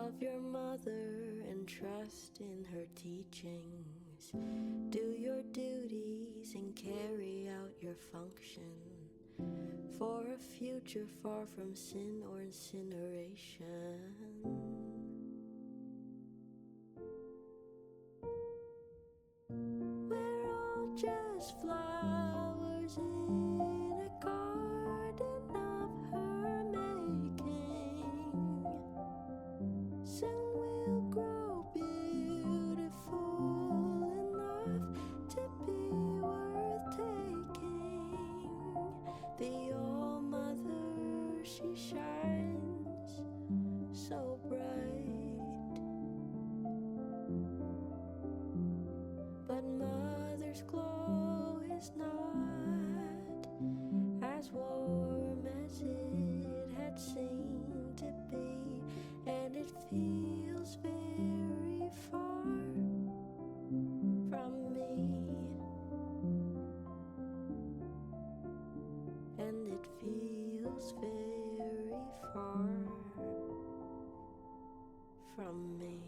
Love your mother and trust in her teachings. Do your duties and carry out your function for a future far from sin or incineration. We're all just flowers in a garden of her making. Soon we'll grow beautiful enough to be worth taking. The All-Mother, she shines so bright, but Mother's glow is not as warm as it had seemed to be, and it feels very far from me, and it feels very far from me.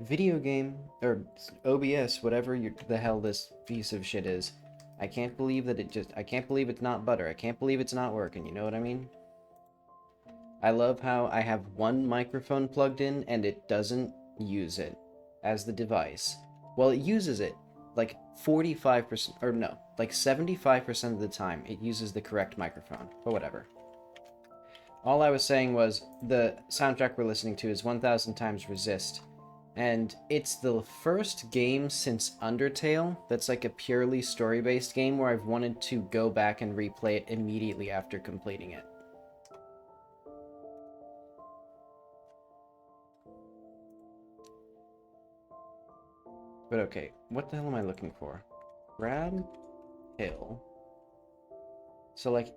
Video game, or OBS, whatever the hell this piece of shit is. I can't believe that I can't believe it's not butter. I can't believe it's not working, you know what I mean? I love how I have one microphone plugged in and it doesn't use it as the device. Well, it uses it like 45%, or no, like 75% of the time it uses the correct microphone, but whatever. All I was saying was the soundtrack we're listening to is 1000 Times Resist. And it's the first game since Undertale that's like a purely story-based game where I've wanted to go back and replay it immediately after completing it. But okay, what the hell am I looking for? Crab Hill. So like,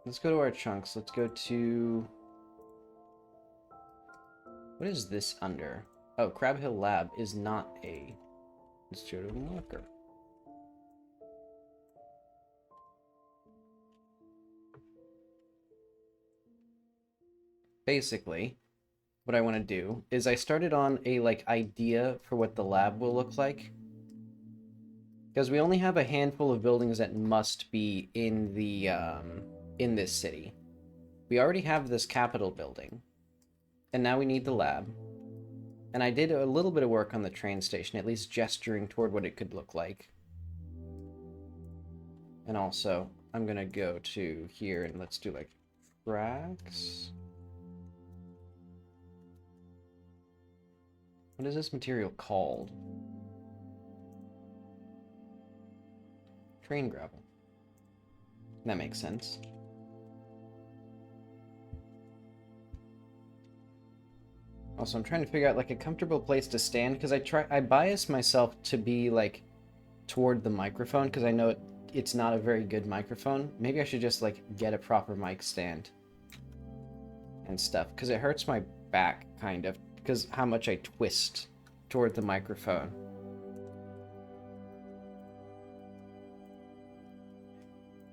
let's go to our chunks. Let's go to... What is this under? Oh, Crab Hill Lab is not a... Let's go to marker. Basically, what I want to do is I started on a like idea for what the lab will look like. Because we only have a handful of buildings that must be in the in this city. We already have this Capitol building, and now we need the lab. And I did a little bit of work on the train station, at least gesturing toward what it could look like. And also, I'm gonna go to here and let's do like tracks. What is this material called? Train gravel. That makes sense. Also, I'm trying to figure out like a comfortable place to stand because I bias myself to be like toward the microphone because I know it's not a very good microphone. Maybe I should just like get a proper mic stand and stuff because it hurts my back kind of because how much I twist toward the microphone.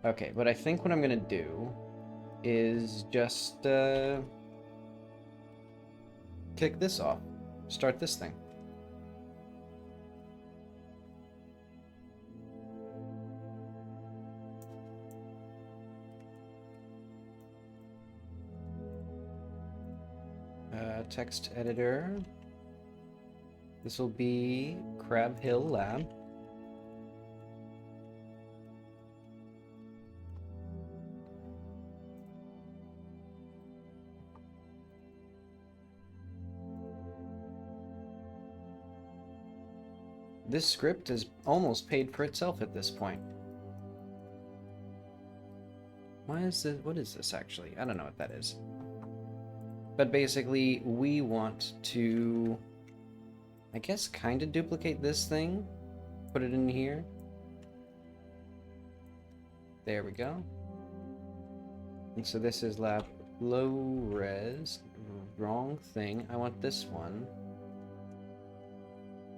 Okay, but I think what I'm gonna do is just kick this off. Start this thing. Text editor. This will be Crab Hill Lab. This script is almost paid for itself at this point. Why is this? What is this actually? I don't know what that is. But basically, we want to, I guess, kind of duplicate this thing. Put it in here. There we go. And so this is lab low res. Wrong thing. I want this one.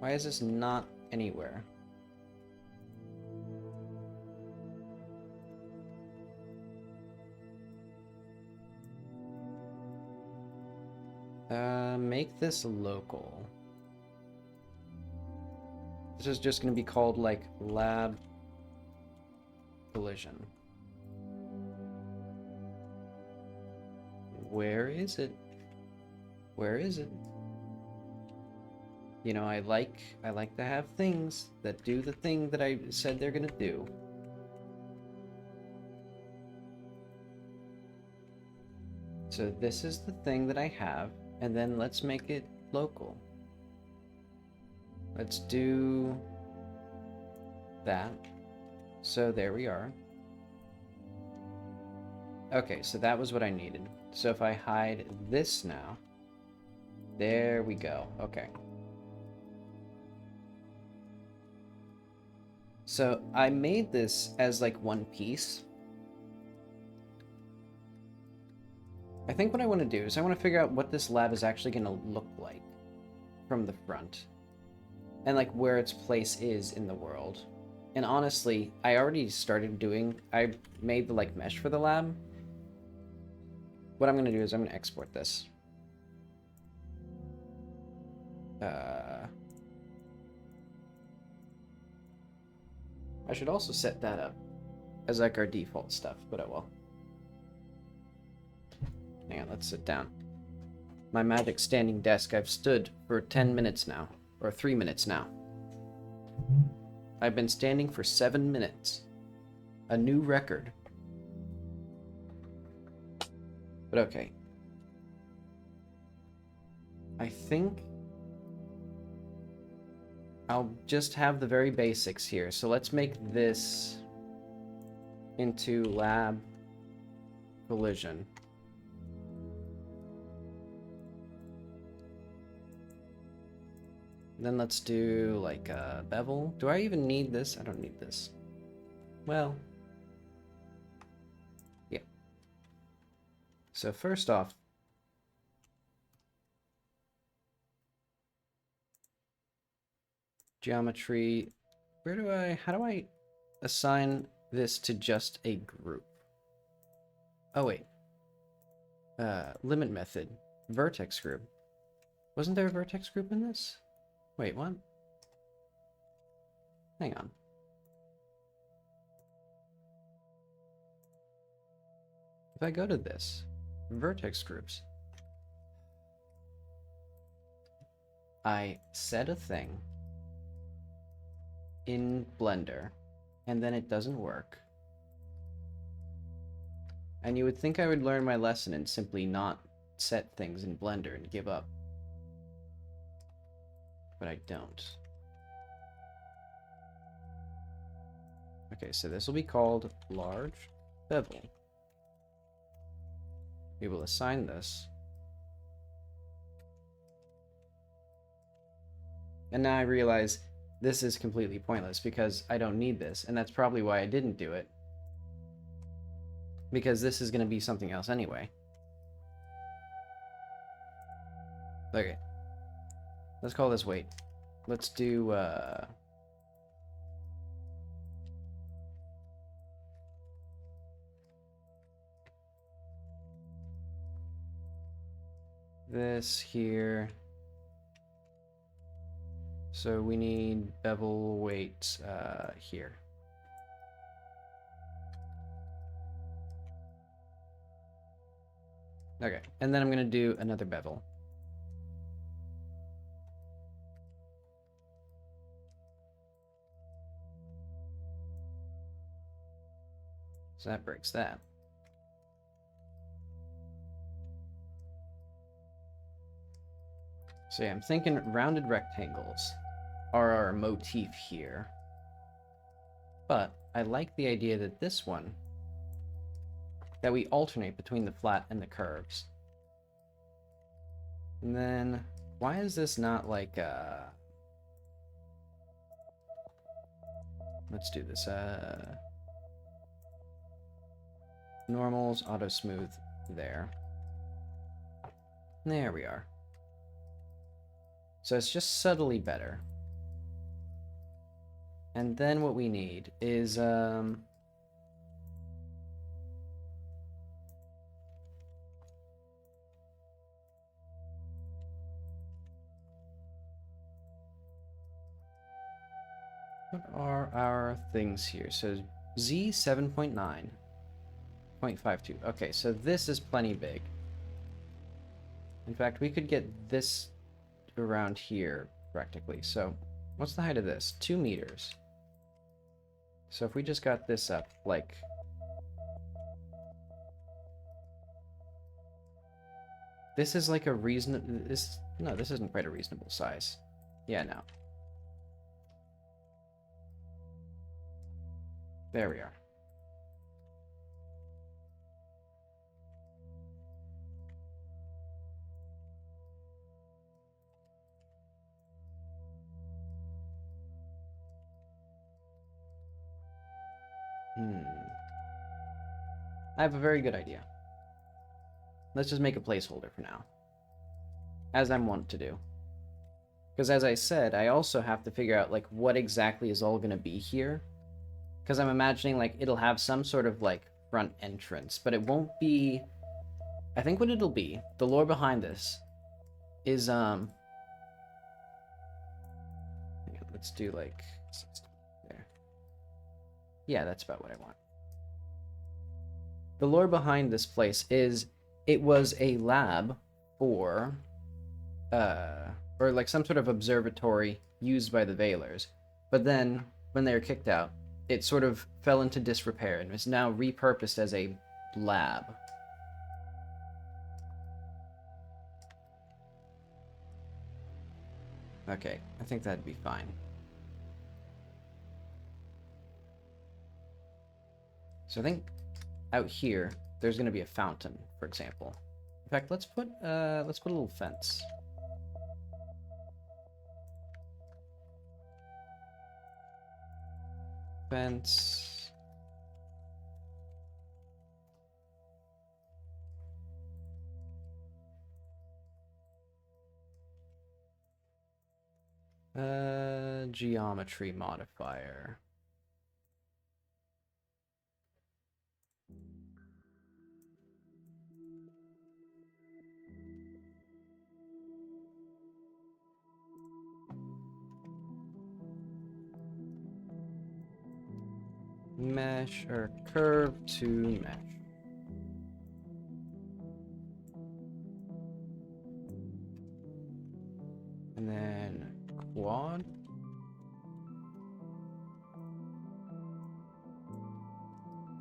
Why is this not anywhere? Make this local. This is just going to be called like lab collision. Where is it? Where is it? You know, I like to have things that do the thing that I said they're gonna do. So this is the thing that I have, and then let's make it local. Let's do that. So there we are. Okay, so that was what I needed. So if I hide this now, there we go. Okay. So I made this as like one piece. I think what I want to do is I want to figure out what this lab is actually going to look like from the front. And like where its place is in the world. And honestly, I already started doing, I made the like mesh for the lab. What I'm going to do is I'm going to export this. I should also set that up as like our default stuff, but oh well. Hang on, let's sit down. My magic standing desk, I've stood for 10 minutes now, or 3 minutes now. I've been standing for 7 minutes. A new record. But okay. I think I'll just have the very basics here. So let's make this into lab collision. Then let's do like a bevel. Do I even need this? I don't need this. Well, yeah. So first off, geometry. How do I assign this to just a group? Oh wait. Limit method. Vertex group. Wasn't there a vertex group in this? Wait, what? Hang on. If I go to this, vertex groups, I set a thing in Blender, and then it doesn't work. And you would think I would learn my lesson and simply not set things in Blender and give up. But I don't. Okay, so this will be called large bevel. We will assign this. And now I realize this is completely pointless because I don't need this, and that's probably why I didn't do it. Because this is going to be something else anyway. Okay. Let's call this weight. Let's do, this here. So we need bevel weight, here. Okay, and then I'm going to do another bevel. So that breaks that. So yeah, I'm thinking rounded rectangles are our motif here. But I like the idea that this one, that we alternate between the flat and the curves. And then, why is this not like, let's do this, normals, auto smooth, there. There we are. So it's just subtly better. And then what we need is, what are our things here? So Z 7.9, 0.52. Okay, so this is plenty big. In fact, we could get this around here practically. So what's the height of this? 2 meters. So if we just got this up, like, this is like a reasonable, no, this isn't quite a reasonable size. Yeah, no. There we are. I have a very good idea. Let's just make a placeholder for now. As I'm wont to do. Because as I said, I also have to figure out, like, what exactly is all going to be here. Because I'm imagining, like, it'll have some sort of, like, front entrance. But it won't be... I think what it'll be, the lore behind this, is, let's do, like... there. Yeah, that's about what I want. The lore behind this place is it was a lab for, or like some sort of observatory used by the Veilers. But then, when they were kicked out, it sort of fell into disrepair and is now repurposed as a lab. Okay, I think that'd be fine. So I think out here, there's going to be a fountain, for example. In fact, let's put a little fence. Fence. Geometry modifier. Mesh or curve to mesh. And then quad.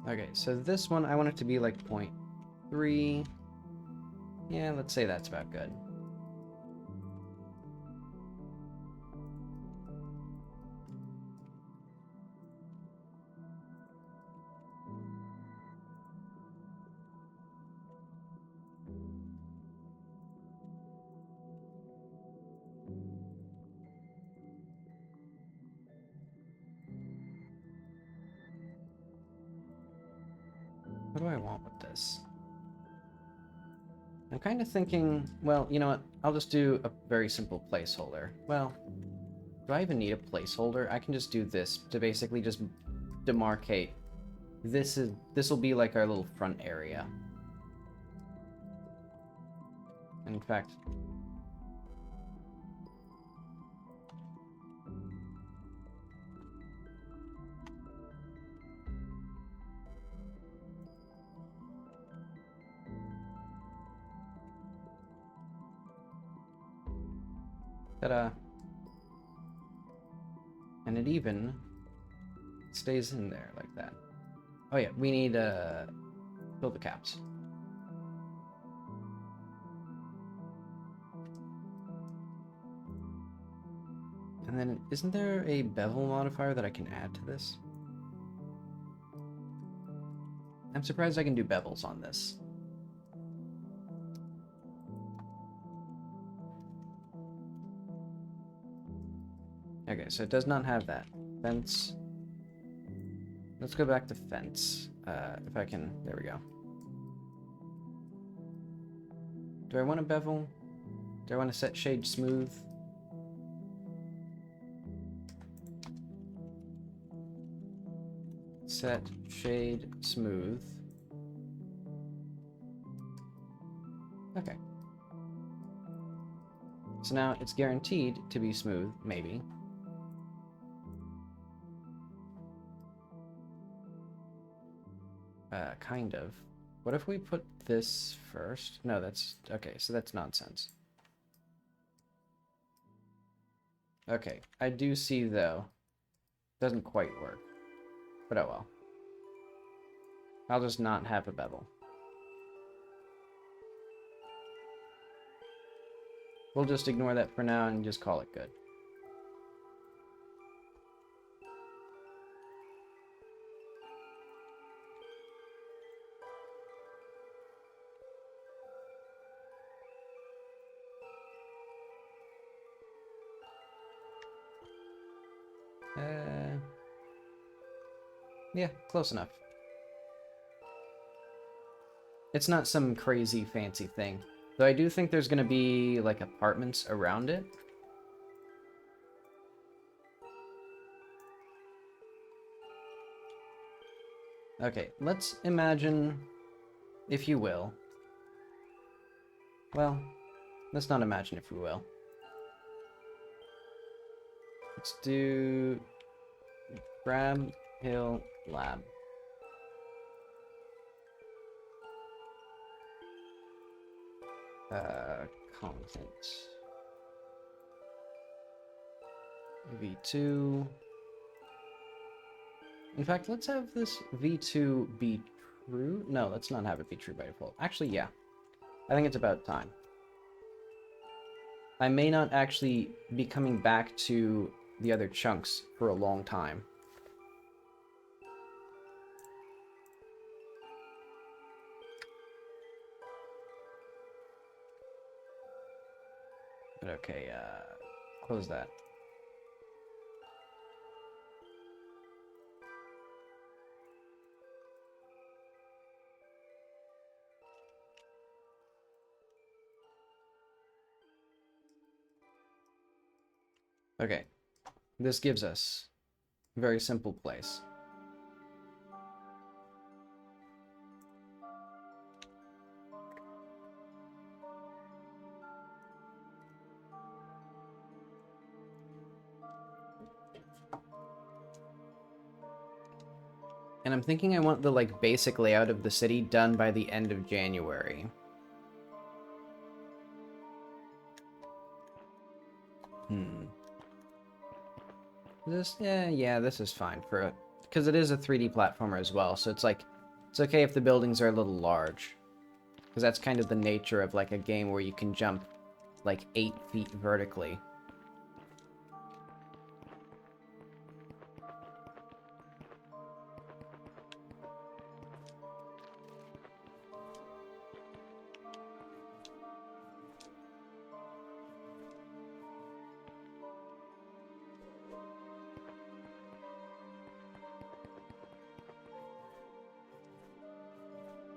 Okay, so this one I want it to be like 0.3. Yeah, let's say that's about good. What do I want with this? I'm kind of thinking, well, you know what? I'll just do a very simple placeholder. Well, do I even need a placeholder? I can just do this to basically just demarcate. This will be like our little front area. In fact, ta-da. And it even stays in there like that. Oh yeah, we need fill the caps. And then, isn't there a bevel modifier that I can add to this? I'm surprised I can do bevels on this. Okay, so it does not have that. Fence. Let's go back to fence. If I can, there we go. Do I want a bevel? Do I want to set shade smooth? Set shade smooth. Okay. So now it's guaranteed to be smooth, maybe. Kind of. What if we put this first? No, that's... Okay, so that's nonsense. Okay, I do see, though. Doesn't quite work. But oh well. I'll just not have a bevel. We'll just ignore that for now and just call it good. Yeah, close enough. It's not some crazy fancy thing. Though I do think there's gonna be, like, apartments around it. Okay, let's imagine, if you will. Well, let's not imagine if we will. Let's do Crab Hill Lab. Content. V2. In fact, let's have this V2 be true. No, let's not have it be true by default. Actually, yeah. I think it's about time. I may not actually be coming back to the other chunks for a long time. But okay, close that. Okay, this gives us a very simple place. And I'm thinking I want the, like, basic layout of the city done by the end of January. This, yeah, this is fine for it. Because it is a 3D platformer as well, so it's like, it's okay if the buildings are a little large. Because that's kind of the nature of, like, a game where you can jump, like, 8 feet vertically.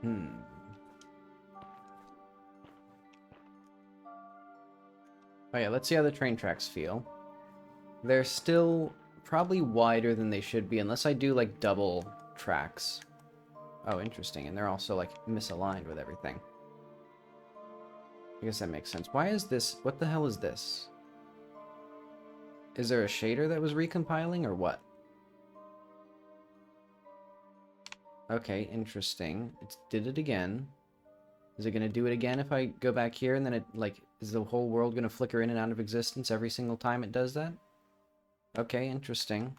Hmm. Oh yeah, let's see how the train tracks feel. They're still probably wider than they should be, unless I do, like, double tracks. Oh, interesting. And they're also, like, misaligned with everything. I guess that makes sense. Why is this... What the hell is this? Is there a shader that was recompiling, or what? Okay, interesting. It did it again. Is it going to do it again if I go back here, and then it, like, is the whole world going to flicker in and out of existence every single time it does that? Okay, interesting.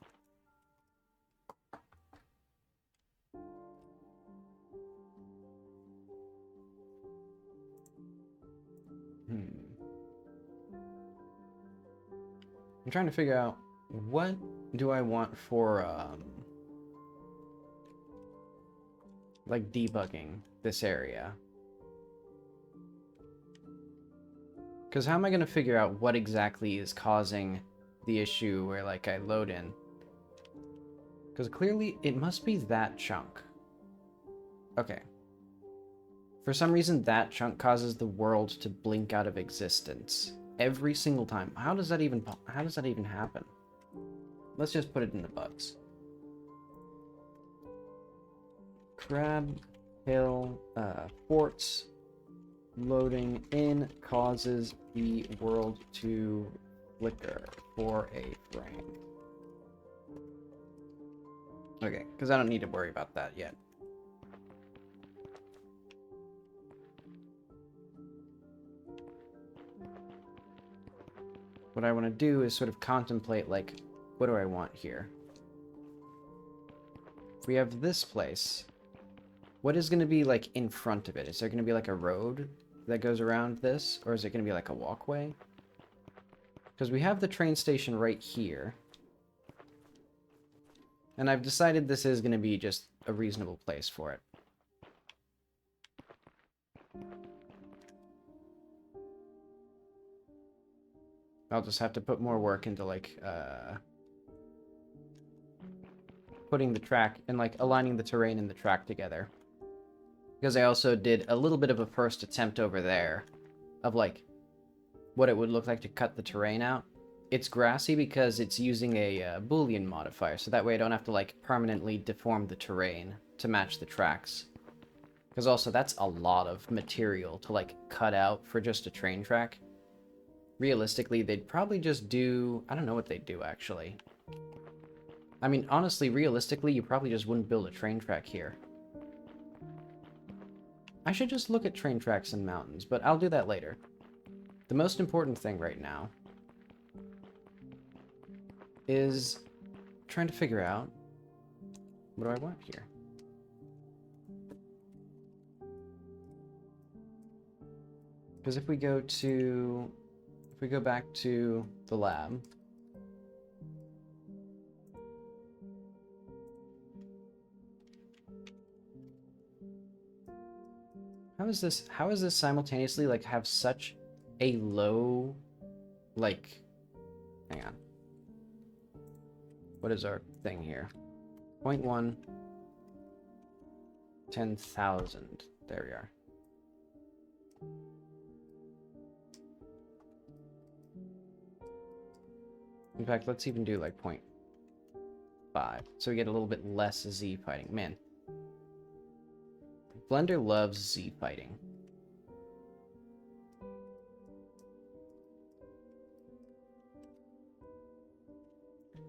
I'm trying to figure out, what do I want for, like, debugging this area? Because how am I going to figure out what exactly is causing the issue where, like, I load in? Because clearly it must be that chunk. Okay. For some reason, that chunk causes the world to blink out of existence every single time. How does that even happen? Let's just put it in the bugs. Crab Hill forts loading in causes the world to flicker for a frame. Okay, because I don't need to worry about that yet. What I want to do is sort of contemplate, like, what do I want here? If we have this place, what is going to be, like, in front of it? Is there going to be, like, a road that goes around this? Or is it going to be, like, a walkway? Because we have the train station right here. And I've decided this is going to be just a reasonable place for it. I'll just have to put more work into, like, putting the track and, like, aligning the terrain and the track together. Because I also did a little bit of a first attempt over there of, like, what it would look like to cut the terrain out. It's grassy because it's using a Boolean modifier, so that way I don't have to, like, permanently deform the terrain to match the tracks. Because also, that's a lot of material to, like, cut out for just a train track. Realistically, they'd probably just do... I don't know what they'd do, actually. I mean, honestly, realistically, you probably just wouldn't build a train track here. I should just look at train tracks in mountains, but I'll do that later. The most important thing right now is trying to figure out, what do I want here? Because if we go back to the lab, how is this simultaneously, like, have such a low, like, hang on. What is our thing here? 0.1, 10,000. There we are. In fact, let's even do, like, 0.5. So we get a little bit less Z fighting. Man. Blender loves Z fighting.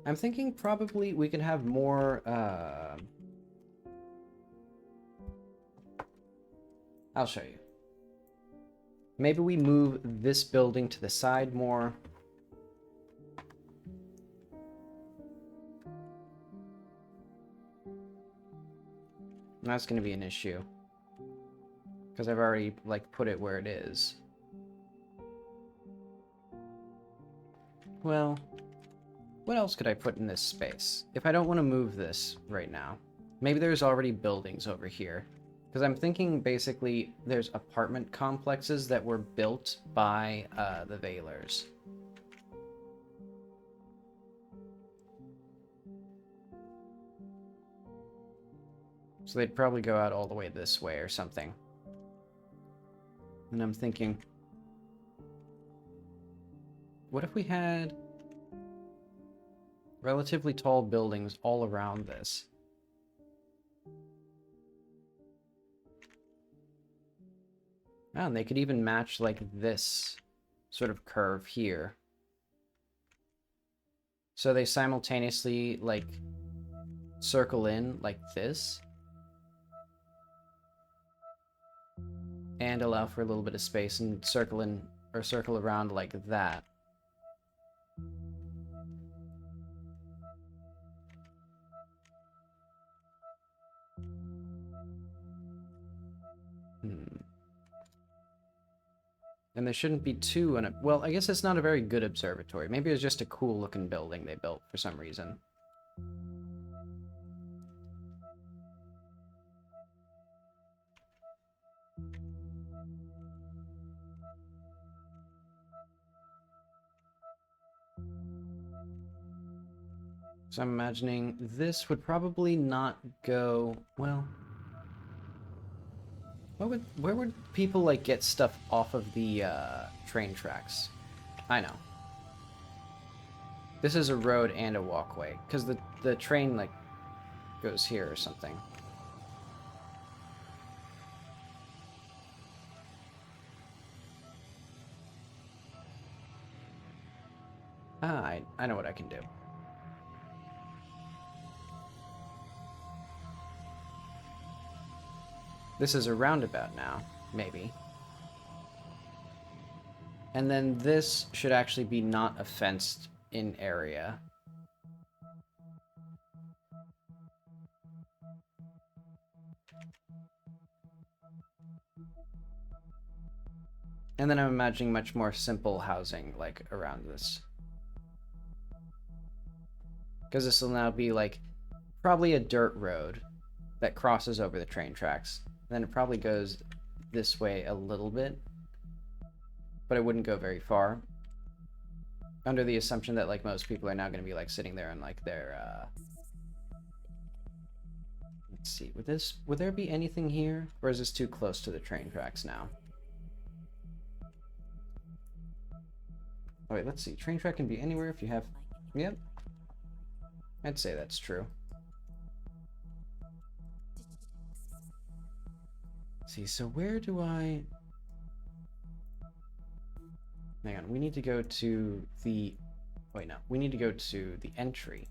I'm thinking probably we can have more, I'll show you. Maybe we move this building to the side more. That's going to be an issue. Because I've already, like, put it where it is. Well, what else could I put in this space? If I don't want to move this right now. Maybe there's already buildings over here. Because I'm thinking, basically, there's apartment complexes that were built by the Veilers. So they'd probably go out all the way this way or something. And I'm thinking, what if we had relatively tall buildings all around this? Oh, and they could even match like this sort of curve here. So they simultaneously like circle in like this and allow for a little bit of space and circle in or circle around like that. And there shouldn't be two in it. Well, I guess it's not a very good observatory. Maybe it was just a cool looking building they built for some reason. So I'm imagining this would probably not go, well, where would people like get stuff off of the train tracks? I know. This is a road and a walkway, because the train like goes here or something. Ah, I know what I can do. This is a roundabout now, maybe. And then this should actually be not a fenced in area. And then I'm imagining much more simple housing like around this. Because this will now be like probably a dirt road that crosses over the train tracks. Then it probably goes this way a little bit, but it wouldn't go very far. Under the assumption that like most people are now going to be like sitting there and like their let's see, would there be anything here, or is this too close to the train tracks now? Oh wait, let's see. Train track can be anywhere if you have. Yep, I'd say that's true. See, so where do I... Hang on, we need to go to the... Wait, no. We need to go to the entry.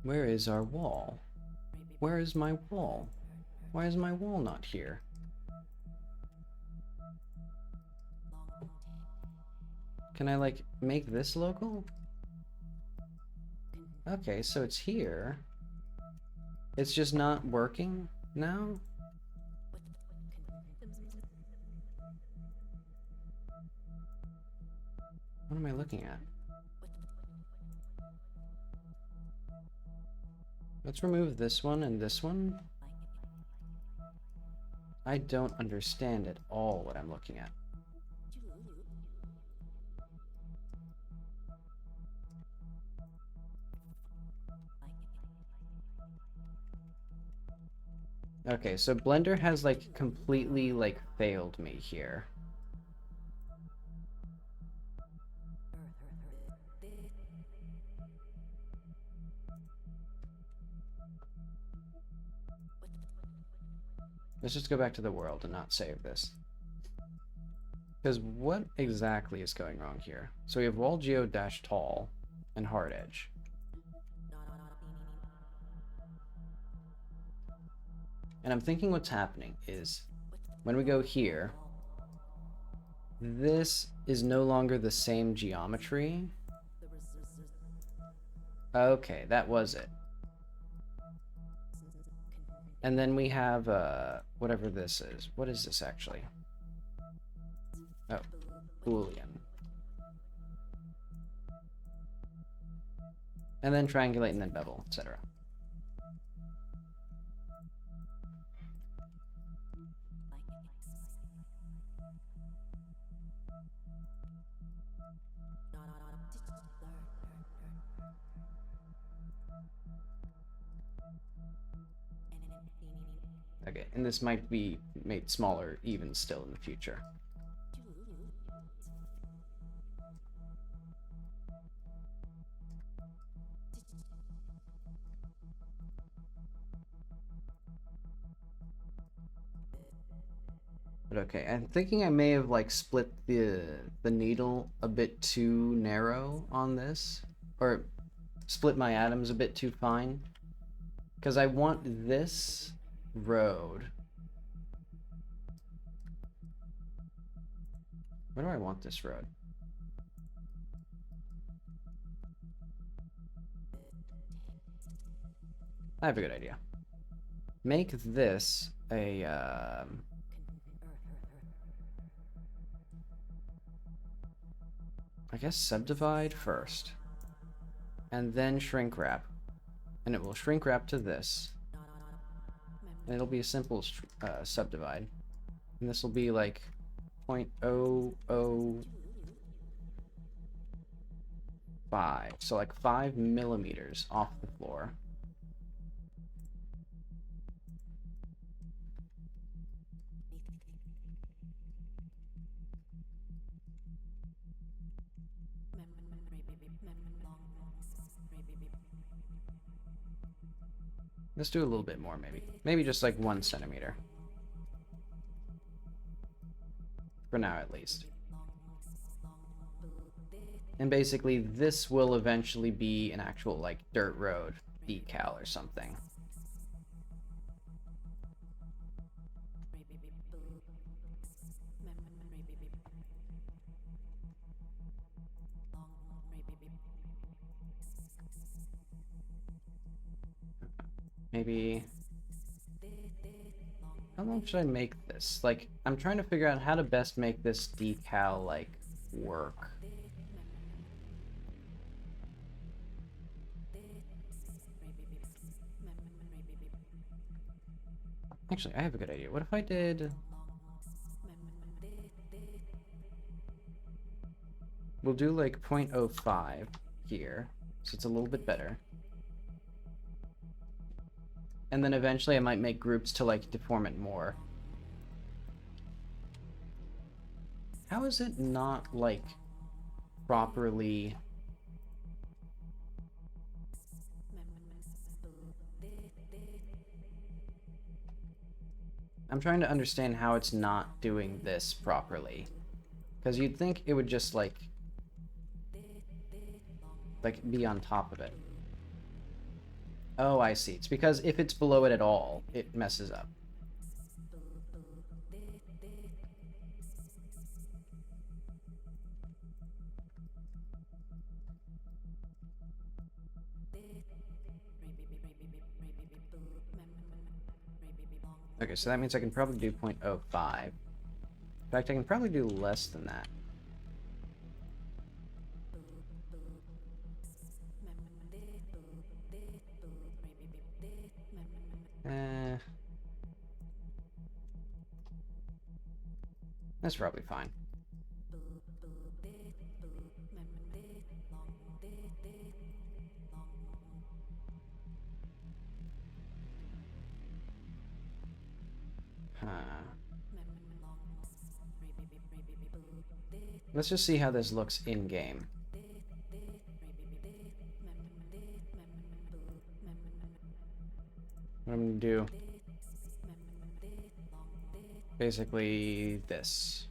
Where is our wall? Where is my wall? Why is my wall not here? Can I, like, make this local? Okay, so it's here. It's just not working now? What am I looking at? Let's remove this one and this one. I don't understand at all what I'm looking at. Okay, so Blender has like completely like failed me here. Let's just go back to the world and not save this. Because what exactly is going wrong here? So we have wall geo dash tall and hard edge. And I'm thinking what's happening is when we go here, this is no longer the same geometry. Okay, that was it. And then we have whatever this is. What is this actually? Oh, Boolean. And then triangulate and then bevel, etc. Okay, and this might be made smaller even still in the future. But okay, I'm thinking I may have like split the needle a bit too narrow on this, or split my atoms a bit too fine, because I want this road. Where do I want this road? I have a good idea. Make this a I guess subdivide first, and then shrink wrap, and it will shrink wrap to this, and it'll be a simple subdivide, and this will be like 0.005, so like 5 millimeters off the floor. Let's do a little bit more, maybe. Maybe just like 1 centimeter. For now, at least. And basically, this will eventually be an actual, like, dirt road decal or something. Maybe... How long should I make this? Like, I'm trying to figure out how to best make this decal, like, work. Actually, I have a good idea. What if I did... We'll do, like, 0.05 here, so it's a little bit better. And then eventually I might make groups to, like, deform it more. How is it not, like, properly... I'm trying to understand how it's not doing this properly. Because you'd think it would just, like, be on top of it. Oh, I see. It's because if it's below it at all, it messes up. Okay, so that means I can probably do 0.05. In fact, I can probably do less than that. That's probably fine. Let's just see how this looks in-game. What I'm gonna do... basically this.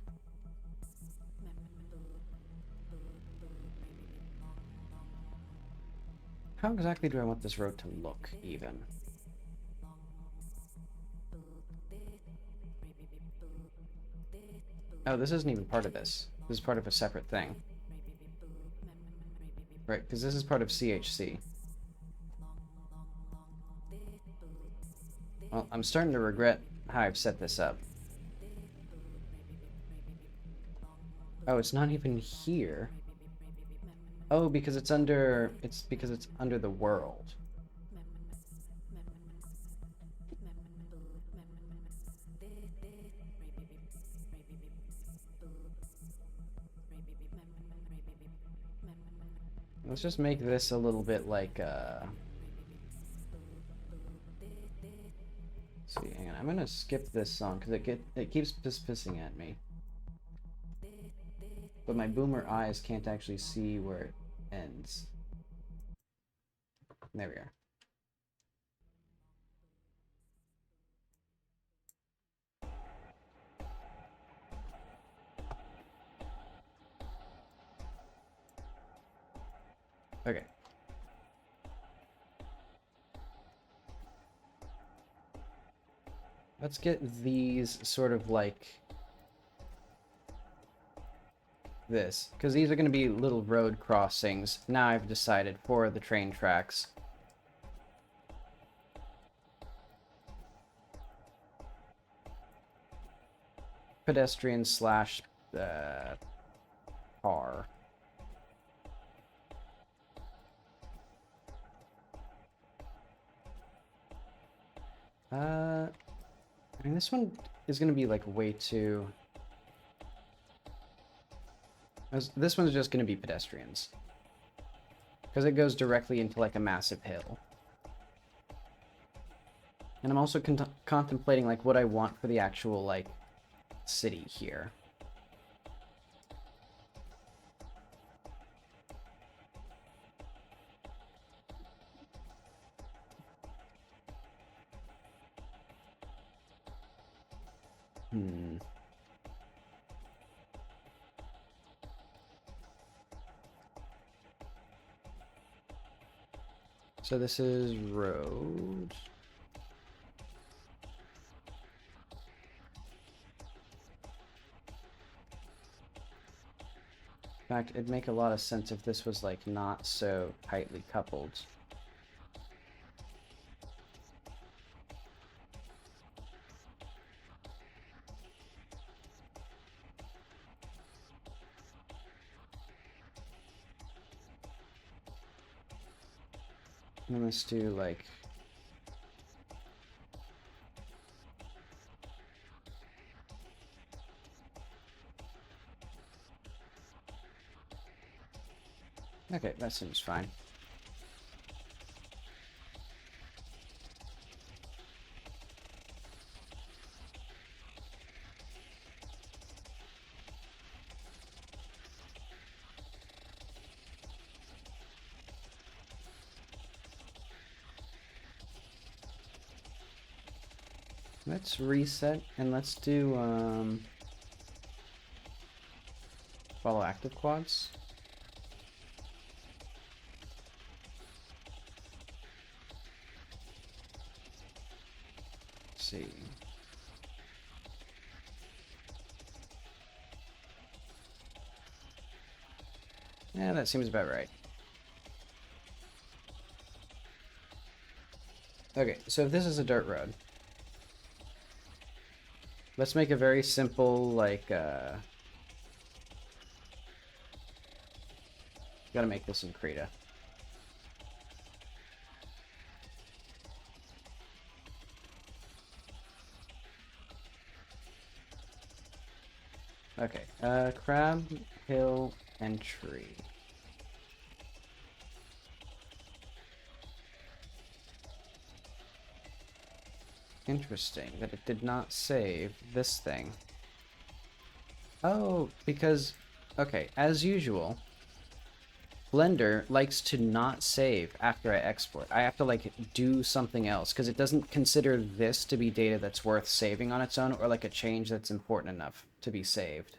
How exactly do I want this road to look, even? Oh, this isn't even part of this. This is part of a separate thing. Right, because this is part of CHC. Well, I'm starting to regret how I've set this up. Oh, it's not even here. Oh, because it's under... it's because it's under the world. Let's just make this a little bit like, I'm gonna skip this song because it keeps pissing at me. But my boomer eyes can't actually see where it ends. There we are. Okay. Let's get these sort of like this, because these are going to be little road crossings. Now I've decided for the train tracks. Pedestrian slash car. I mean, this one is going to be like way too... This one's just going to be pedestrians. Because it goes directly into like a massive hill. And I'm also contemplating like what I want for the actual like city here. So this is road. In fact, it'd make a lot of sense if this was like not so tightly coupled. And let's do like... Okay, that seems fine. Let's reset and let's do follow active quads. Let's see. Yeah, that seems about right. Okay, so if this is a dirt road, let's make a very simple, like, gotta make this in Krita. Okay, crab, hill, and tree. Interesting that it did not save this thing. Oh, because, okay, as usual, Blender likes to not save after I export. I have to, like, do something else, because it doesn't consider this to be data that's worth saving on its own, or, like, a change that's important enough to be saved.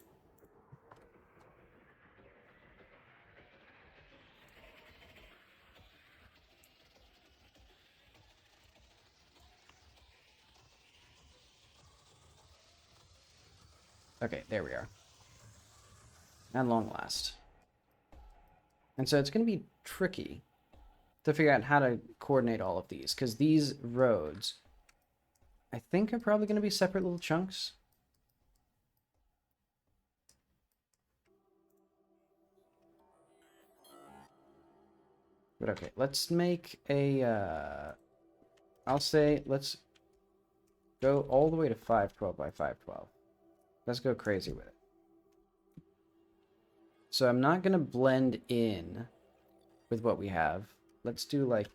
Okay, there we are. At long last. And so it's going to be tricky to figure out how to coordinate all of these, because these roads, I think, are probably going to be separate little chunks. But okay, let's make a, I'll say, let's go all the way to 512 by 512. Let's go crazy with it. So I'm not going to blend in with what we have. Let's do like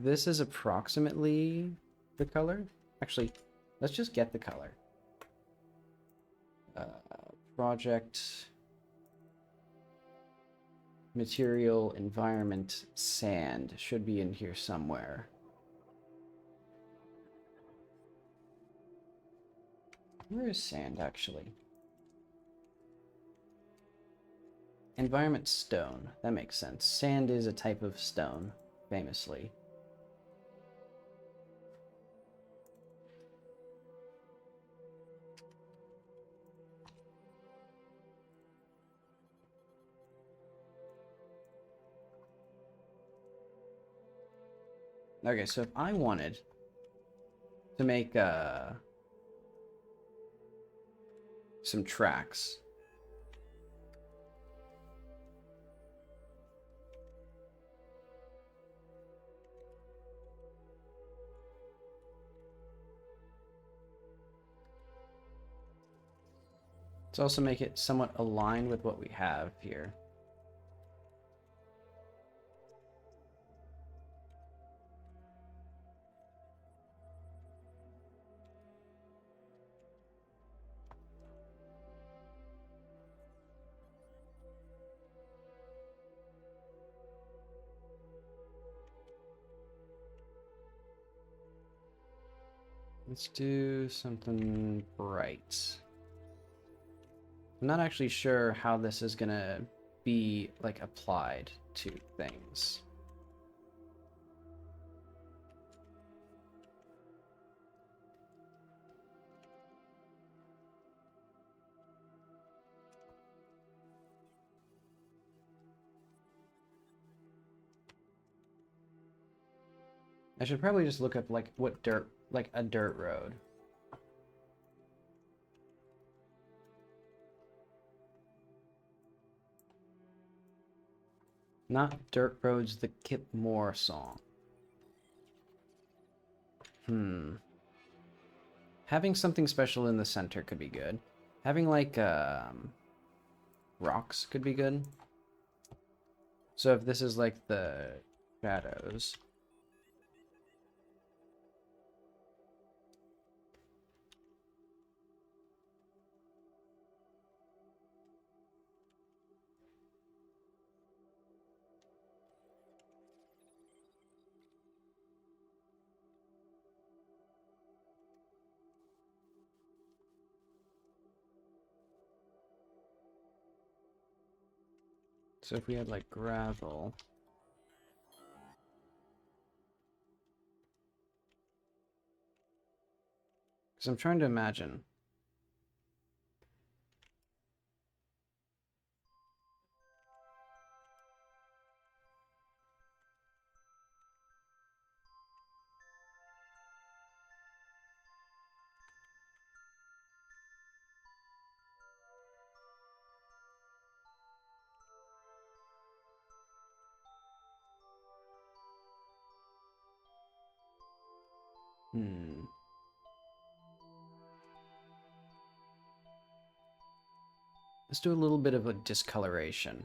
this is approximately the color. Actually, let's just get the color. Project, material, environment, sand should be in here somewhere. Where is sand, actually? Environment, stone. That makes sense. Sand is a type of stone, famously. Okay, so if I wanted to make some tracks. Let's also make it somewhat aligned with what we have here. Let's do something bright. I'm not actually sure how this is gonna be like applied to things. I should probably just look up like what dirt, like a dirt road. Not Dirt Roads, the Kip Moore song. Having something special in the center could be good. Having like rocks could be good. So if this is like the shadows. So if we had like gravel. Because I'm trying to imagine. Let's do a little bit of a discoloration.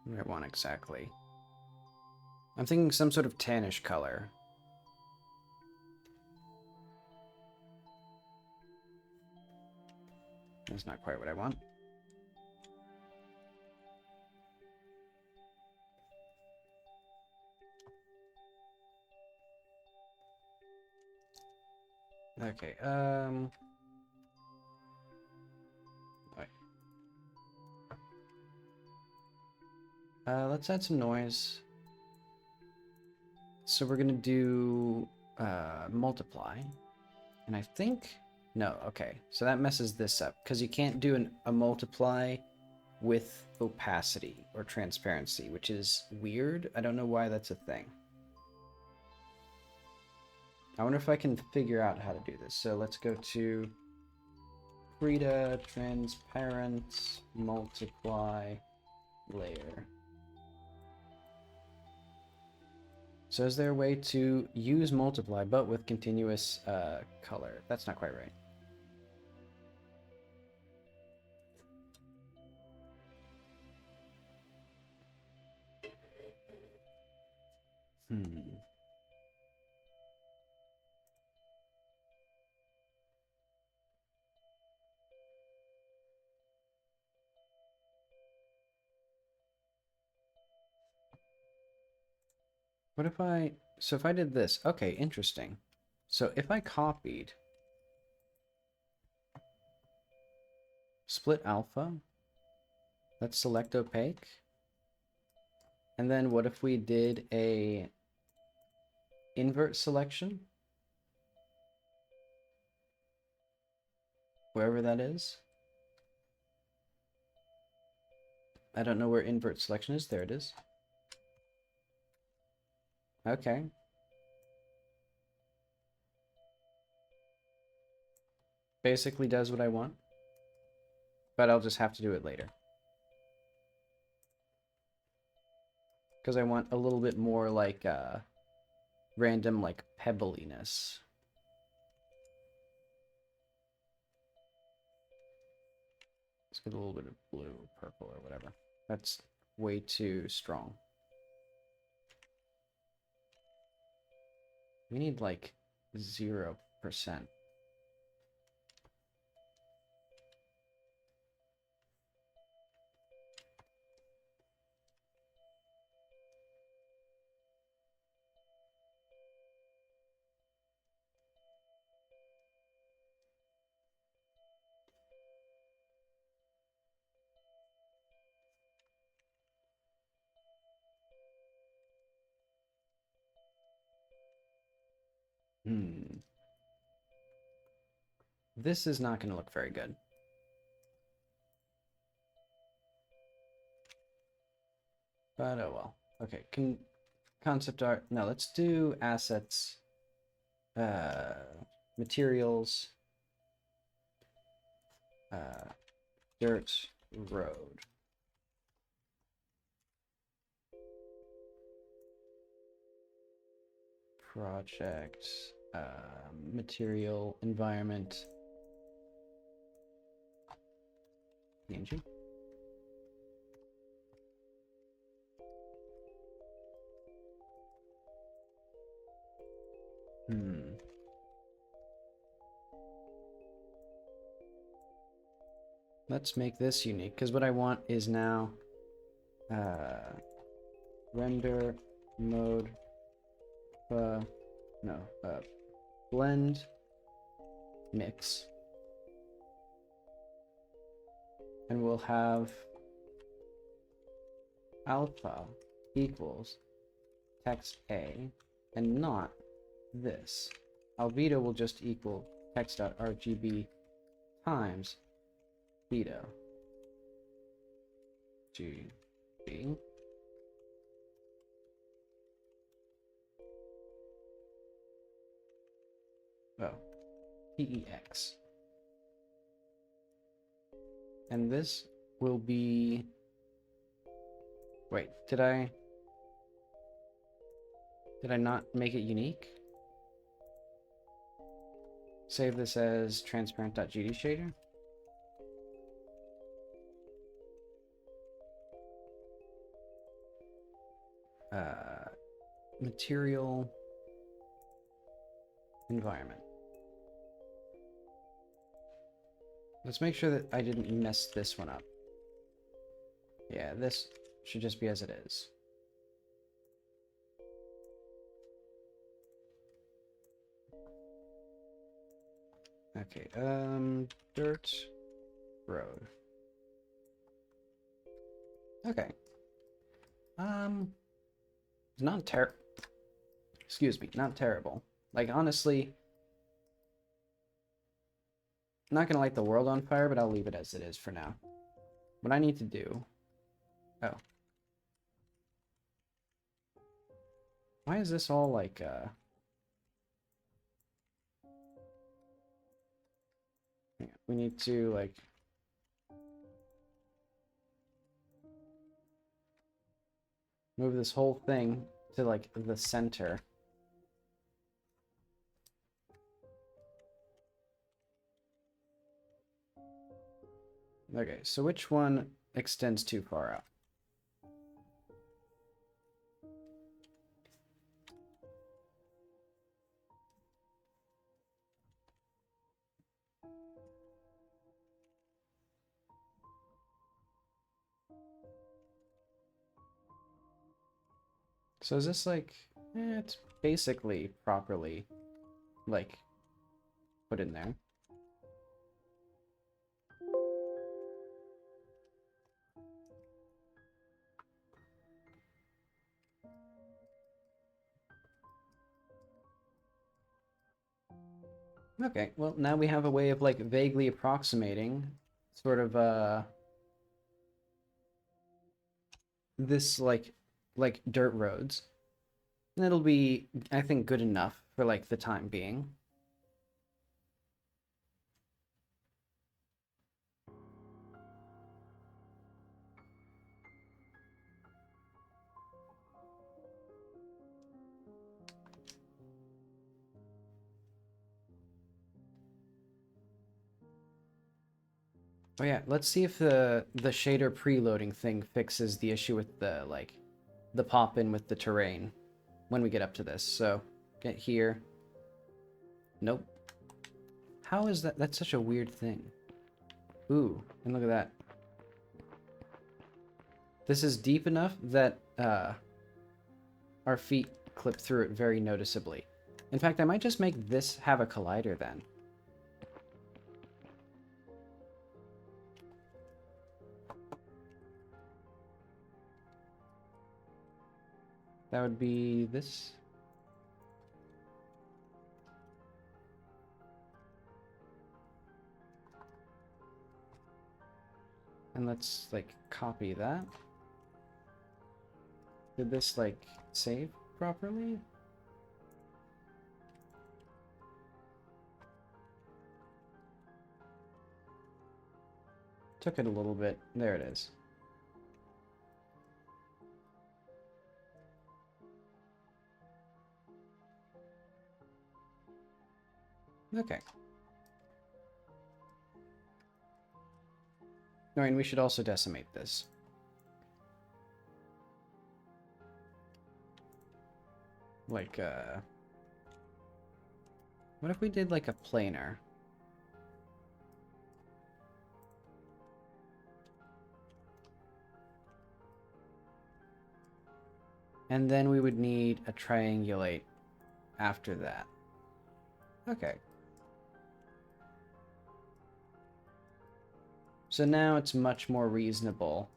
Where I want exactly. I'm thinking some sort of tannish color. That's not quite what I want. Okay, wait. Let's add some noise. So we're gonna do multiply. And I think, no, okay. So that messes this up because you can't do a multiply with opacity or transparency, which is weird. I don't know why that's a thing. I wonder if I can figure out how to do this. So let's go to Krita, transparent, multiply, layer. So is there a way to use multiply but with continuous color? That's not quite right. Hmm. What if I... So if I did this... Okay, interesting. So if I copied split alpha, let's select opaque. And then what if we did a invert selection? Wherever that is. I don't know where invert selection is. There it is. Okay. Basically does what I want. But I'll just have to do it later. Because I want a little bit more like random like pebbliness. Let's get a little bit of blue or purple or whatever. That's way too strong. We need like 0%. This is not going to look very good. But oh well. Okay, concept art. No, let's do assets, materials, dirt, road. Project, material, environment, PNG. Let's make this unique, because what I want is now render mode, blend mix. And we'll have alpha equals text A and not this. Albedo will just equal text.rgb times beta GB. Oh, PEX. And this will be... Wait, did I not make it unique? Save this as transparent.gd shader. Material environment. Let's make sure that I didn't mess this one up. Yeah, this should just be as it is. Okay, dirt, road. Okay. Not excuse me, not terrible. Like, honestly, not gonna light the world on fire, but I'll leave it as it is for now. What I need to do... Oh. Why is this all, like, we need to, like... move this whole thing to, like, the center. Okay, so which one extends too far out? So is this like, it's basically properly, like, put in there. Okay, well, now we have a way of, like, vaguely approximating sort of, this, like dirt roads. And it'll be, I think, good enough for, like, the time being. Oh yeah, let's see if the shader preloading thing fixes the issue with the, like, the pop-in with the terrain when we get up to this. So, get here. Nope. How is that? That's such a weird thing. Ooh, and look at that. This is deep enough that our feet clip through it very noticeably. In fact, I might just make this have a collider then. That would be this. And let's, like, copy that. Did this, like, save properly? Took it a little bit. There it is. Okay. I mean, we should also decimate this. Like, what if we did, like, a planar? And then we would need a triangulate after that. Okay. So now it's much more reasonable,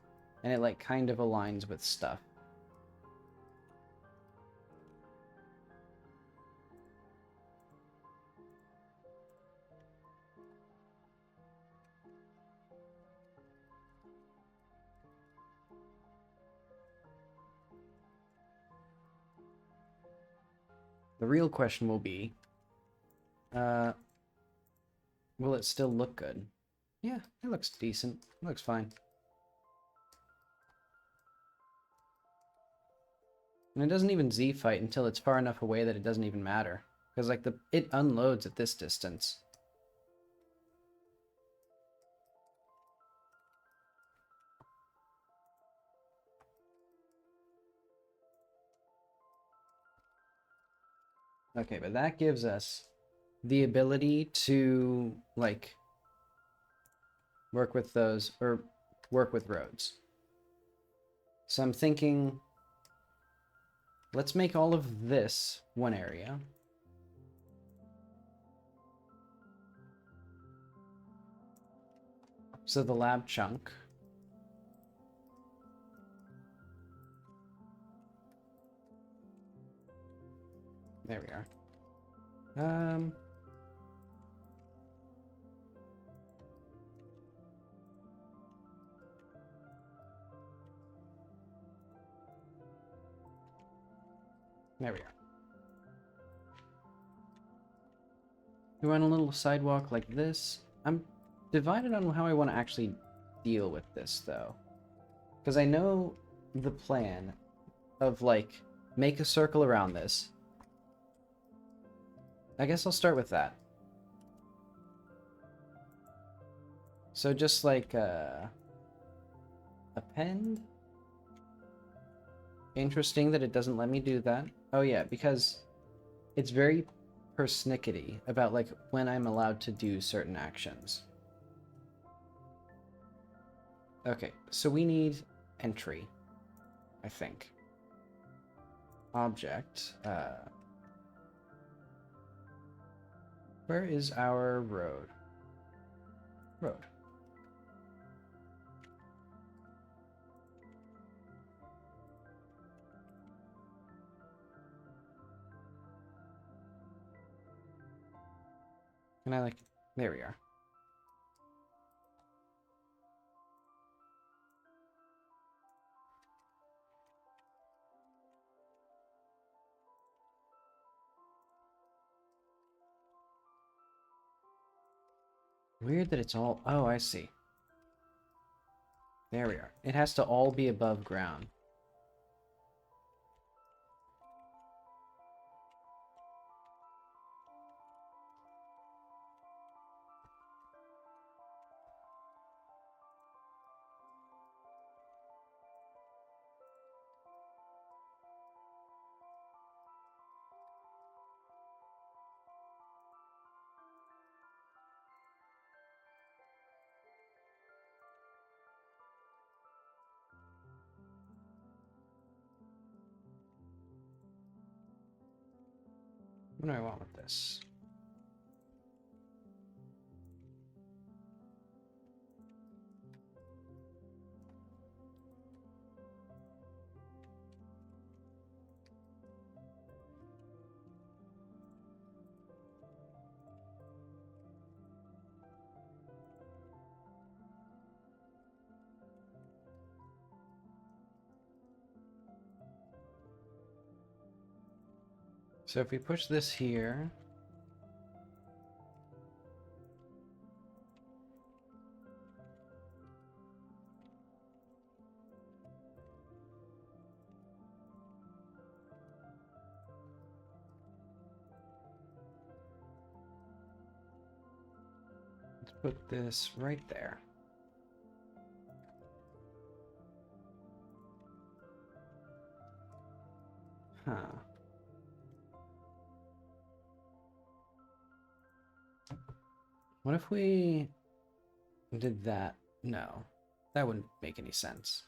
and it, like, kind of aligns with stuff. The real question will be, will it still look good? Yeah, it looks decent. It looks fine. And it doesn't even Z-fight until it's far enough away that it doesn't even matter. Because, like, it unloads at this distance. Okay, but that gives us the ability to, like, work with those, or work with roads. So I'm thinking, let's make all of this one area. So the lab chunk. There we are. There we are. We want a little sidewalk like this. I'm divided on how I want to actually deal with this, though. Because I know the plan of, like, make a circle around this. I guess I'll start with that. So just, like, append. Interesting that it doesn't let me do that. Oh yeah, because it's very persnickety about, like, when I'm allowed to do certain actions. Okay, so we need entry, I think. object. Where is our road? Road. Can I, like... There we are. Weird that it's all... Oh, I see. There we are. It has to all be above ground. What do I want with this? So if we push this here... Let's put this right there. Huh. What if we did that? No. That wouldn't make any sense.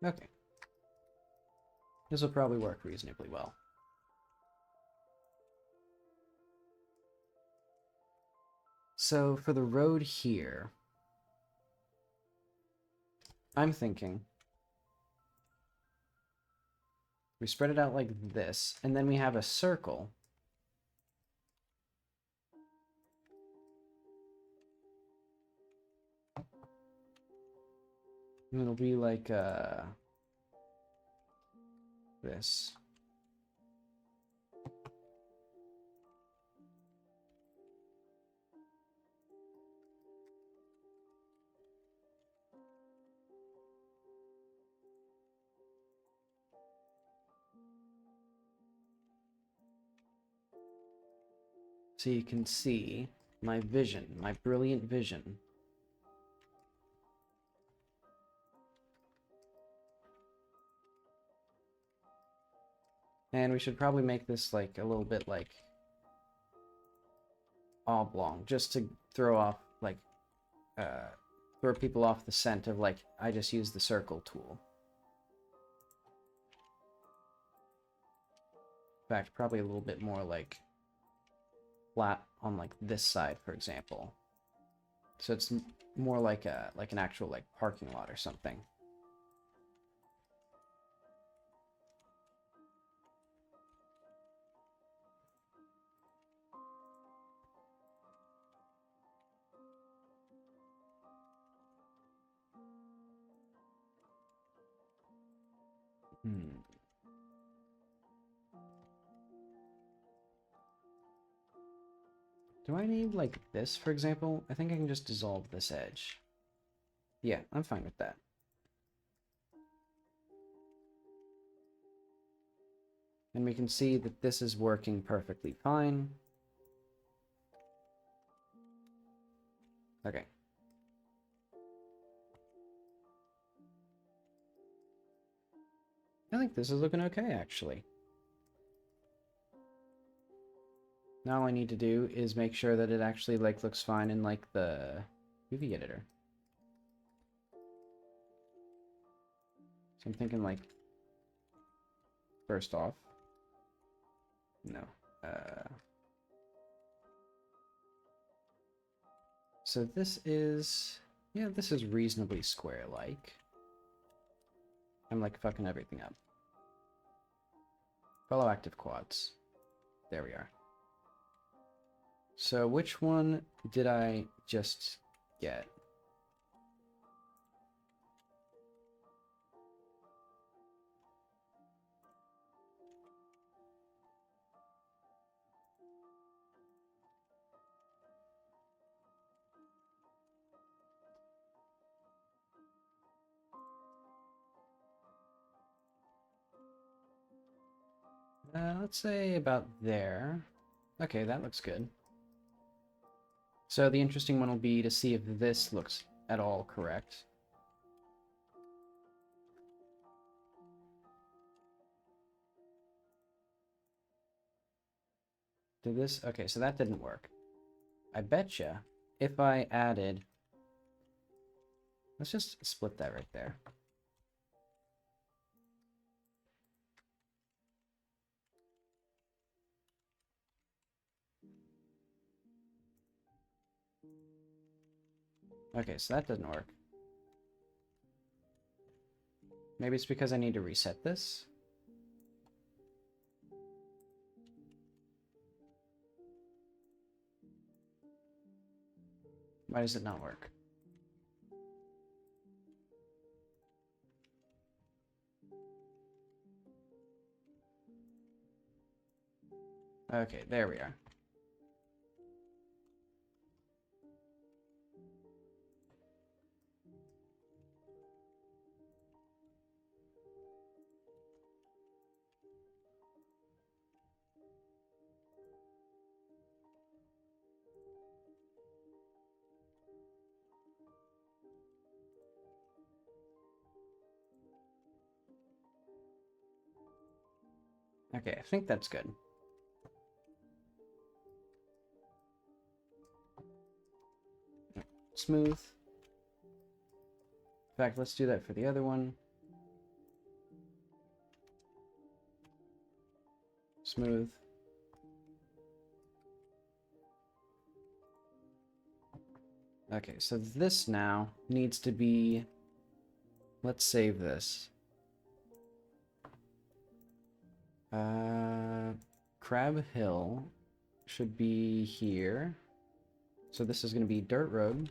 Okay. This will probably work reasonably well. So for the road here, I'm thinking we spread it out like this, and then we have a circle. And it'll be like this. So you can see my vision, my brilliant vision. And we should probably make this like a little bit like oblong, just to throw off like throw people off the scent of like I just used the circle tool. In fact, probably a little bit more like flat on like this side, for example. So it's more like an actual like parking lot or something. Do I need like this, for example? I think I can just dissolve this edge. Yeah, I'm fine with that. And we can see that this is working perfectly fine. Okay. I think this is looking okay, actually. Now all I need to do is make sure that it actually, like, looks fine in, like, the UV editor. So I'm thinking, like, first off, no. So this is, yeah, this is reasonably square-like. I'm, like, fucking everything up. Follow active quads. There we are. So which one did I just get? Let's say about there. Okay, that looks good. So the interesting one will be to see if this looks at all correct. Did this? Okay, so that didn't work. I betcha if I added... Let's just split that right there. Okay, so that doesn't work. Maybe it's because I need to reset this. Why does it not work? Okay, there we are. Okay, I think that's good. Smooth. In fact, let's do that for the other one. Smooth. Okay, so this now needs to be... Let's save this. Crab Hill should be here. So this is going to be Dirt Road.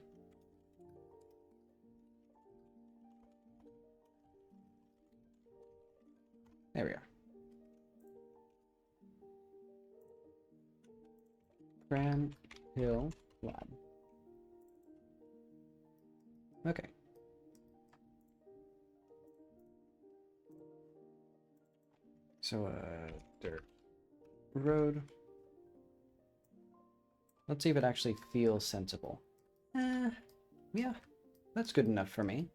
There we are. Crab Hill Lab. Okay. So, Dirt Road. Let's see if it actually feels sensible. Yeah, that's good enough for me.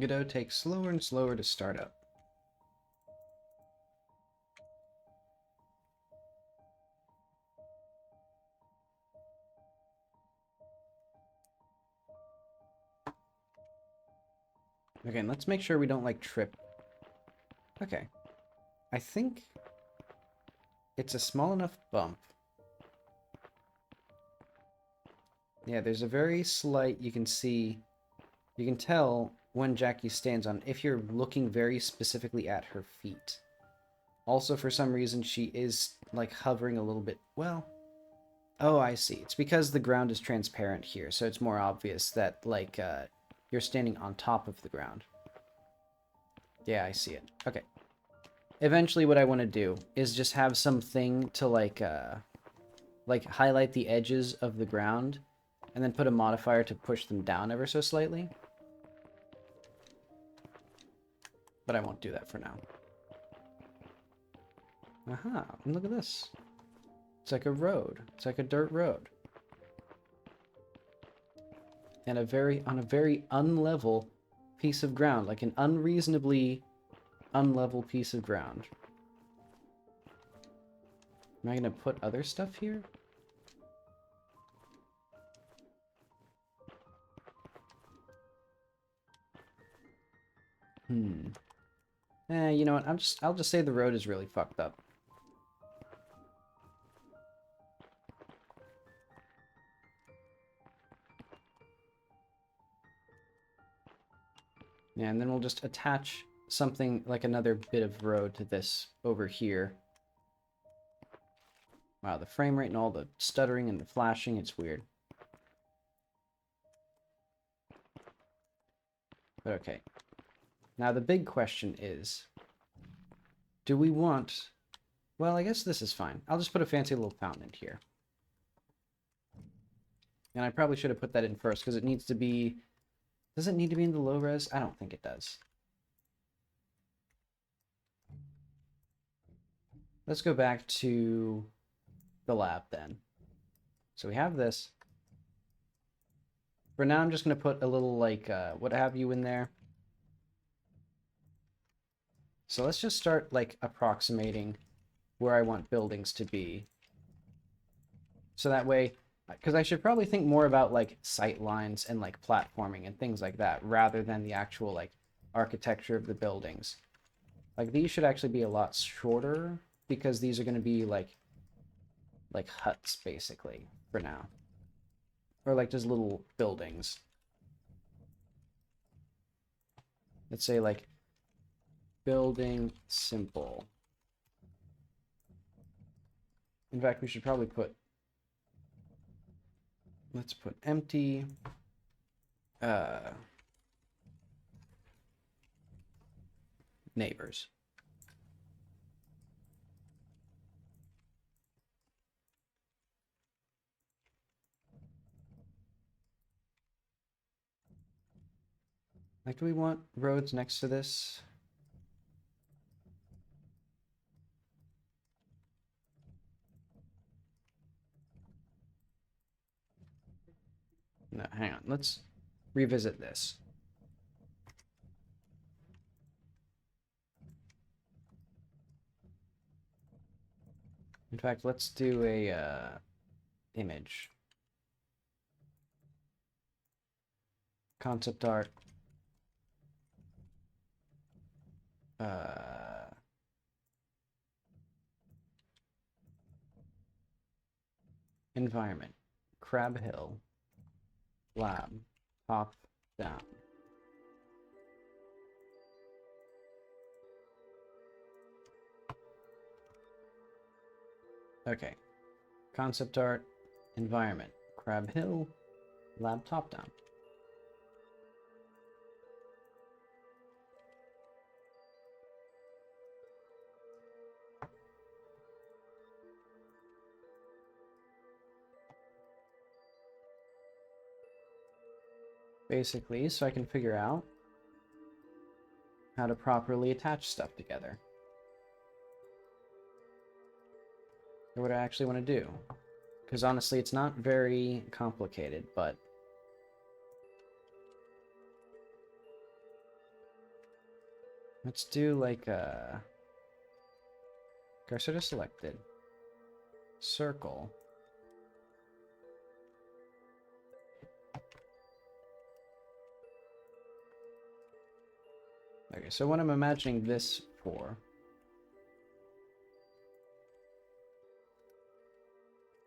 Godot takes slower and slower to start up. Okay, and let's make sure we don't, like, trip. Okay. I think it's a small enough bump. Yeah, there's a very slight, you can tell when Jackie stands on, if you're looking very specifically at her feet. Also, for some reason, she is, like, hovering a little bit, well... Oh, I see. It's because the ground is transparent here, so it's more obvious that, like, you're standing on top of the ground. Yeah, I see it. Okay. Eventually, what I want to do is just have something to, like, like highlight the edges of the ground and then put a modifier to push them down ever so slightly. But I won't do that for now. Aha, and look at this. It's like a road. It's like a dirt road. And on a very unlevel piece of ground, like an unreasonably unlevel piece of ground. Am I going to put other stuff here? You know what? I'll just say the road is really fucked up. Yeah, and then we'll just attach something like another bit of road to this over here. Wow, the frame rate and all the stuttering and the flashing, it's weird. But okay. Now the big question is, do we want... Well, I guess this is fine. I'll just put a fancy little fountain in here. And I probably should have put that in first, because it needs to be... Does it need to be in the low res? I don't think it does. Let's go back to the lab then. So we have this. For now, I'm just going to put a little, like, what have you in there. So let's just start, like, approximating where I want buildings to be. So that way, because I should probably think more about, like, sight lines and, like, platforming and things like that, rather than the actual, like, architecture of the buildings. Like, these should actually be a lot shorter, because these are going to be, like huts, basically, for now. Or, like, just little buildings. Let's say, like, building simple. In fact, we should probably put... Let's put empty... neighbors. Like, do we want roads next to this? No, hang on. Let's revisit this. In fact, let's do a image. Concept art. Environment. Crab Hill. Lab. Top down. Okay. Concept art. Environment. Crab Hill. Lab top down. Basically, so I can figure out how to properly attach stuff together. Or what I actually want to do. Because honestly, it's not very complicated, but... Let's do like a... Cursor to selected. Circle. Okay, so what I'm imagining this for...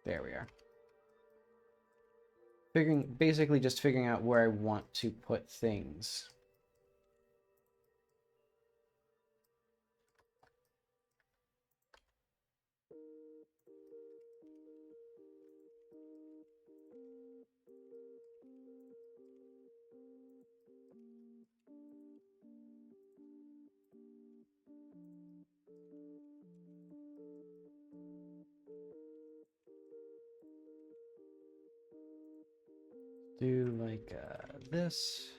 There we are. Basically just figuring out where I want to put things. do like this.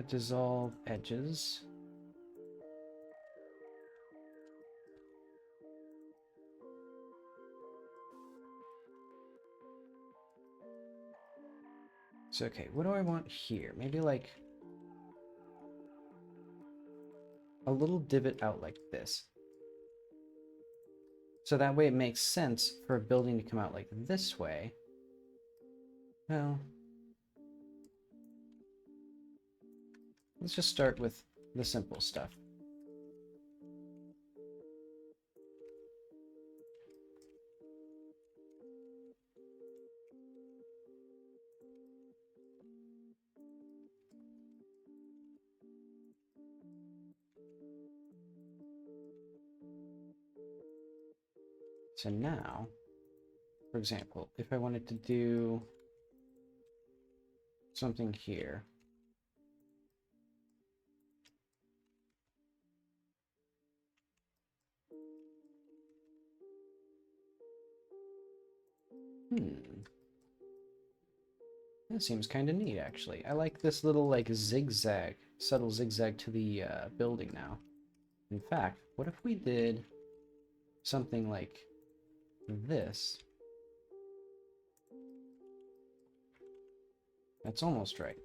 Dissolve edges. So, okay, what do I want here? Maybe like a little divot out like this. So that way it makes sense for a building to come out like this way. Well, let's just start with the simple stuff. So now, for example, if I wanted to do something here, that seems kind of neat, actually. I like this little, like, zigzag, subtle zigzag to the building now. In fact, what if we did something like this? That's almost right.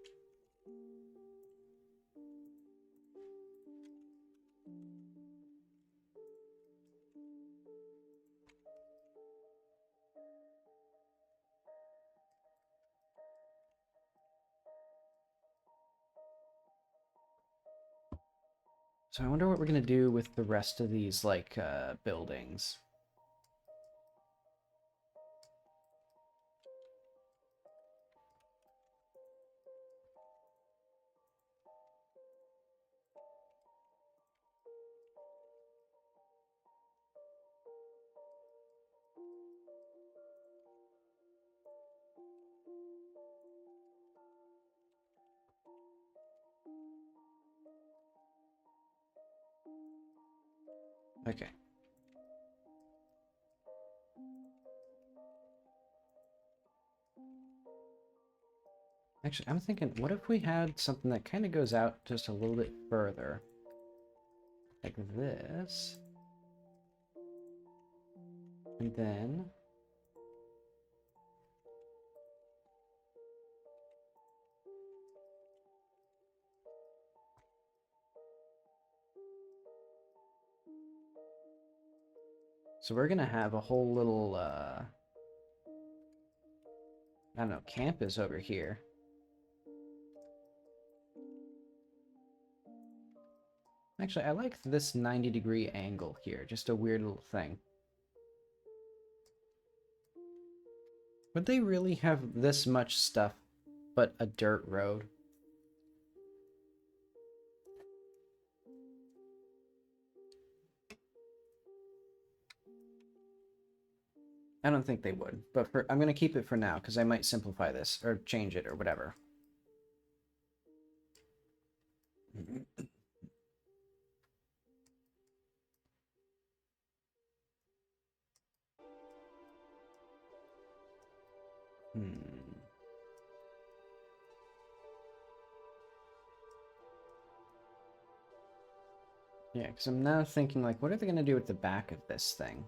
So I wonder what we're going to do with the rest of these, like, buildings. Okay. Actually, I'm thinking, what if we had something that kind of goes out just a little bit further? Like this. And then... So we're gonna have a whole little, I don't know, campus over here. Actually, I like this 90-degree angle here. Just a weird little thing. Would they really have this much stuff but a dirt road? I don't think they would, but I'm going to keep it for now because I might simplify this or change it or whatever. Yeah, because I'm now thinking, like, what are they going to do with the back of this thing?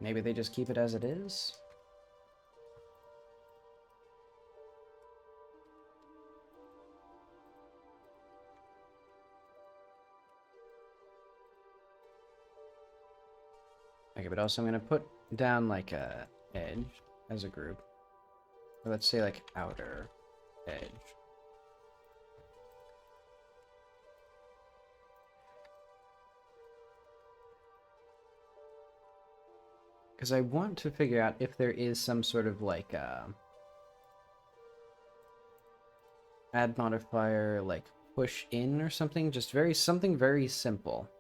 Maybe they just keep it as it is? Okay, but also I'm going to put down, like, a edge as a group. Or let's say, like, outer edge. Because I want to figure out if there is some sort of like add modifier, like push in or something, just something very simple.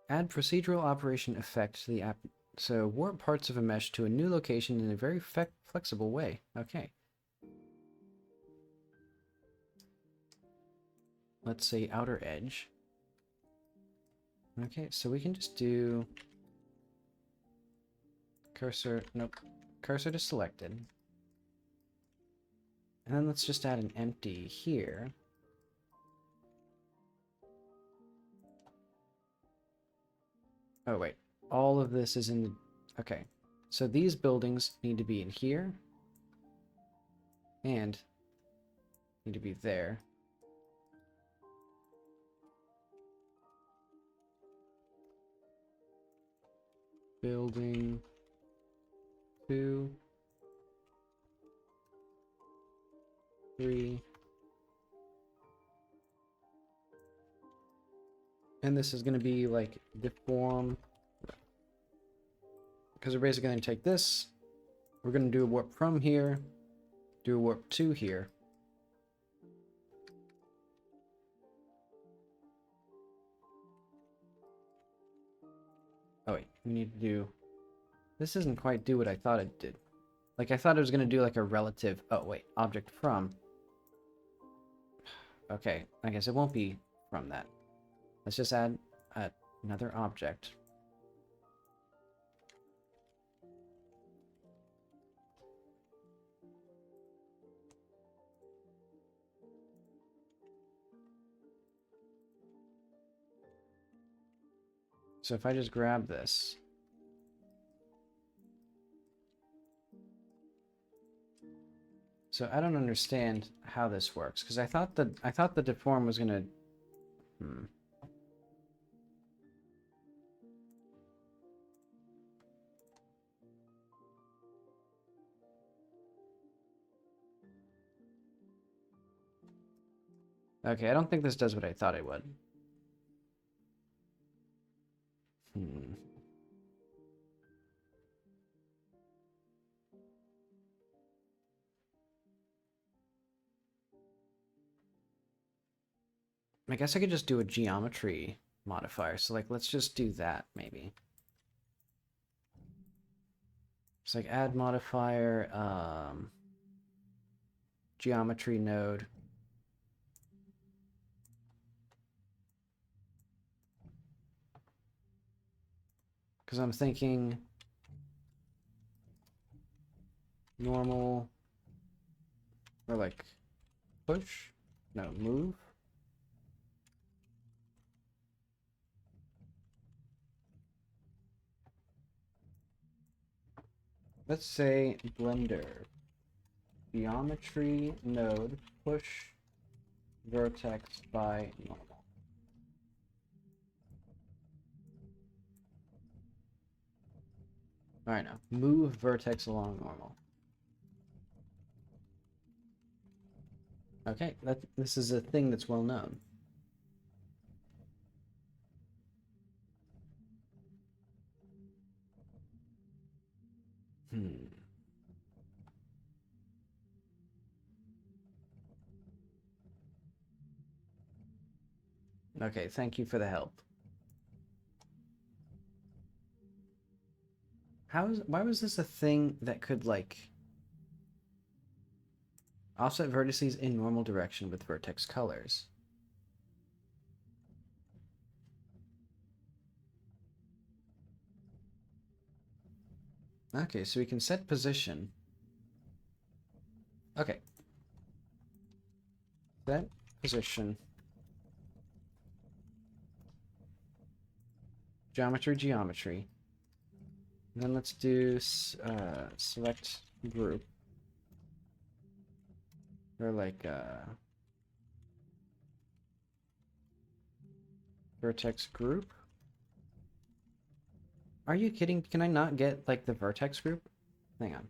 Add procedural operation effect to the app. So warp parts of a mesh to a new location in a very flexible way. Okay. Let's say outer edge. Okay, so we can just do cursor, nope, cursor to selected. And then let's just add an empty here. Oh wait, all of this is in the, okay. So these buildings need to be in here. And need to be there. Building 2, 3. And this is going to be like deform. Because we're basically going to take this. We're going to do a warp from here. Do a warp to here. Oh wait, we need to do... This doesn't quite do what I thought it did. Like, I thought it was going to do like a relative... Oh wait, object from. Okay, I guess it won't be from that. Let's just add another object. So if I just grab this, so I don't understand how this works because I thought the deform was gonna. Okay, I don't think this does what I thought it would. I guess I could just do a geometry modifier. So like, let's just do that maybe. It's like add modifier, geometry node. Because I'm thinking normal or like push, no, move. Let's say Blender, geometry node, push vertex by normal. All right, now move vertex along normal. Okay, this is a thing that's well known. Okay, thank you for the help. Why was this a thing that could, like, offset vertices in normal direction with vertex colors? Okay, so we can set position. Okay. Set position. Geometry. And then let's do select group. Or like vertex group. Are you kidding? Can I not get like the vertex group? Hang on.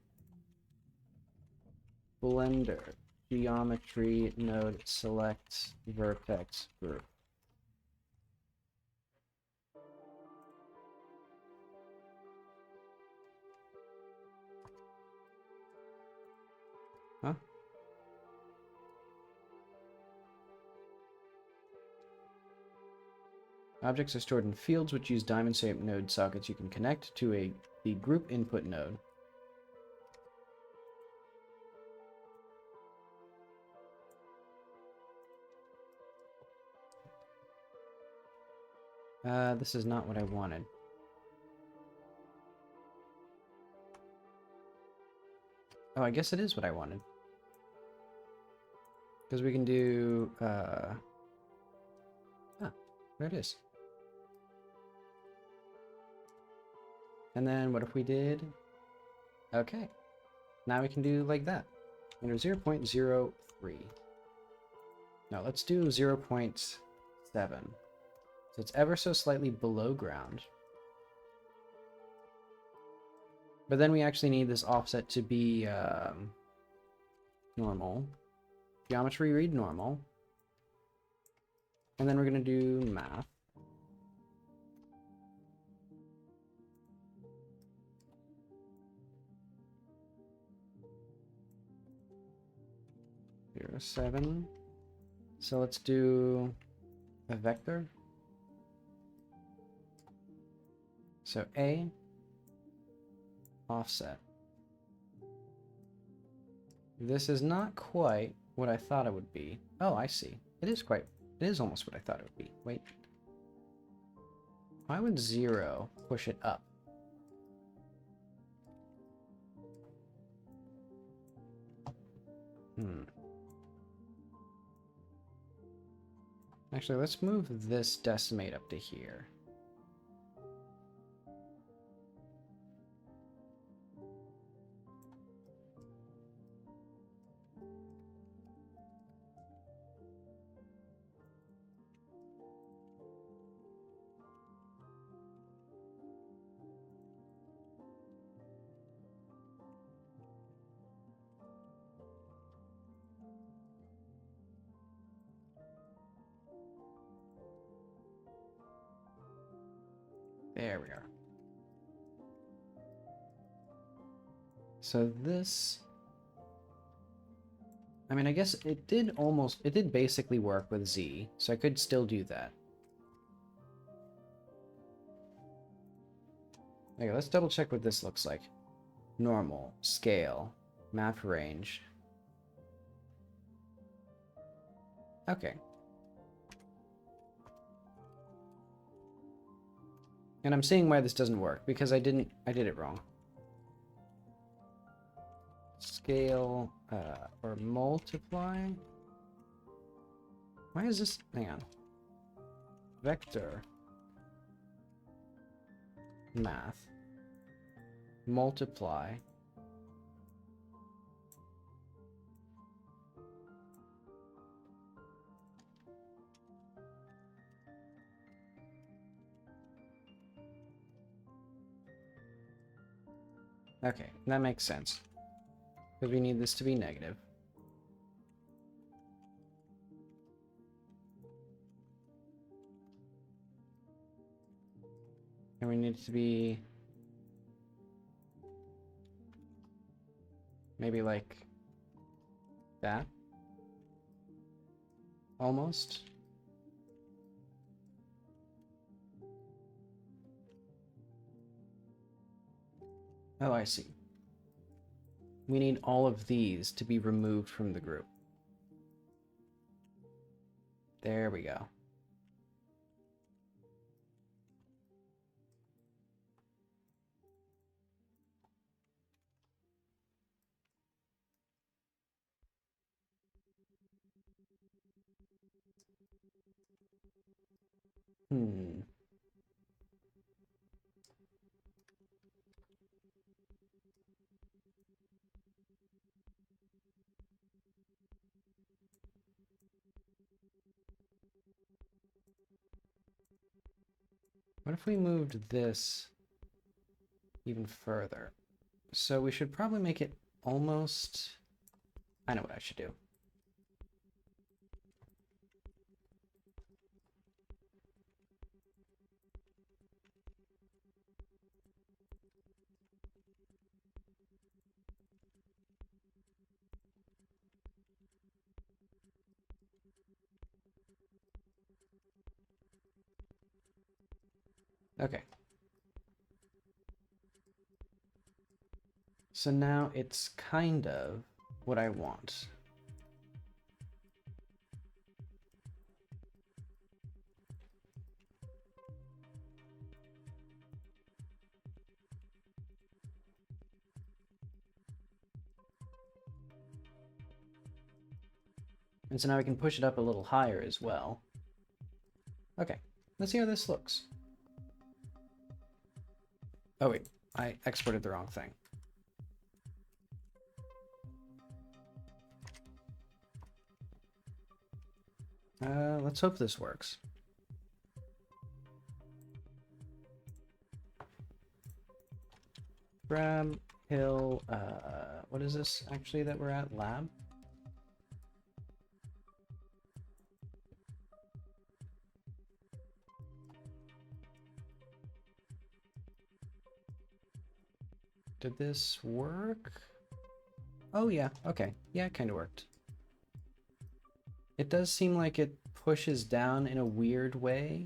Blender. geometry node select vertex group. Huh? Objects are stored in fields which use diamond-shaped node sockets you can connect to the group input node. This is not what I wanted. Oh, I guess it is what I wanted. Because we can do, there it is. And then what if we did, okay. Now we can do like that. 0.03. No, let's do 0.7. So it's ever so slightly below ground. But then we actually need this offset to be normal. Geometry read normal. And then we're going to do math. Zero, 7. So let's do a vector. So A, offset. This is not quite what I thought it would be. Oh, I see. It is almost what I thought it would be. Wait. Why would 0 push it up? Actually, let's move this decimate up to here. There we are. So this, I mean, I guess it did basically work with Z, so I could still do that. Okay, let's double check what this looks like. Normal, scale, map range. Okay. And I'm seeing why this doesn't work, because I did it wrong. Scale, or multiply. Why is this, hang on. Vector. Math. Multiply. Okay, that makes sense. Because we need this to be negative. And we need it to be maybe like that. Almost. Oh, I see. We need all of these to be removed from the group. There we go. What if we moved this even further? So we should probably make it almost... I know what I should do. Okay. So now it's kind of what I want. And so now we can push it up a little higher as well. Okay, let's see how this looks. Oh wait, I exported the wrong thing. Let's hope this works. Grab, hill, what is this actually that we're at? Lab? Did this work? Oh yeah, okay. Yeah, it kind of worked. It does seem like it pushes down in a weird way,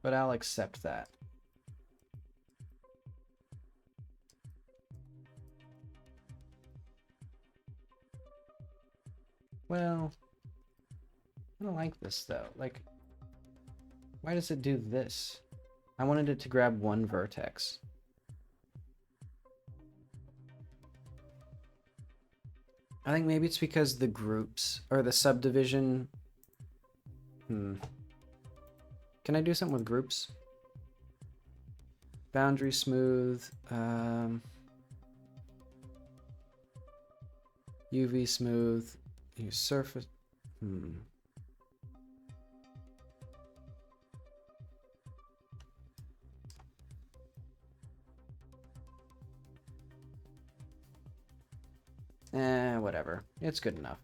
but I'll accept that. Well, I don't like this though. Like, why does it do this? I wanted it to grab one vertex. I think maybe it's because the groups or the subdivision. Can I do something with groups? Boundary smooth. UV smooth. Use surface. Whatever. It's good enough.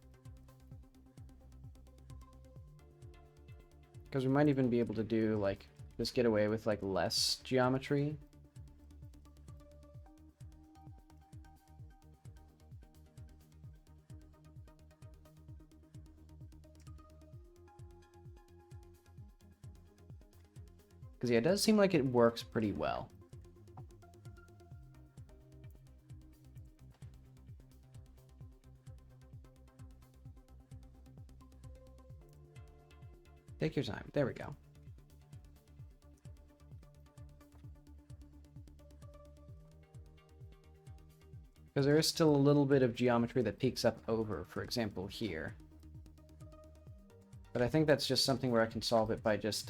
Because we might even be able to do, like, just get away with, like, less geometry. Because, yeah, it does seem like it works pretty well. Take your time. There we go. Because there is still a little bit of geometry that peaks up over, for example, here. But I think that's just something where I can solve it by just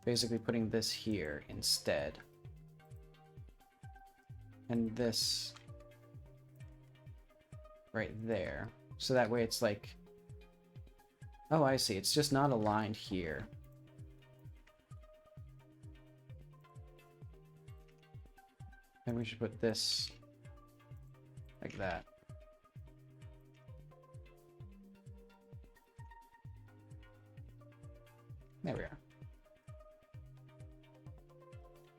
basically putting this here instead. And this right there. So that way it's like, oh, I see. It's just not aligned here. And we should put this like that. There we are.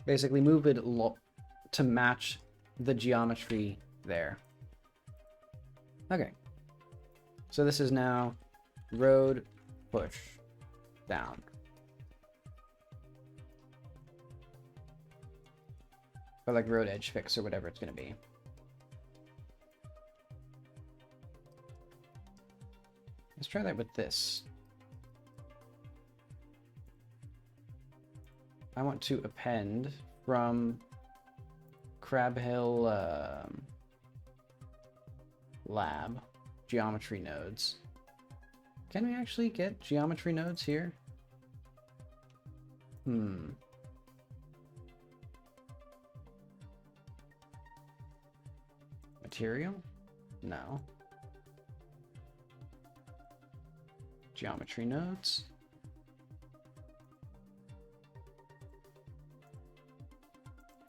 Basically move it to match the geometry there. Okay. So this is now road push down. Or like road edge fix or whatever it's going to be. Let's try that with this. I want to append from Crab Hill lab geometry nodes. Can we actually get geometry nodes here? Material? No. Geometry nodes?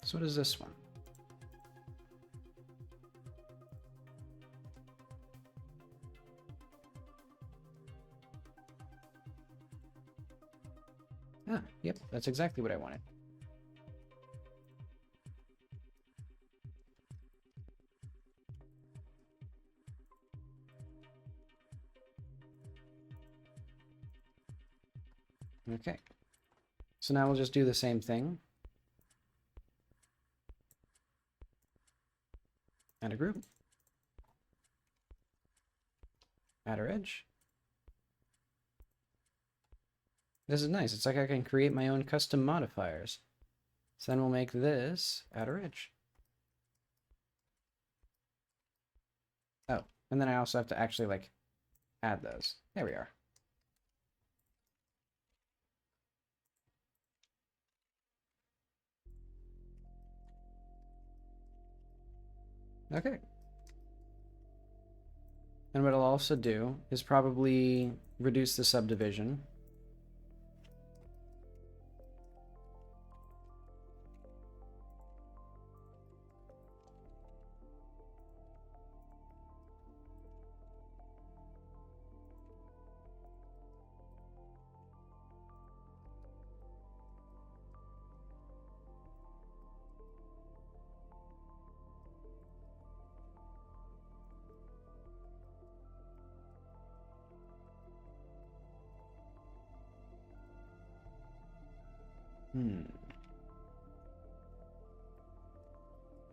So what is this one? Ah, yep, that's exactly what I wanted. Okay. So now we'll just do the same thing. Add a group. Add our edge. This is nice. It's like I can create my own custom modifiers. So then we'll make this outer edge. Oh, and then I also have to actually like add those. There we are. Okay. And what I'll also do is probably reduce the subdivision.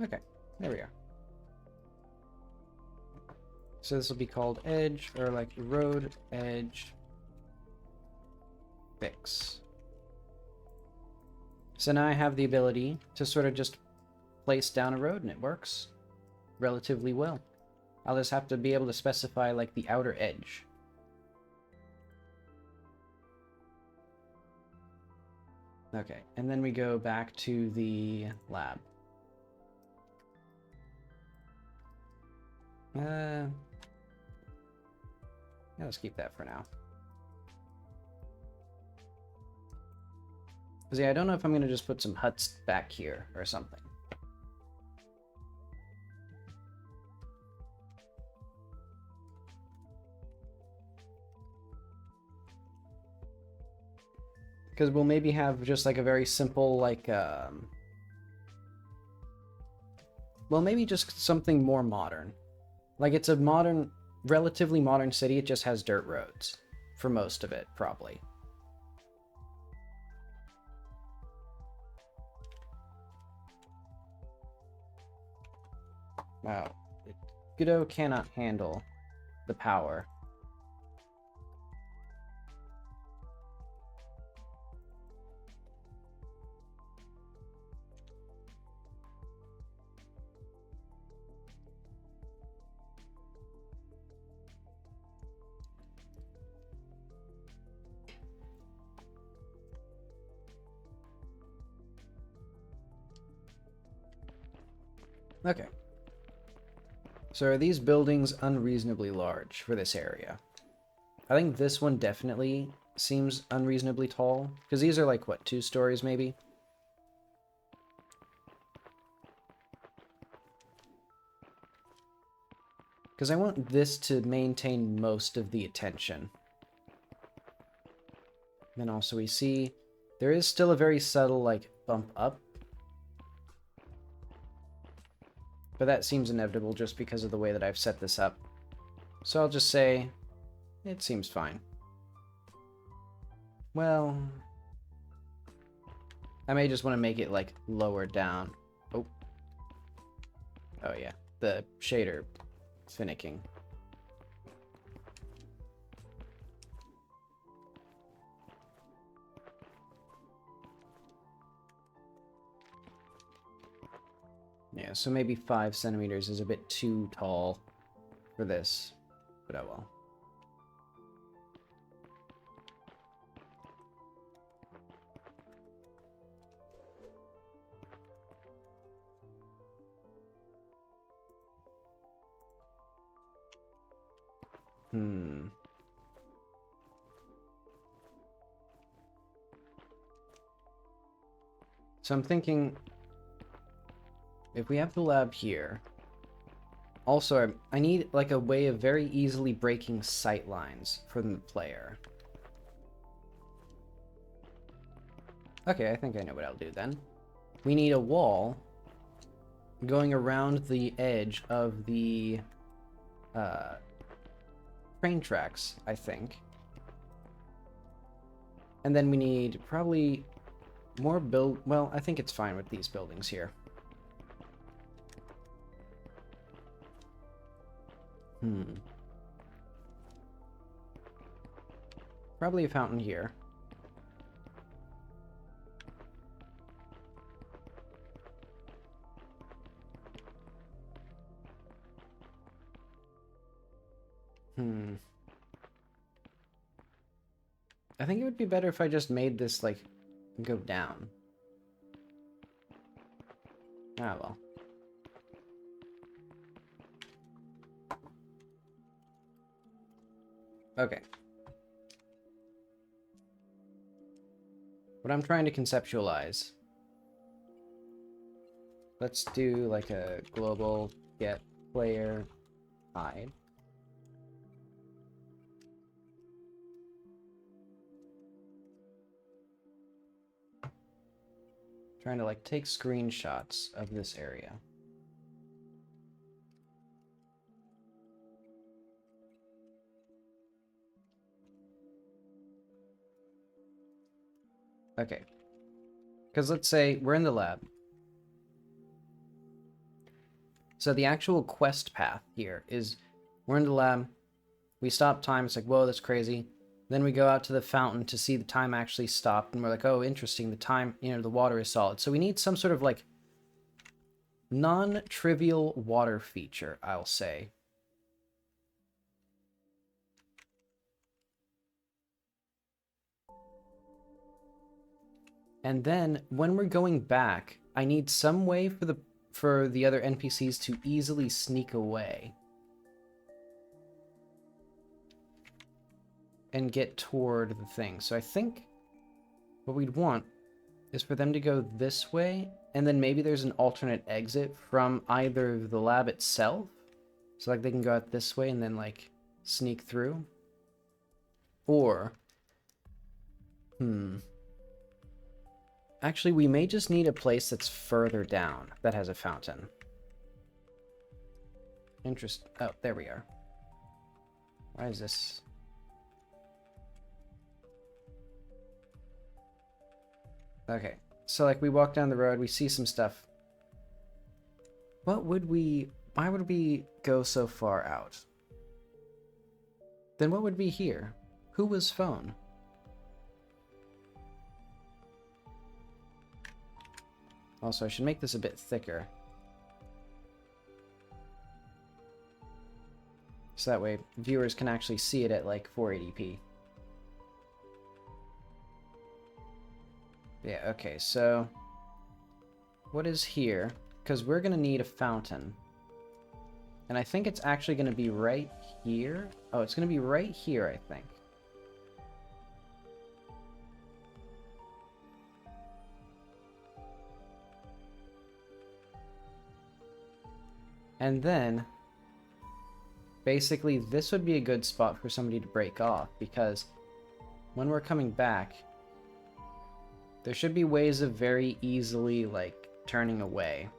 Okay, there we are. So this will be called edge, or like road edge fix. So now I have the ability to sort of just place down a road, and it works relatively well. I'll just have to be able to specify like the outer edge. Okay, and then we go back to the lab. Yeah, let's keep that for now. Because yeah, I don't know if I'm going to just put some huts back here or something. Because we'll maybe have just like a very simple like, well, maybe just something more modern. Like it's a modern, relatively modern city, it just has dirt roads. For most of it, probably. Wow. Godot cannot handle the power. Okay. So are these buildings unreasonably large for this area? I think this one definitely seems unreasonably tall. Because these are like, what, 2 stories maybe? Because I want this to maintain most of the attention. Then also we see there is still a very subtle, like, bump up. But that seems inevitable just because of the way that I've set this up. So I'll just say, it seems fine. Well, I may just want to make it, like, lower down. Oh. Oh, yeah. The shader finicking. Yeah, so maybe 5 centimeters is a bit too tall for this, but oh well. So I'm thinking, if we have the lab here, also I need like a way of very easily breaking sight lines from the player. Okay, I think I know what I'll do then. We need a wall going around the edge of the train tracks, I think. And then we need probably more well, I think it's fine with these buildings here. Probably a fountain here. I think it would be better if I just made this, like, go down. Ah, well. Okay. What I'm trying to conceptualize. Let's do, like, a global get player hide. Trying to, like, take screenshots of this area. Okay. Because let's say we're in the lab. So the actual quest path here is we're in the lab, we stop time, it's like, whoa, that's crazy. Then we go out to the fountain to see the time actually stopped, and we're like, oh, interesting, the time, the water is solid. So we need some sort of, like, non-trivial water feature, I'll say. And then, when we're going back, I need some way for the other NPCs to easily sneak away. And get toward the thing. So I think what we'd want is for them to go this way, and then maybe there's an alternate exit from either the lab itself, so like they can go out this way and then like sneak through, or actually we may just need a place that's further down that has a fountain. Oh, there we are. Why is this? Okay, so like we walk down the road, we see some stuff. Why would we go so far out? Then what would be here? Who was phone? Also, I should make this a bit thicker. So that way viewers can actually see it at like 480p. Yeah, okay, so what is here? Because we're going to need a fountain. And I think it's actually going to be right here. Oh, it's going to be right here, I think. And then, basically, this would be a good spot for somebody to break off, because when we're coming back, there should be ways of very easily, like, turning away.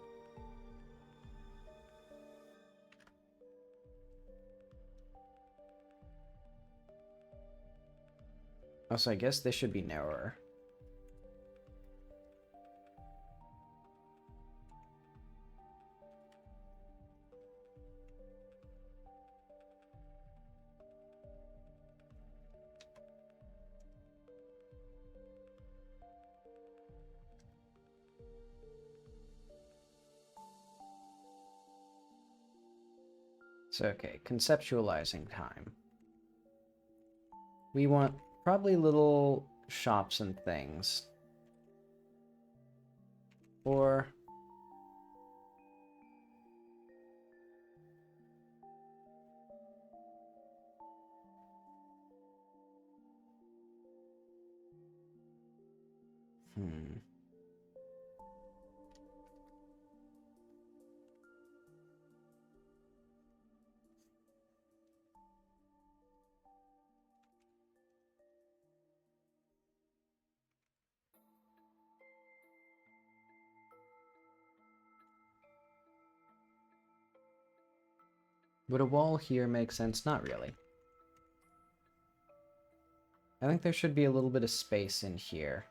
Also, I guess this should be narrower. So, okay, conceptualizing time. We want probably little shops and things. Or... would a wall here make sense? Not really. I think there should be a little bit of space in here.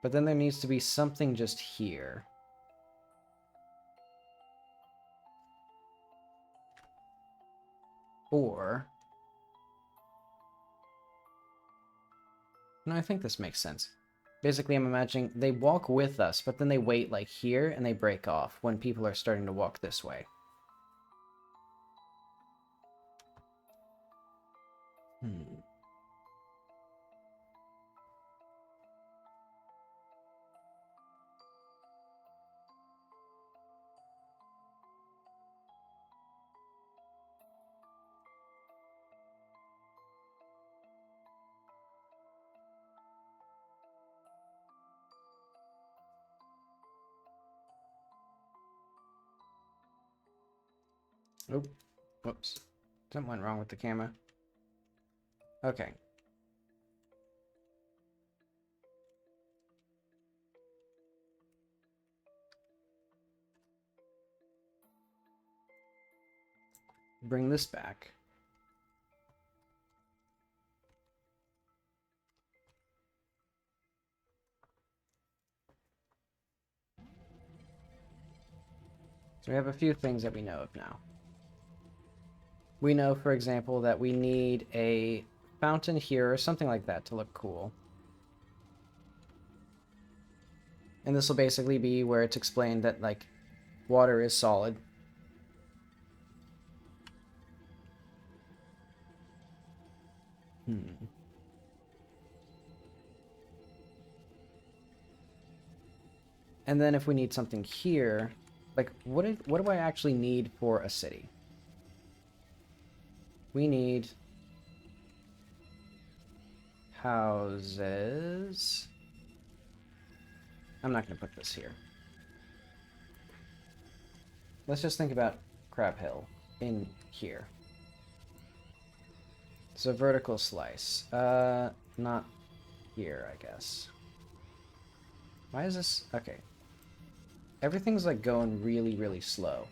But then there needs to be something just here. Or... No, I think this makes sense. Basically, I'm imagining they walk with us, but then they wait like here and they break off when people are starting to walk this way. Oh, whoops. Something went wrong with the camera. Okay. Bring this back. So we have a few things that we know of now. We know, for example, that we need a fountain here or something like that to look cool. And this will basically be where it's explained that, like, water is solid. And then if we need something here, like, what do I actually need for a city? We need houses. I'm not going to put this here. Let's just think about Crab Hill in here. So vertical slice. Not here, I guess. Why is this? Okay. Everything's like going really, really slow.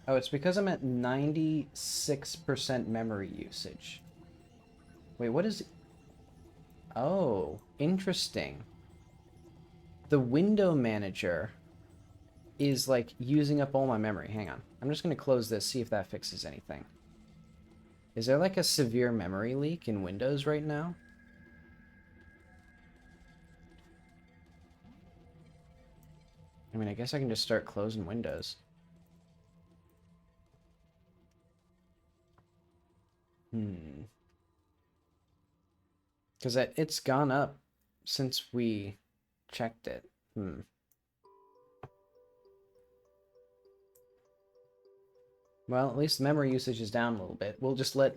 Oh, it's because I'm at 96% memory usage. Wait, what is... Oh, interesting. The window manager is like using up all my memory. Hang on. I'm just going to close this, see if that fixes anything. Is there like a severe memory leak in Windows right now? I mean, I guess I can just start closing Windows. Because it's gone up since we checked it. Well, at least memory usage is down a little bit. We'll just let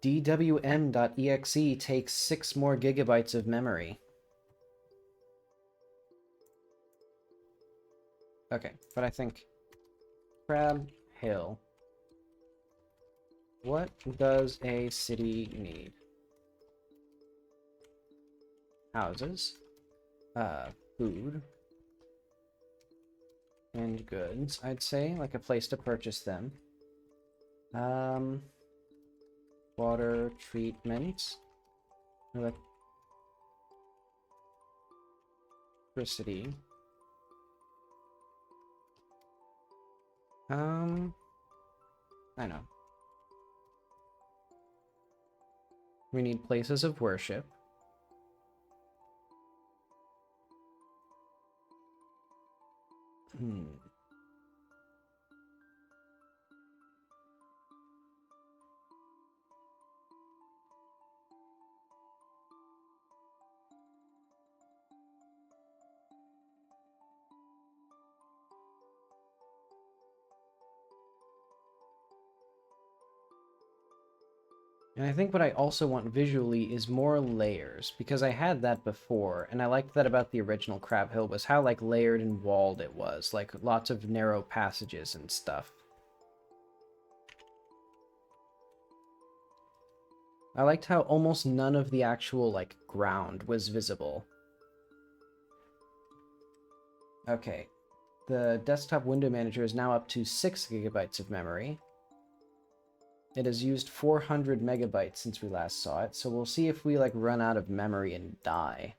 dwm.exe take 6 more gigabytes of memory. Okay, but I think Crab Hill. What does a city need? Houses, food, and goods, I'd say, like a place to purchase them. Water treatment, electricity. I know. We need places of worship. And I think what I also want visually is more layers, because I had that before, and I liked that about the original Crab Hill, was how, like, layered and walled it was, like, lots of narrow passages and stuff. I liked how almost none of the actual, like, ground was visible. Okay. The desktop window manager is now up to 6 gigabytes of memory. It has used 400 megabytes since we last saw it, so we'll see if we, like, run out of memory and die.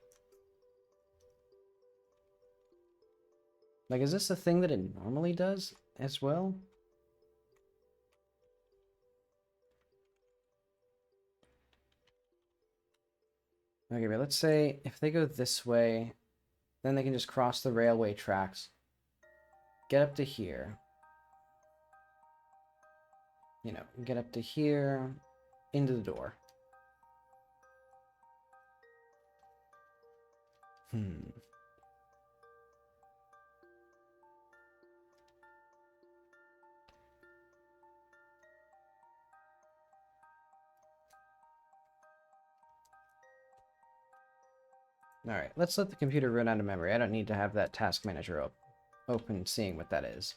Like, is this a thing that it normally does as well? Okay, but let's say if they go this way, then they can just cross the railway tracks, get up to here. You know, get up to here, into the door. Alright, let's let the computer run out of memory. I don't need to have that task manager open seeing what that is.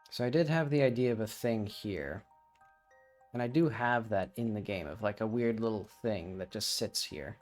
So I did have the idea of a thing here. And I do have that in the game, of like a weird little thing that just sits here.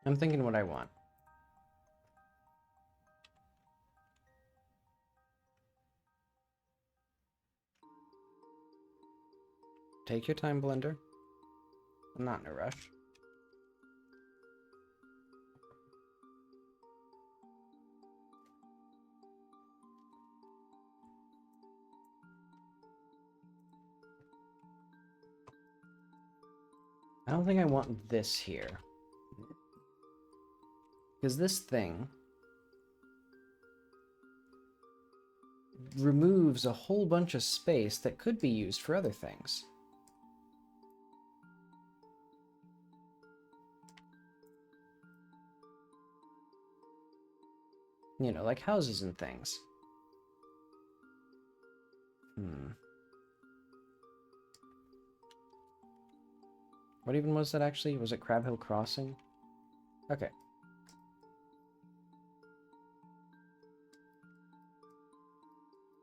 I'm thinking what I want. Take your time, Blender. I'm not in a rush. I don't think I want this here. Because this thing removes a whole bunch of space that could be used for other things. You know, like houses and things. What even was that actually? Was it Crab Hill Crossing? Okay.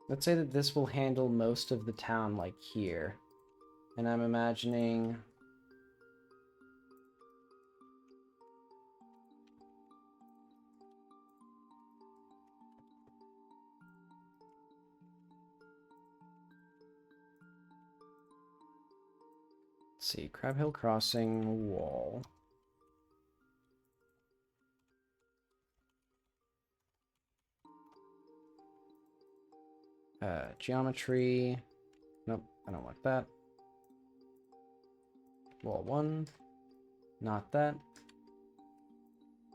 Let's say that this will handle most of the town, like here. And I'm imagining... Let's see, Crab Hill Crossing wall. Geometry. Nope, I don't want that. Wall 1. Not that.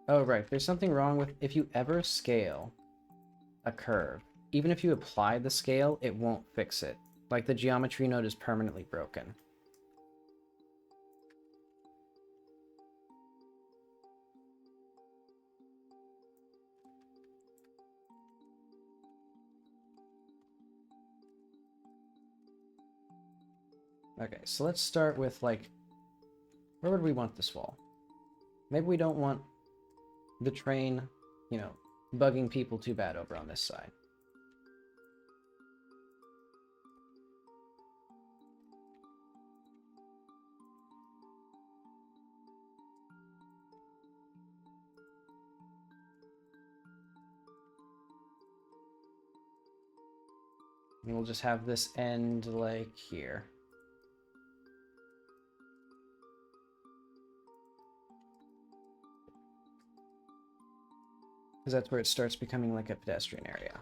Oh, right. There's something wrong with if you ever scale a curve. Even if you apply the scale, it won't fix it. Like the geometry node is permanently broken. Okay, so let's start with, like, where would we want this wall? Maybe we don't want the train, you know, bugging people too bad over on this side. And we'll just have this end, like, here. Because that's where it starts becoming like a pedestrian area.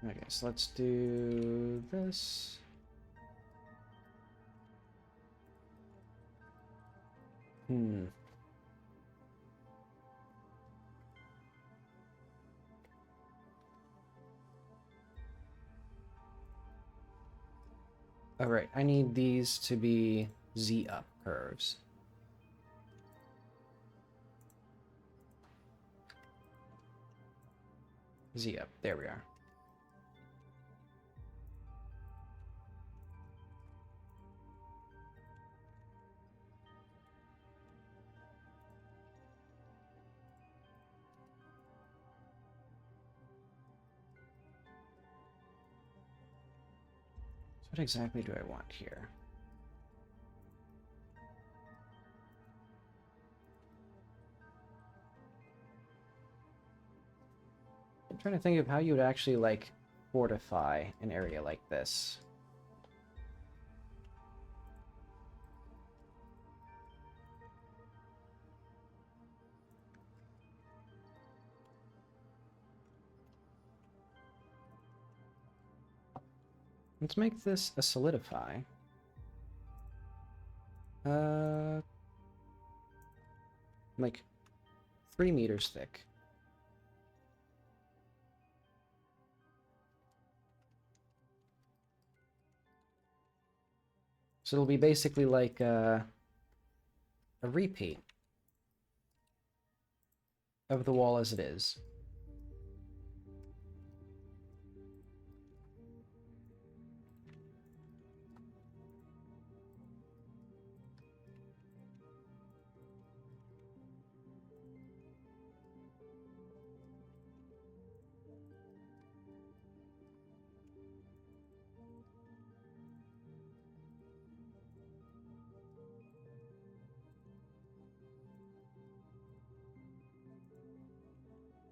Okay, so let's do this. Alright, I need these to be Z up curves. Z up, there we are. So what exactly do I want here? I'm trying to think of how you would actually, like, fortify an area like this. Let's make this a solidify. Like 3 meters thick. So it'll be basically like a repeat of the wall as it is.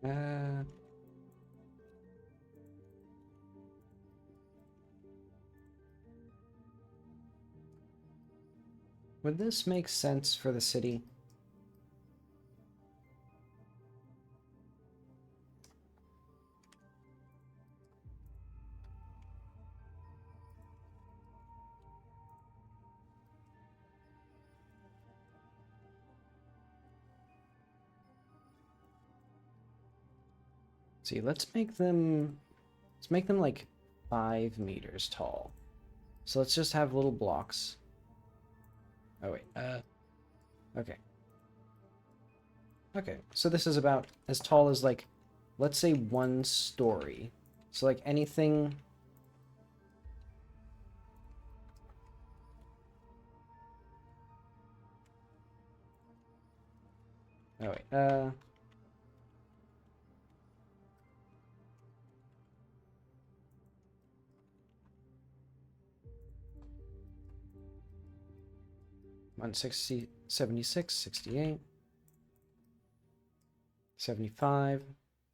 Uh, would this make sense for the city? See, let's make them like 5 meters tall. So let's just have little blocks. Oh wait, okay. Okay, so this is about as tall as, like, let's say 1 story. So like anything... Oh wait, 160, 76, 68, 75,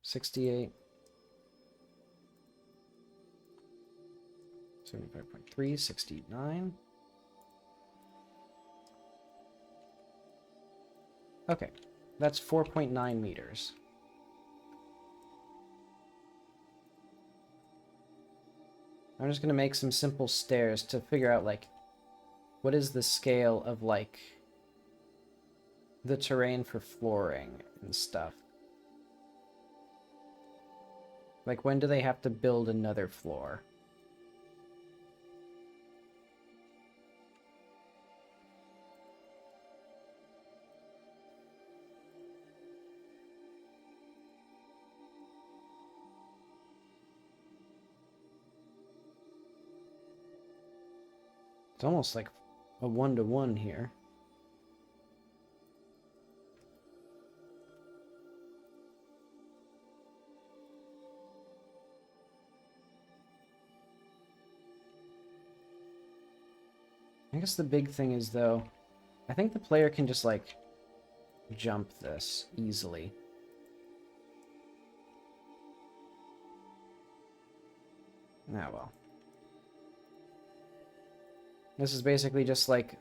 68, 75.3, 69. Okay, that's 4.9 meters. I'm just gonna make some simple stairs to figure out, like, what is the scale of, like, the terrain for flooring and stuff. Like, when do they have to build another floor? It's almost like a 1-to-1 here. I guess the big thing is, though, I think the player can just, like, jump this easily. Ah, well. This is basically just, like,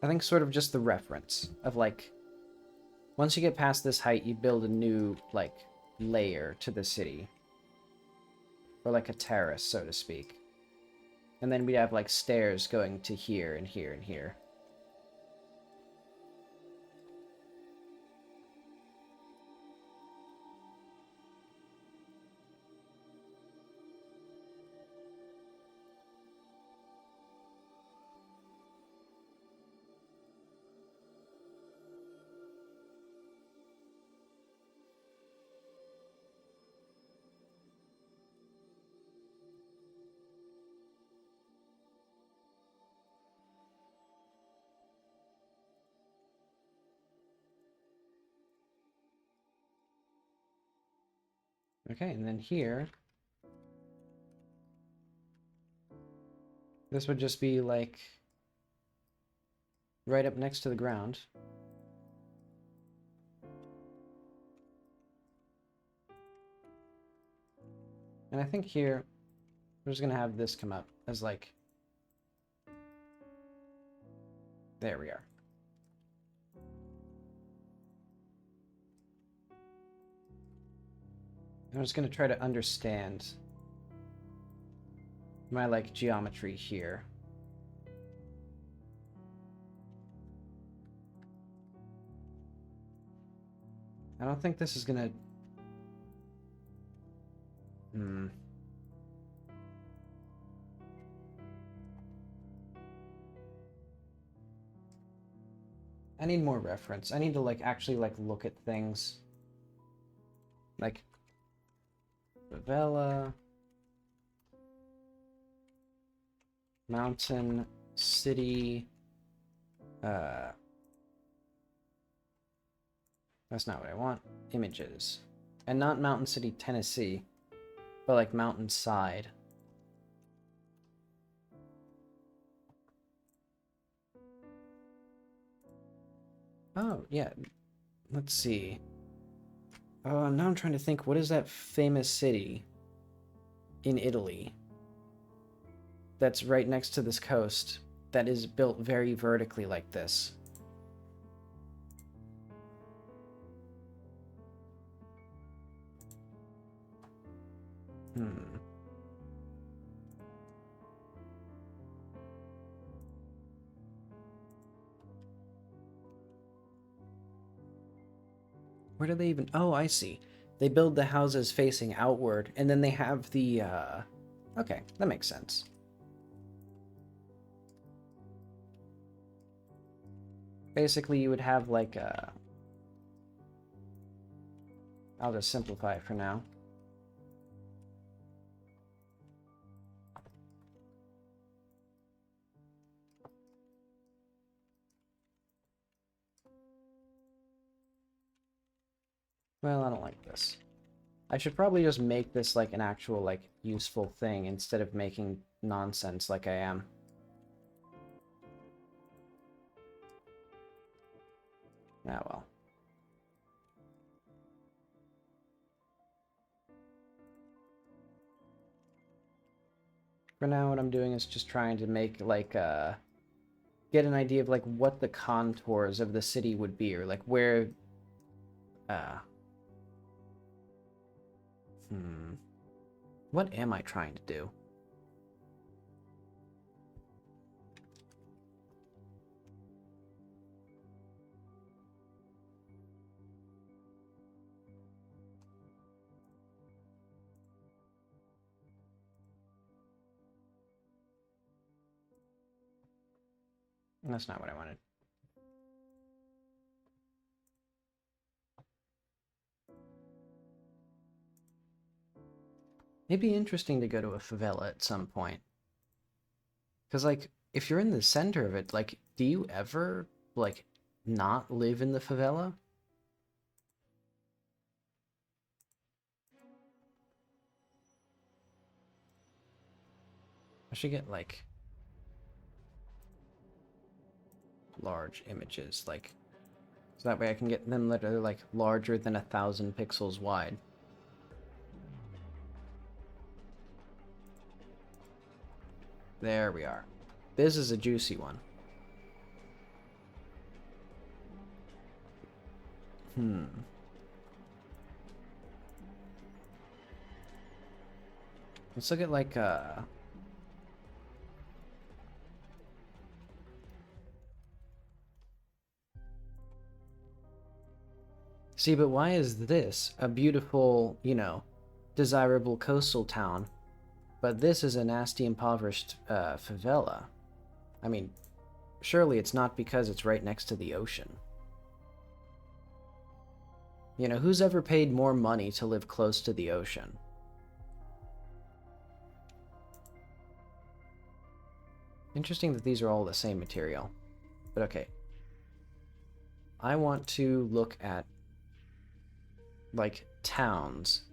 I think sort of just the reference of, like, once you get past this height, you build a new, like, layer to the city. Or like a terrace, so to speak. And then we'd have like stairs going to here and here and here. Okay, and then here, this would just be like right up next to the ground. And I think here, we're just gonna have this come up as like, there we are. I'm just gonna try to understand my like geometry here. I don't think this is gonna... I need more reference. I need to like actually like look at things. Like favela, mountain, city, that's not what I want. Images. And not Mountain City, Tennessee, but like mountainside. Oh, yeah. Let's see. Now I'm trying to think, what is that famous city in Italy that's right next to this coast that is built very vertically like this? Where do they even... Oh, I see. They build the houses facing outward, and then they have the, Okay, that makes sense. Basically, you would have, like, I'll just simplify it for now. Well, I don't like this. I should probably just make this like an actual like useful thing instead of making nonsense like I am. Ah, well. For now, what I'm doing is just trying to make like get an idea of like what the contours of the city would be, or like where what am I trying to do? That's not what I wanted. It'd be interesting to go to a favela at some point. Because, like, if you're in the center of it, like, do you ever, like, not live in the favela? I should get, like, large images, like, so that way I can get them that are, like, larger than 1,000 pixels wide. There we are. This is a juicy one. Let's look at like see, but why is this a beautiful, you know, desirable coastal town, but this is a nasty, impoverished favela? I mean, surely it's not because it's right next to the ocean. You know, who's ever paid more money to live close to the ocean? Interesting that these are all the same material. But okay. I want to look at, like, towns.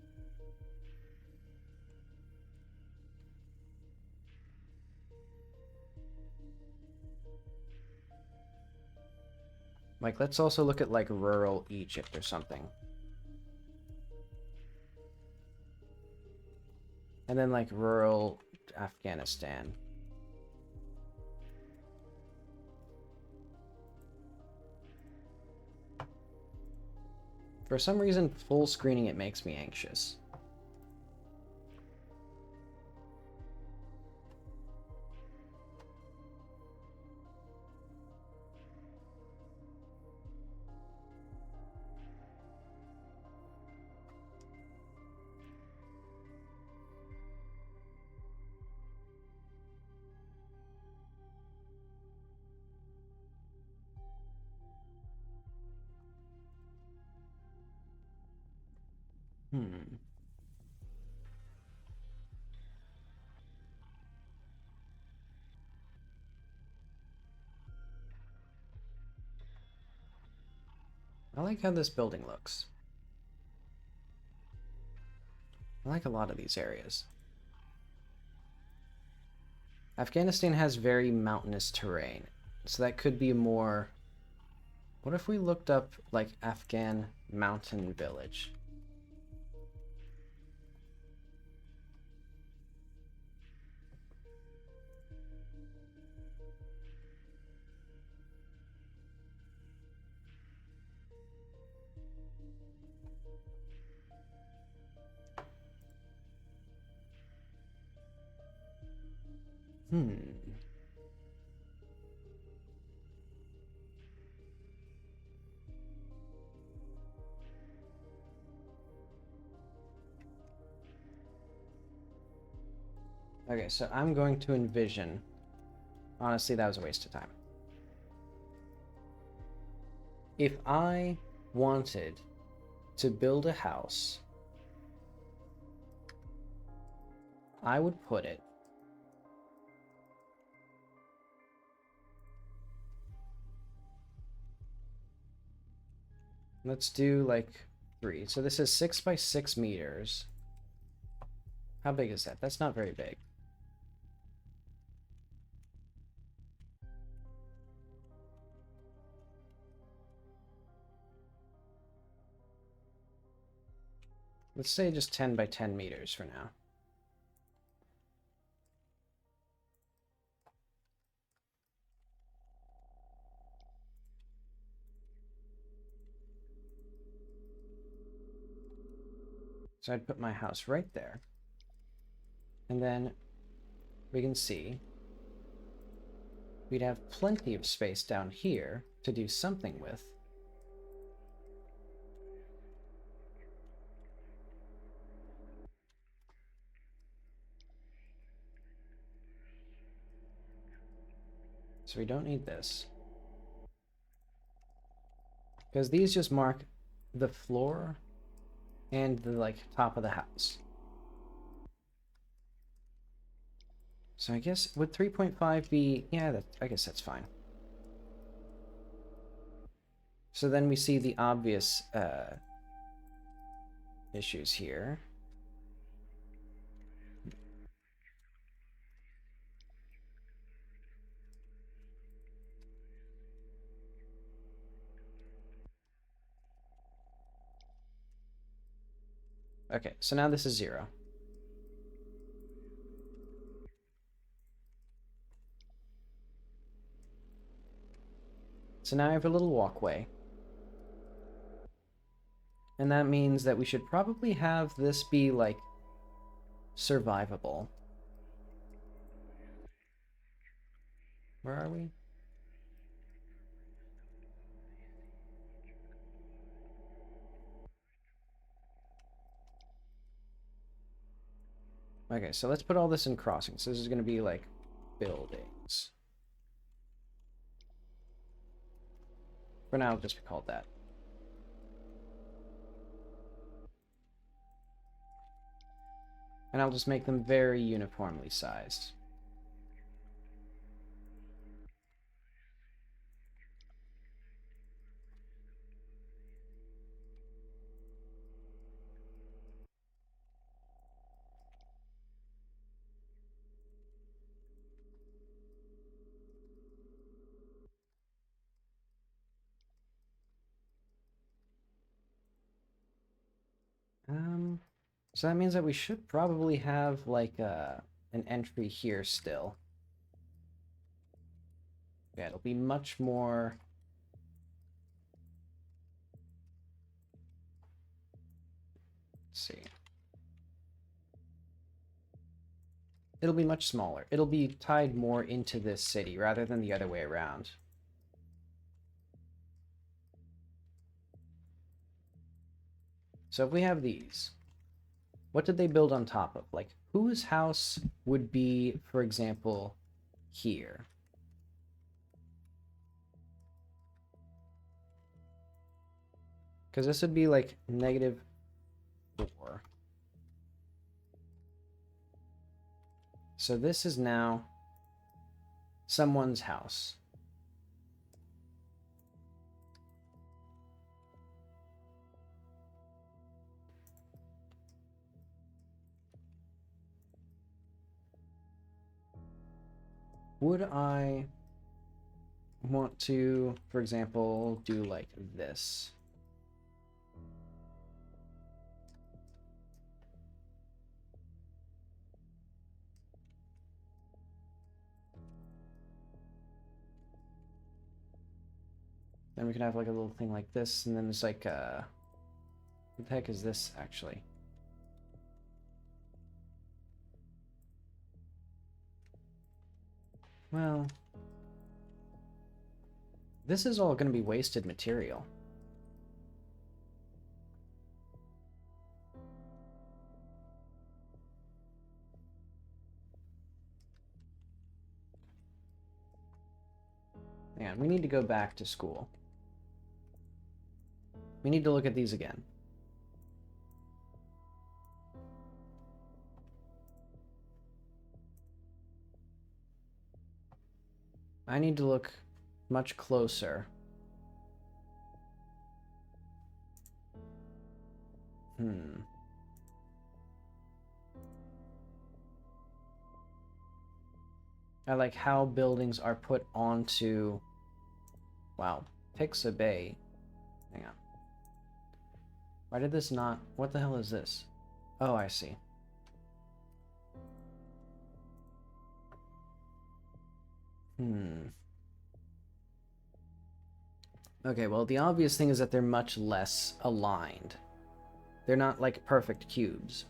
Like, let's also look at, like, rural Egypt or something. And then, like, rural Afghanistan. For some reason, full screening it makes me anxious. Hmm. I like how this building looks. I like a lot of these areas. Afghanistan has very mountainous terrain, so that could be more... What if we looked up, like, Afghan mountain village? Hmm. Okay, so I'm going to envision... Honestly, that was a waste of time. If I wanted to build a house, I would put it... Let's do, like, 3. So this is 6 by 6 meters. How big is that? That's not very big. Let's say just 10 by 10 meters for now. So I'd put my house right there. And then we can see we'd have plenty of space down here to do something with. So we don't need this. Because these just mark the floor and the, like, top of the house. So I guess, would 3.5 be... Yeah, I guess that's fine. So then we see the obvious issues here. Okay, so now this is 0. So now I have a little walkway. And that means that we should probably have this be, like, survivable. Where are we? Okay, so let's put all this in crossings. This is going to be like buildings. For now, it'll just be called that. And I'll just make them very uniformly sized. So that means that we should probably have like an entry here still. Yeah, it'll be much more. Let's see. It'll be much smaller. It'll be tied more into this city rather than the other way around. So if we have these, what did they build on top of? Like, whose house would be, for example, here? Because this would be like -4. So this is now someone's house. Would I want to, for example, do like this? Then we could have like a little thing like this, and then there's like, what the heck is this actually? Well, this is all going to be wasted material. Hang on, we need to go back to school. We need to look at these again. I need to look much closer. I like how buildings are put onto... Wow, Pixabay. Hang on. Why did this not... What the hell is this? Oh, I see. Okay, well, the obvious thing is that they're much less aligned. They're not like perfect cubes.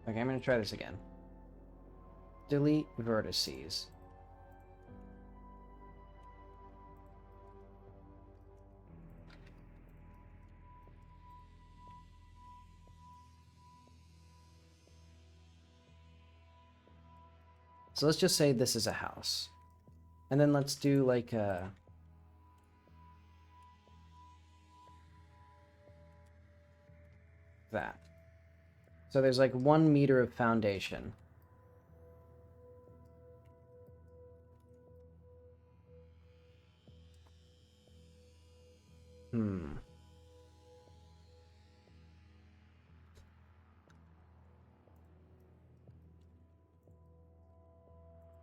Okay, I'm going to try this again. Delete vertices. So let's just say this is a house. And then let's do like that. So there's like 1 meter of foundation.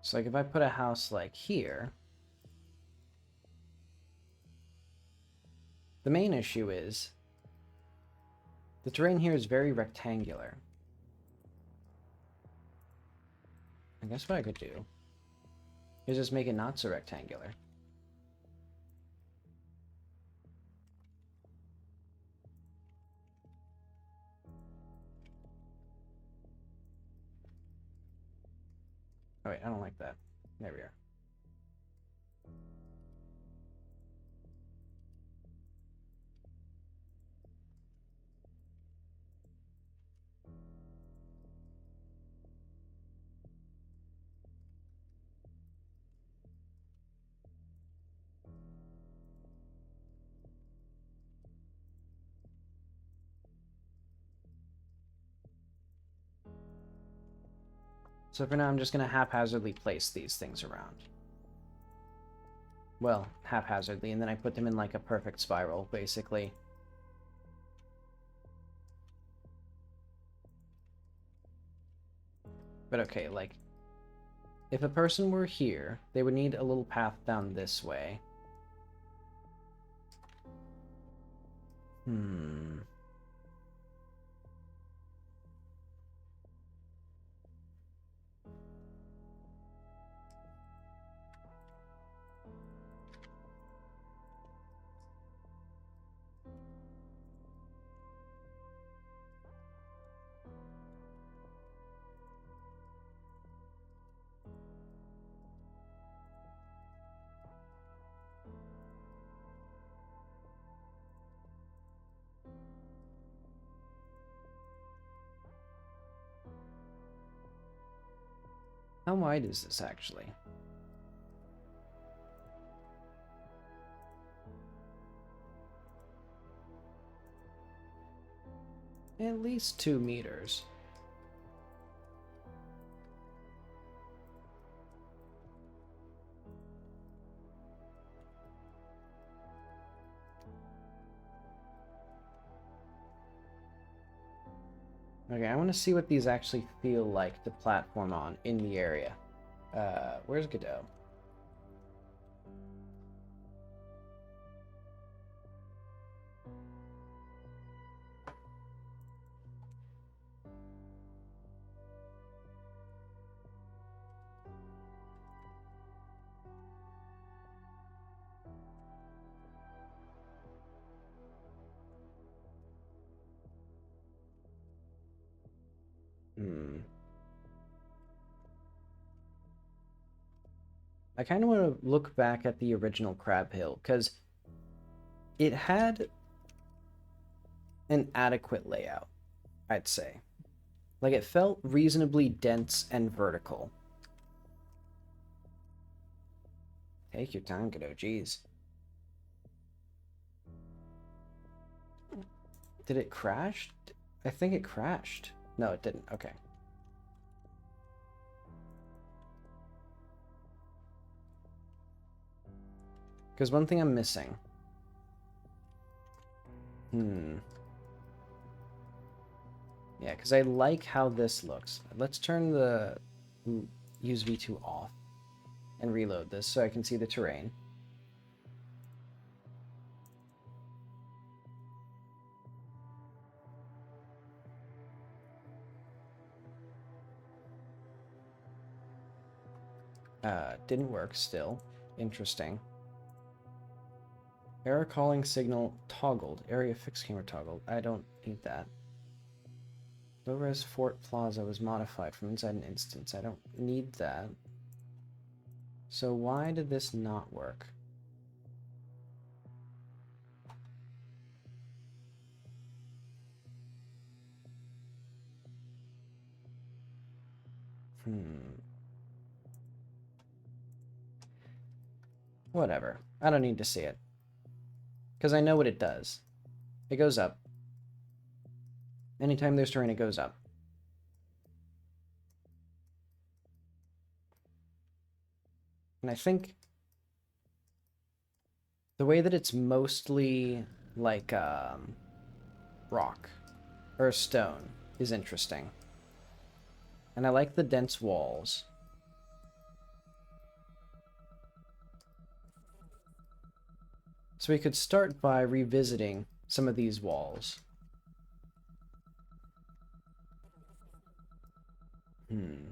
So like if I put a house like here, the main issue is The terrain here is very rectangular. I guess what I could do is just make it not so rectangular. Oh wait, I don't like that. There we are. So for now, I'm just going to haphazardly place these things around. Well, haphazardly, and then I put them in like a perfect spiral, basically. But okay, like, if a person were here, they would need a little path down this way. How wide is this, actually? At least 2 meters. Okay, I want to see what these actually feel like to platform on in the area. Where's Godot? I kind of want to look back at the original Crab Hill, because it had an adequate layout, I'd say. Like, it felt reasonably dense and vertical. Take your time, Godot, jeez. Did it crash? I think it crashed. No, it didn't. Okay. Because one thing I'm missing. Yeah, because I like how this looks. Let's turn the use V2 off and reload this so I can see the terrain. Didn't work still. Interesting. Error calling signal toggled. Area fixed camera toggled. I don't need that. Low-res Fort Plaza was modified from inside an instance. I don't need that. So why did this not work? Whatever. I don't need to see it. Because I know what it does. It goes up. Anytime there's terrain, it goes up. And I think the way that it's mostly like rock or stone is interesting. And I like the dense walls. So we could start by revisiting some of these walls. Hmm.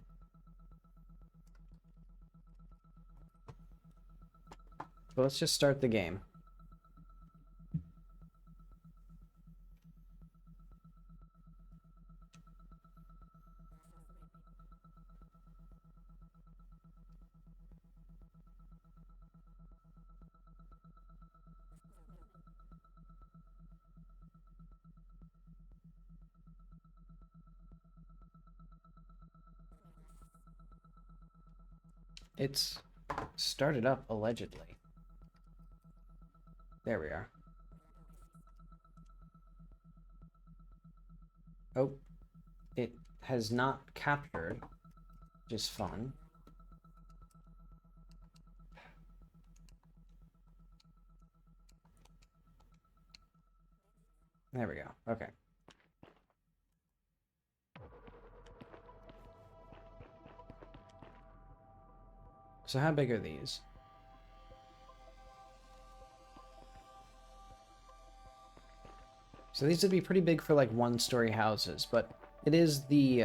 Well, let's just start the game. It's started up allegedly. There we are. Oh, it has not captured, which is fun. There we go. Okay. So how big are these? So these would be pretty big for like one-story houses, but it is the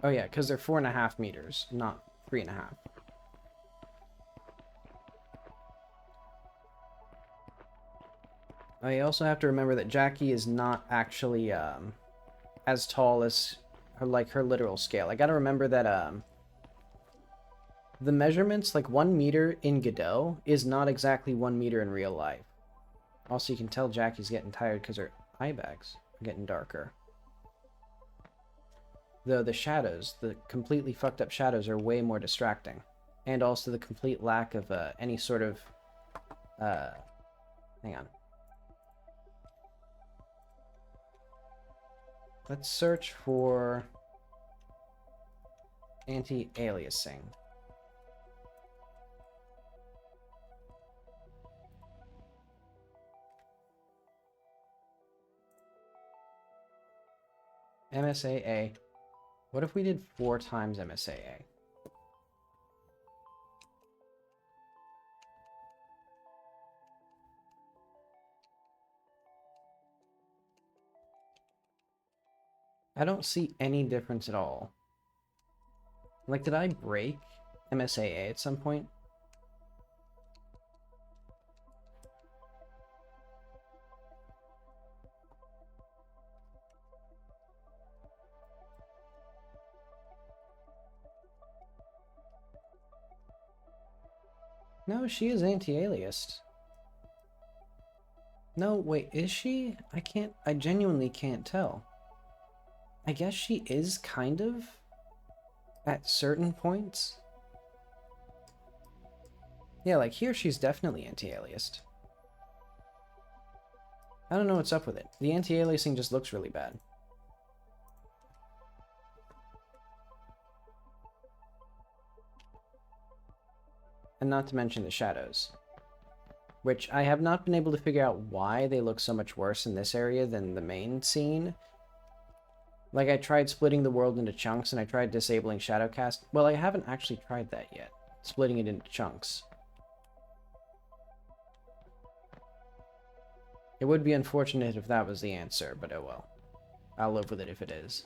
Oh yeah, because they're 4.5 meters, not 3.5. You also have to remember that Jackie is not actually as tall as her literal scale. I gotta remember that the measurements, like 1 meter in Godot, is not exactly 1 meter in real life. Also, you can tell Jackie's getting tired because her eye bags are getting darker. Though the shadows, the completely fucked up shadows, are way more distracting. And also the complete lack of any sort of... hang on. Let's search for anti-aliasing. MSAA. What if we did 4 times MSAA? I don't see any difference at all. Like, did I break MSAA at some point? No, she is anti-aliased. No, wait, is she? I genuinely can't tell. I guess she is kind of at certain points. Yeah, like here she's definitely anti-aliased. I don't know what's up with it. The anti-aliasing just looks really bad. And not to mention the shadows, which I have not been able to figure out why they look so much worse in this area than the main scene. Like, I tried splitting the world into chunks, and I tried disabling Shadowcast. Well, I haven't actually tried that yet, splitting it into chunks. It would be unfortunate if that was the answer, but oh well. I'll live with it if it is.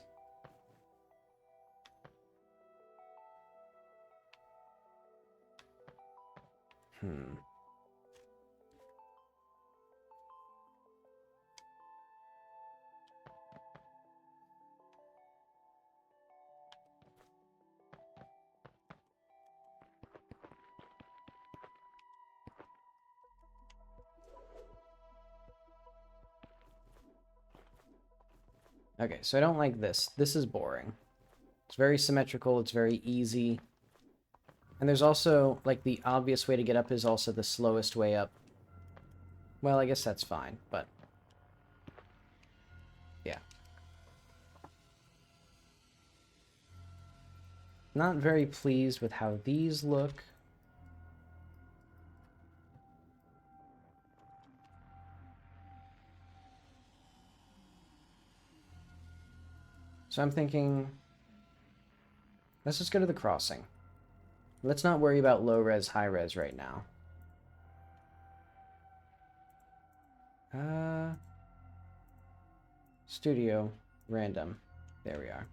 Okay, so I don't like this. This is boring. It's very symmetrical, it's very easy. And there's also, like, the obvious way to get up is also the slowest way up. Well, I guess that's fine, but... yeah. Not very pleased with how these look. So I'm thinking... let's just go to the crossing. Let's not worry about low-res, high-res right now. Studio. Random. There we are.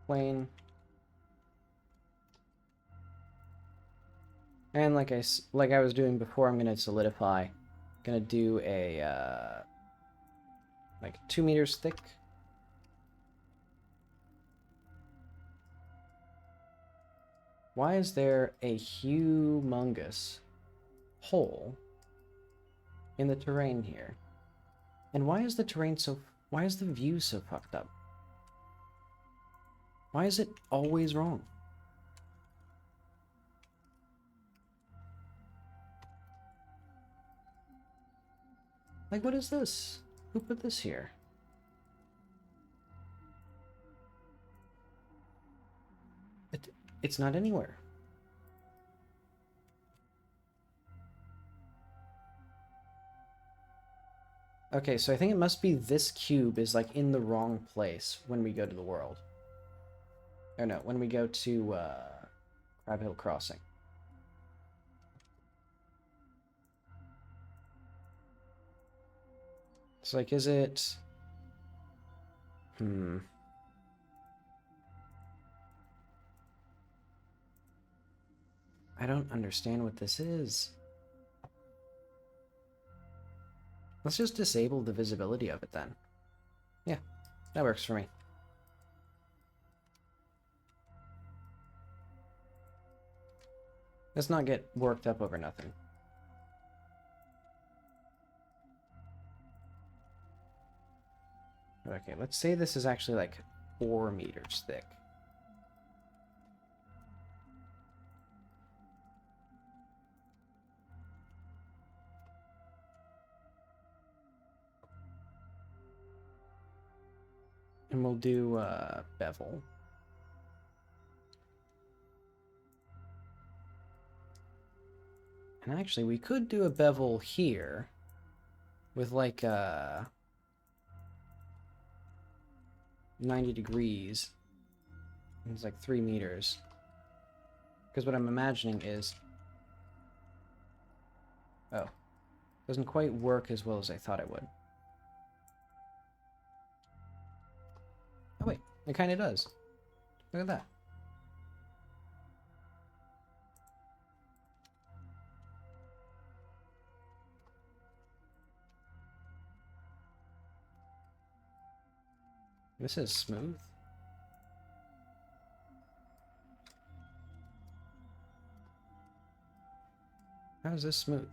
Plane. And like I was doing before, I'm gonna solidify. Gonna do a like 2 meters thick. Why is there a humongous hole in the terrain here? And why is the terrain so... Why is the view so fucked up? Why is it always wrong? Like, what is this? Who put this here? It's not anywhere. Okay, so I think it must be this cube is like in the wrong place when we go to the world. Or no, when we go to Crab Hill Crossing. It's like, is it... I don't understand what this is. Let's just disable the visibility of it then. Yeah, that works for me. Let's not get worked up over nothing. Okay, let's say this is actually like 4 meters thick. And we'll do bevel. And actually, we could do a bevel here with like 90 degrees. It's like 3 meters. Because what I'm imagining is... Oh. Doesn't quite work as well as I thought it would. Oh wait, it kind of does. Look at that. This is smooth. How is this smooth?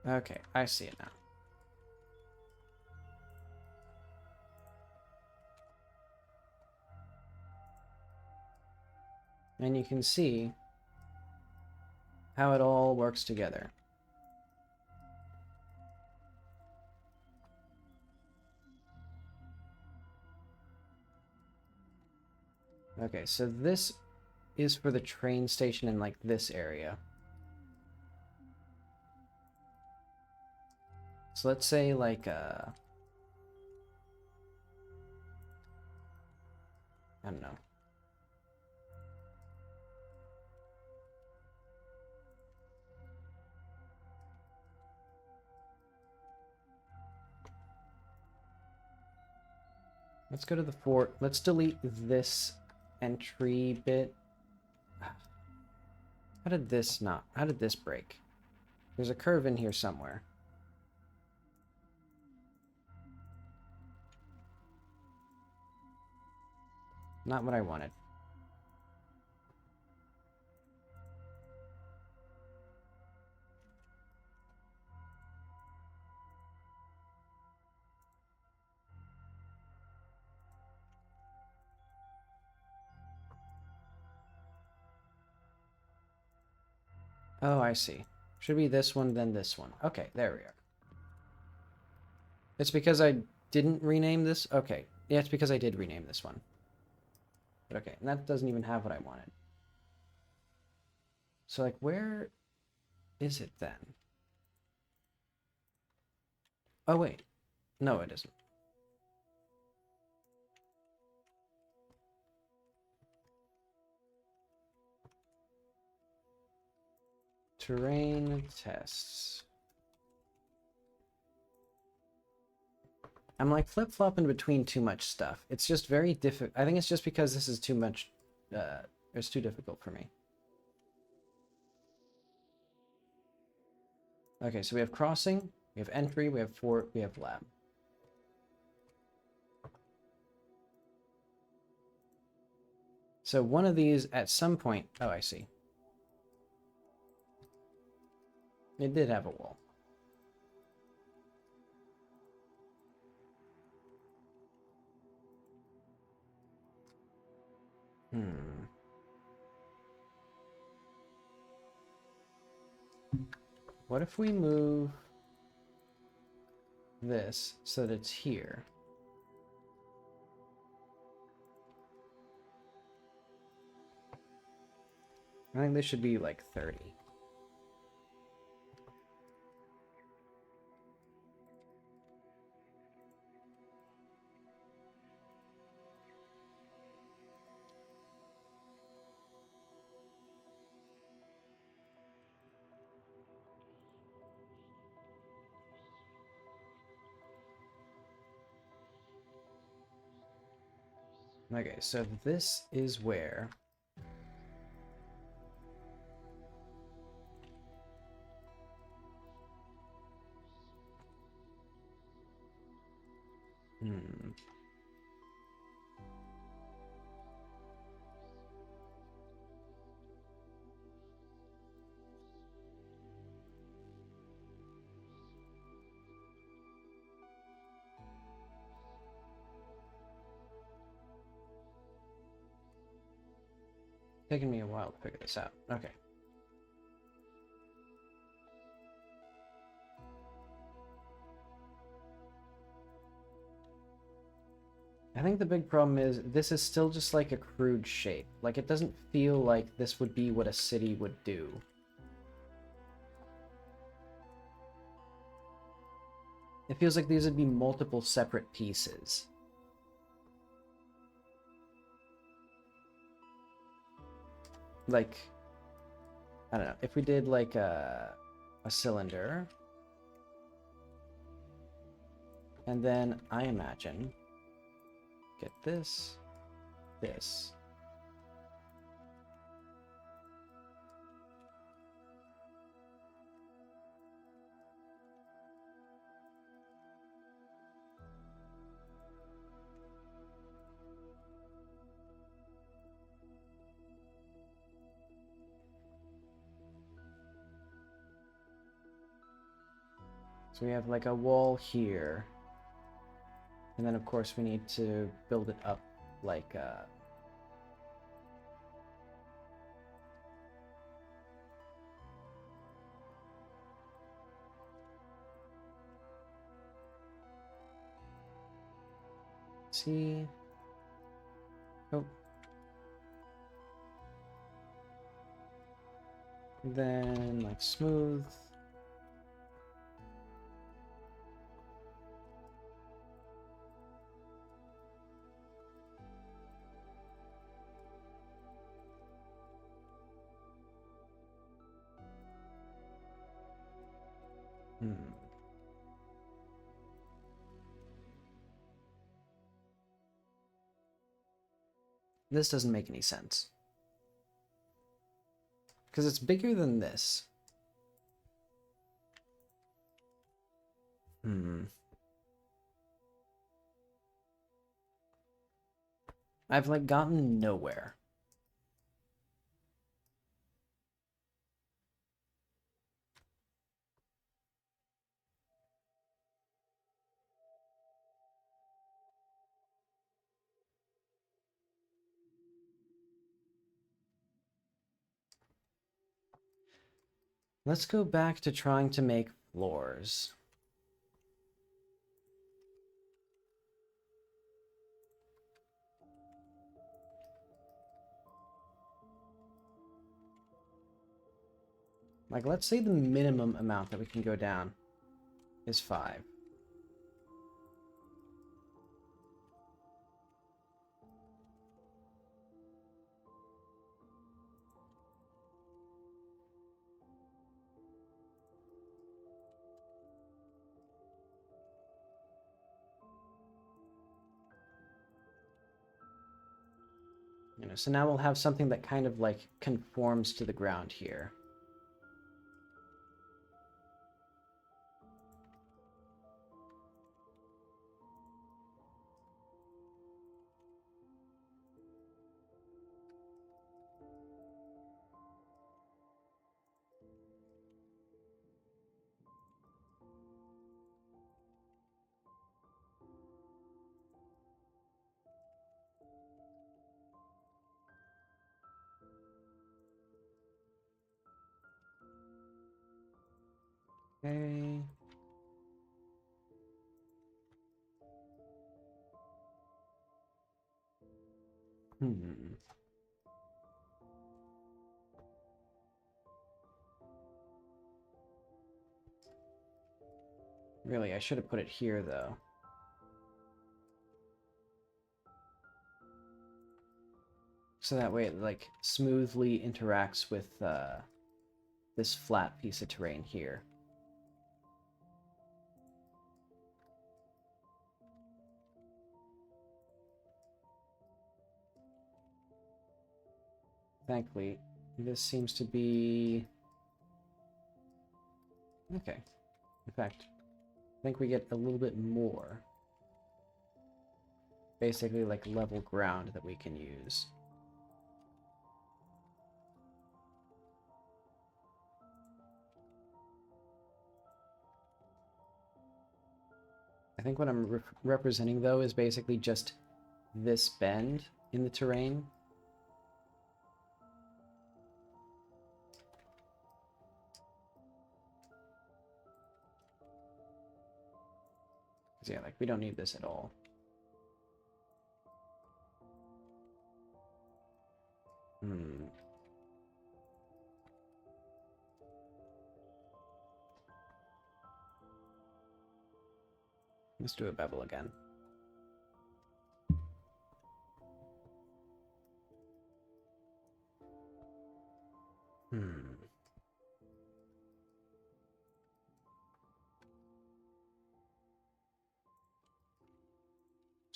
Okay, I see it now. And you can see how it all works together. Okay, so this is for the train station in like this area. So let's say like I don't know. Let's go to the fort. Let's delete this entry bit. How did this break? There's a curve in here somewhere. Not what I wanted. Oh, I see. Should be this one, then this one. Okay, there we are. It's because I didn't rename this? Okay. Yeah, it's because I did rename this one. But okay, and that doesn't even have what I wanted. So, like, where is it then? Oh, wait. No, it isn't. Terrain tests. I'm like flip-flopping between too much stuff. It's just very difficult. I think it's just because this is too much, it's too difficult for me. Okay, so we have crossing, we have entry, we have fort, we have lab. So one of these at some point, oh, I see. It did have a wall. What if we move this so that it's here? I think this should be like 30. Okay, so this is where taking me a while to figure this out. Okay. I think the big problem is this is still just like a crude shape. Like, it doesn't feel like this would be what a city would do. It feels like these would be multiple separate pieces. Like, I don't know, if we did like a cylinder, and then I imagine get this, this. So we have like a wall here. And then of course we need to build it up like see. Oh. Then like smooth. This doesn't make any sense. Because it's bigger than this. I've like gotten nowhere. Let's go back to trying to make floors. Like, let's say the minimum amount that we can go down is 5. So now we'll have something that kind of like conforms to the ground here. Okay. Really, I should have put it here, though. So that way it, like, smoothly interacts with this flat piece of terrain here. Thankfully, this seems to be... Okay. In fact, I think we get a little bit more. Basically, like, level ground that we can use. I think what I'm representing, though, is basically just this bend in the terrain. Yeah, like, we don't need this at all. Let's do a bevel again.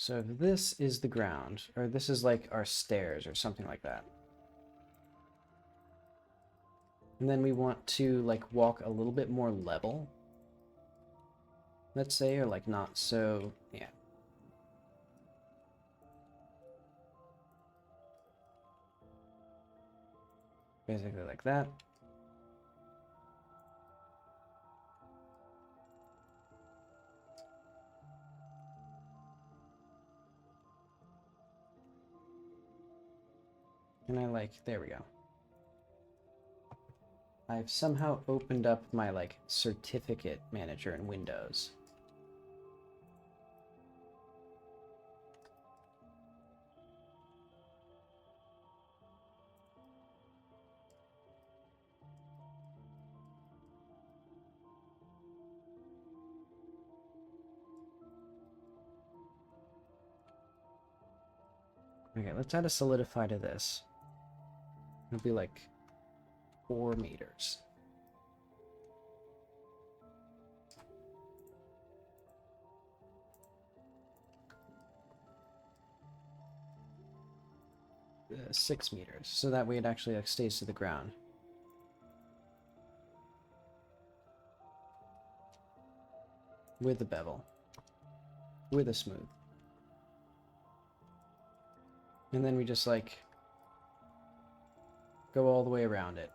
So if this is the ground, or this is like our stairs or something like that. And then we want to like walk a little bit more level. Let's say, or like not so, yeah. Basically like that. And I like, there we go. I've somehow opened up my like certificate manager in Windows. Okay, let's add a solidify to this. It'll be like 4 meters. Uh, 6 meters, so that way it actually like stays to the ground. With a bevel. With a smooth. And then we just like go all the way around it.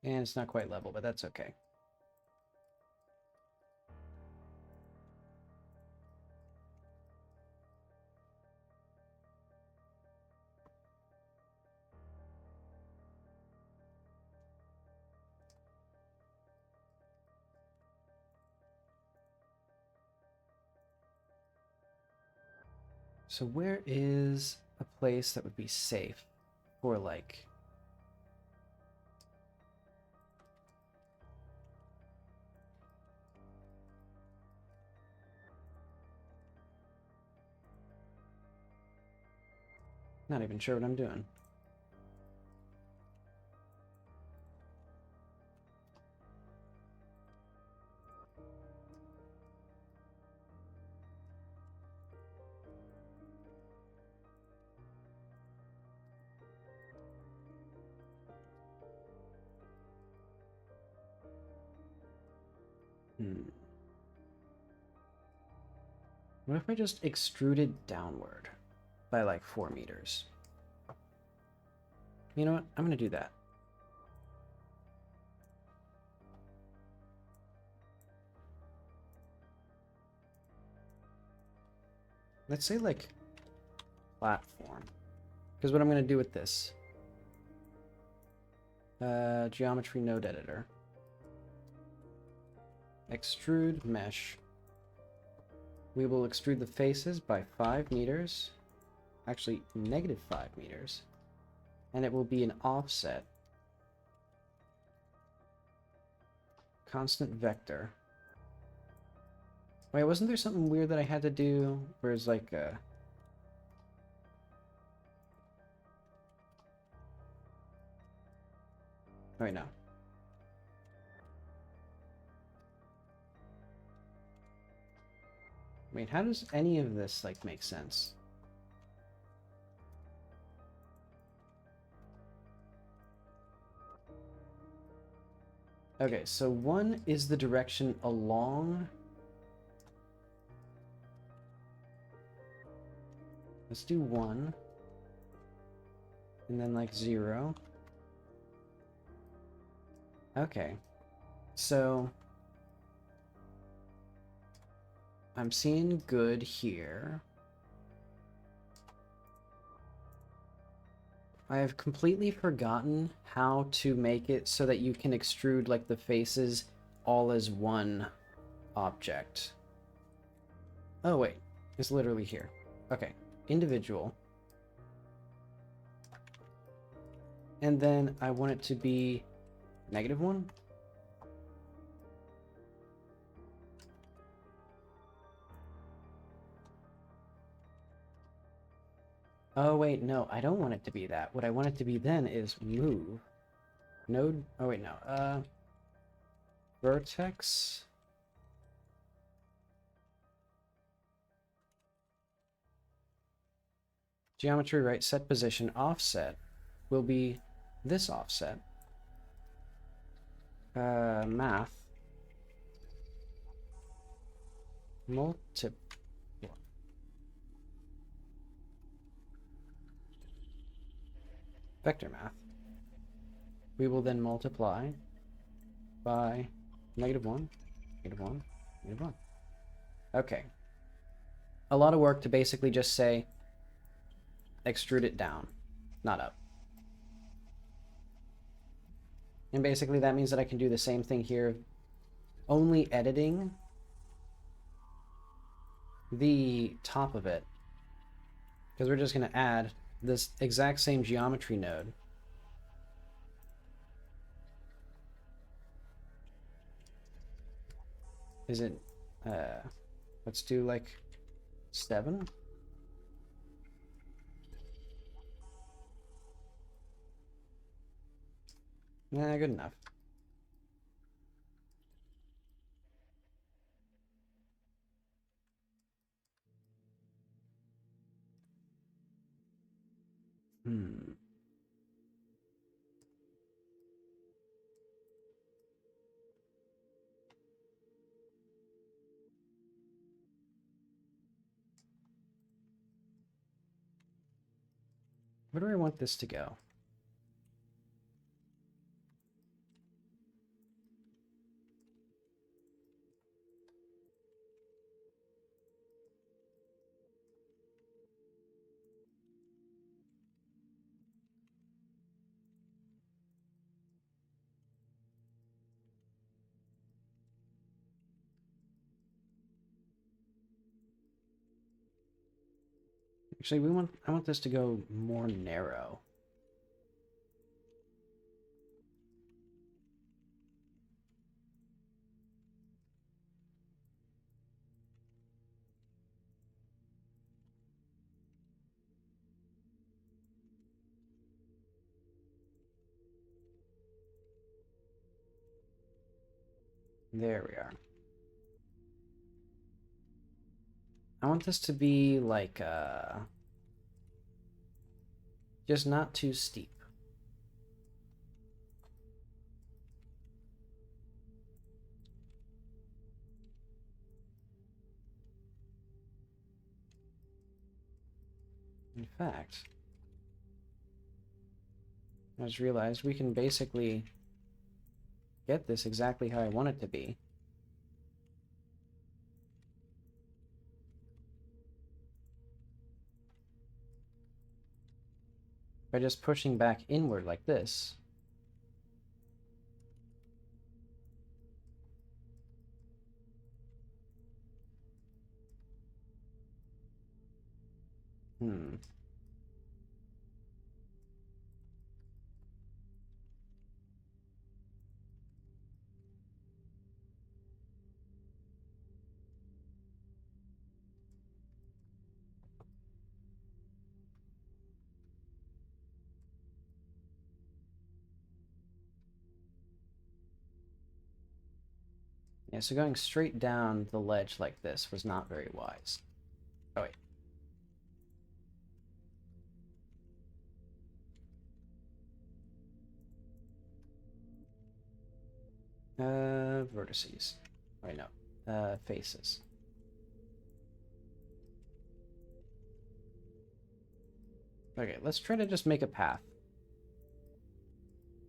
And it's not quite level, but that's okay. So where is a place that would be safe for like... Not even sure what I'm doing. What if I just extruded downward by like 4 meters? You know what? I'm going to do that. Let's say like platform. Because what I'm going to do with this. Geometry node editor. Extrude mesh. We will extrude the faces by 5 meters. Actually, negative 5 meters. And it will be an offset. Constant vector. Wait, wasn't there something weird that I had to do? Where it's like Wait, no. Wait, how does any of this, like, make sense? Okay, so 1 is the direction along. Let's do 1. And then, like, 0. Okay. So I'm seeing good here. I have completely forgotten how to make it so that you can extrude like the faces all as one object. Oh wait, it's literally here. Okay, individual. And then I want it to be -1. Oh wait, no, I don't want it to be that. What I want it to be then is move. Node, oh wait, no, vertex. Geometry right, set position, offset will be this offset. Math. Vector math. We will then multiply by -1, -1, -1. Okay. A lot of work to basically just say extrude it down, not up. And basically that means that I can do the same thing here, only editing the top of it. Because we're just going to add this exact same geometry node. Is it, let's do like 7? Nah, good enough. Where do I want this to go? Actually, I want this to go more narrow. There we are. I want this to be like, just not too steep. In fact, I just realized we can basically get this exactly how I want it to be. By just pushing back inward like this. Yeah, so going straight down the ledge like this was not very wise. Oh, wait. Vertices. Wait, no. Faces. Okay, let's try to just make a path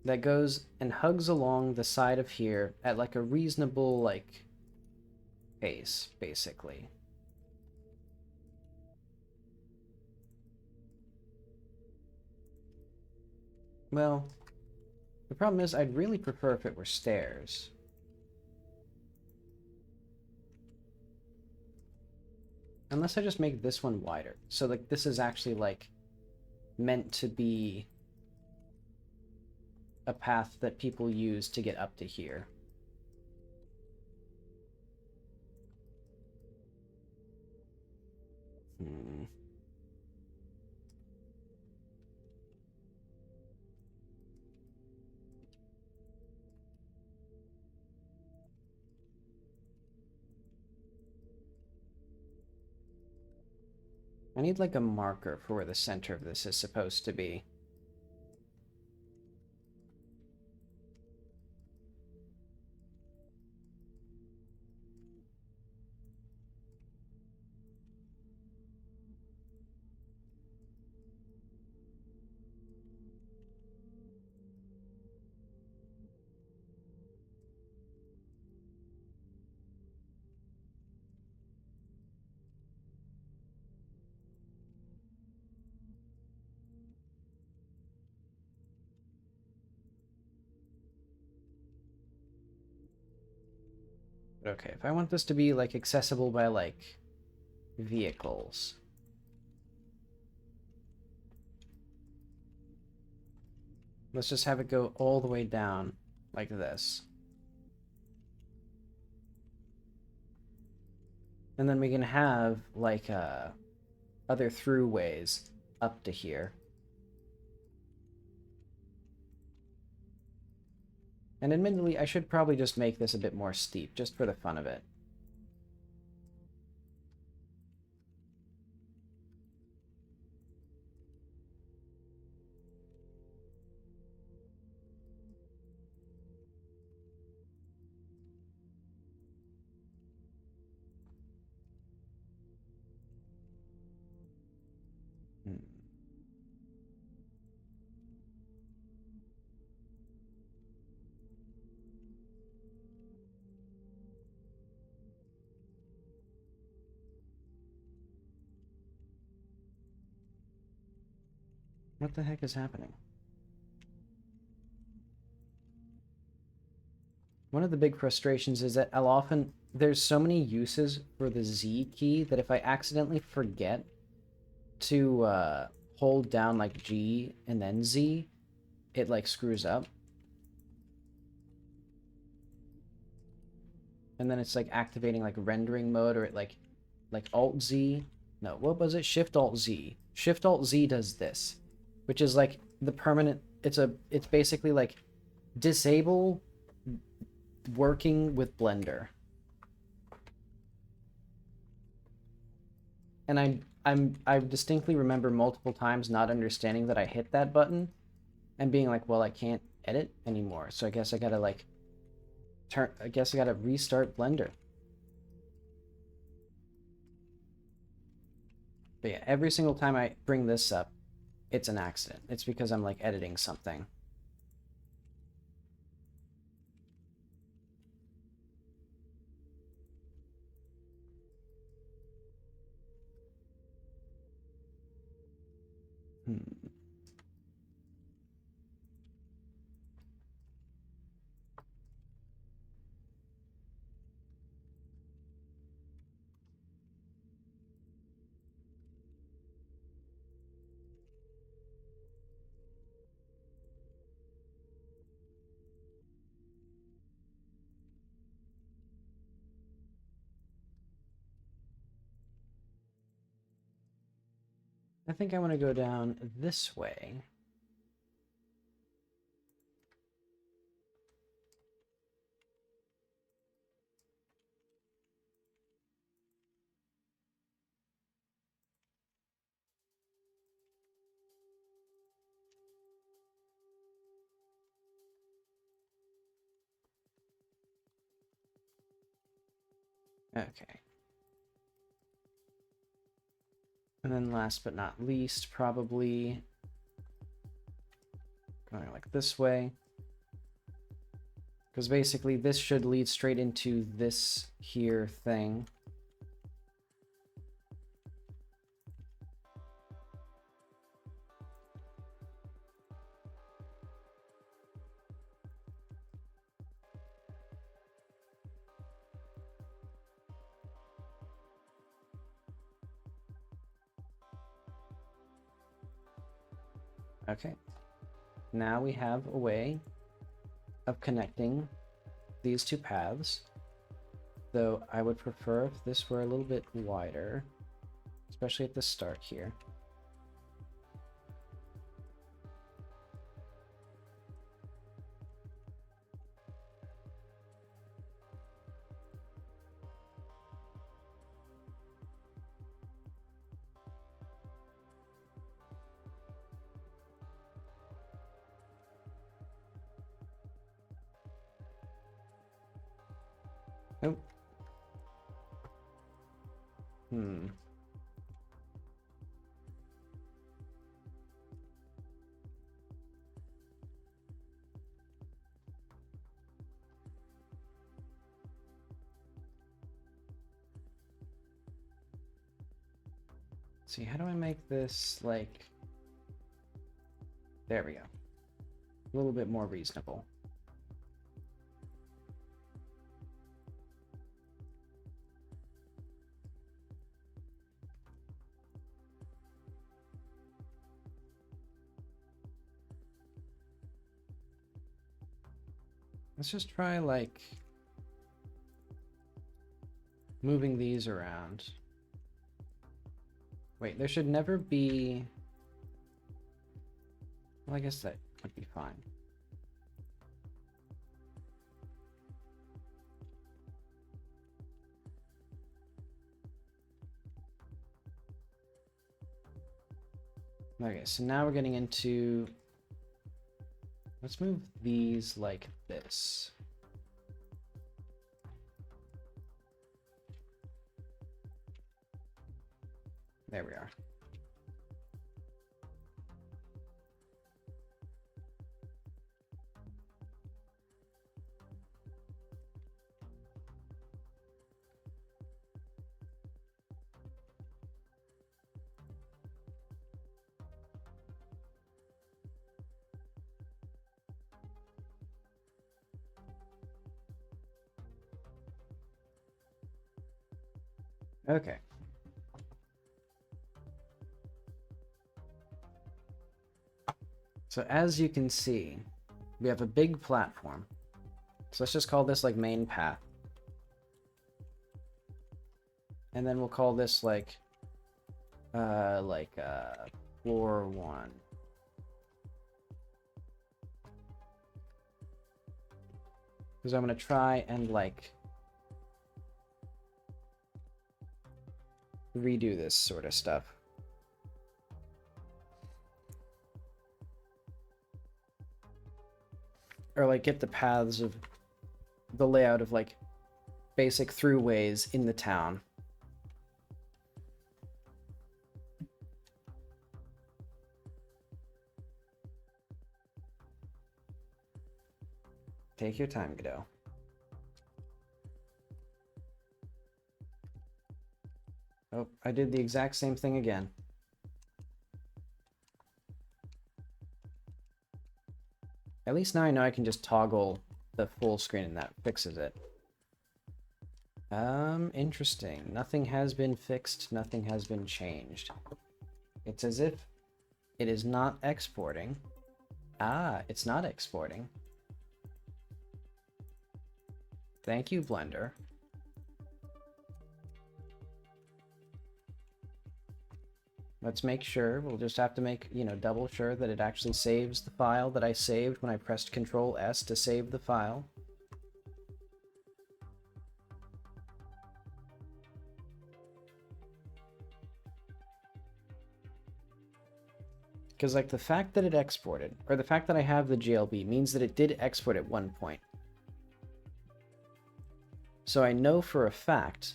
that goes and hugs along the side of here at like a reasonable, like, pace, basically. Well, the problem is I'd really prefer if it were stairs. Unless I just make this one wider. So, like, this is actually, like, meant to be a path that people use to get up to here. I need, like, a marker for where the center of this is supposed to be. Okay, if I want this to be, like, accessible by, like, vehicles. Let's just have it go all the way down, like this. And then we can have, like, other throughways up to here. And admittedly, I should probably just make this a bit more steep, just for the fun of it. What the heck is happening? One of the big frustrations is that there's so many uses for the Z key that if I accidentally forget to hold down like G and then Z, it like screws up. And then it's like activating like rendering mode, or it like Alt Z. No, what was it? Shift Alt Z. Shift Alt Z does this, which is like the permanent. It's basically like disable working with Blender. And I distinctly remember multiple times not understanding that I hit that button and being like, well, I can't edit anymore. So I guess I gotta like I guess I gotta restart Blender. But yeah, every single time I bring this up, it's an accident. It's because I'm like editing something. I think I want to go down this way. Okay. And then last but not least, probably going like this way. Because basically this should lead straight into this here thing. Okay. Now we have a way of connecting these two paths. Though I would prefer if this were a little bit wider, especially at the start here. Oh. See, how do I make this, like... There we go. A little bit more reasonable. Let's just try, like, moving these around. Wait, there should never be... Well, I guess that would be fine. Okay, so now we're getting into... Let's move these like this. There we are. Okay. So as you can see, we have a big platform. So let's just call this like main path. And then we'll call this like floor 1. Because I'm going to try and like redo this sort of stuff. Or like get the paths of the layout of like basic throughways in the town. Take your time, Godot. Oh, I did the exact same thing again. At least now I know I can just toggle the full screen and that fixes it. Interesting. Nothing has been fixed, nothing has been changed. It's as if it is not exporting. Ah, it's not exporting. Thank you, Blender. Let's make sure, we'll just have to make, double sure that it actually saves the file that I saved when I pressed Control S to save the file. Because, like, the fact that it exported, or the fact that I have the GLB, means that it did export at one point. So I know for a fact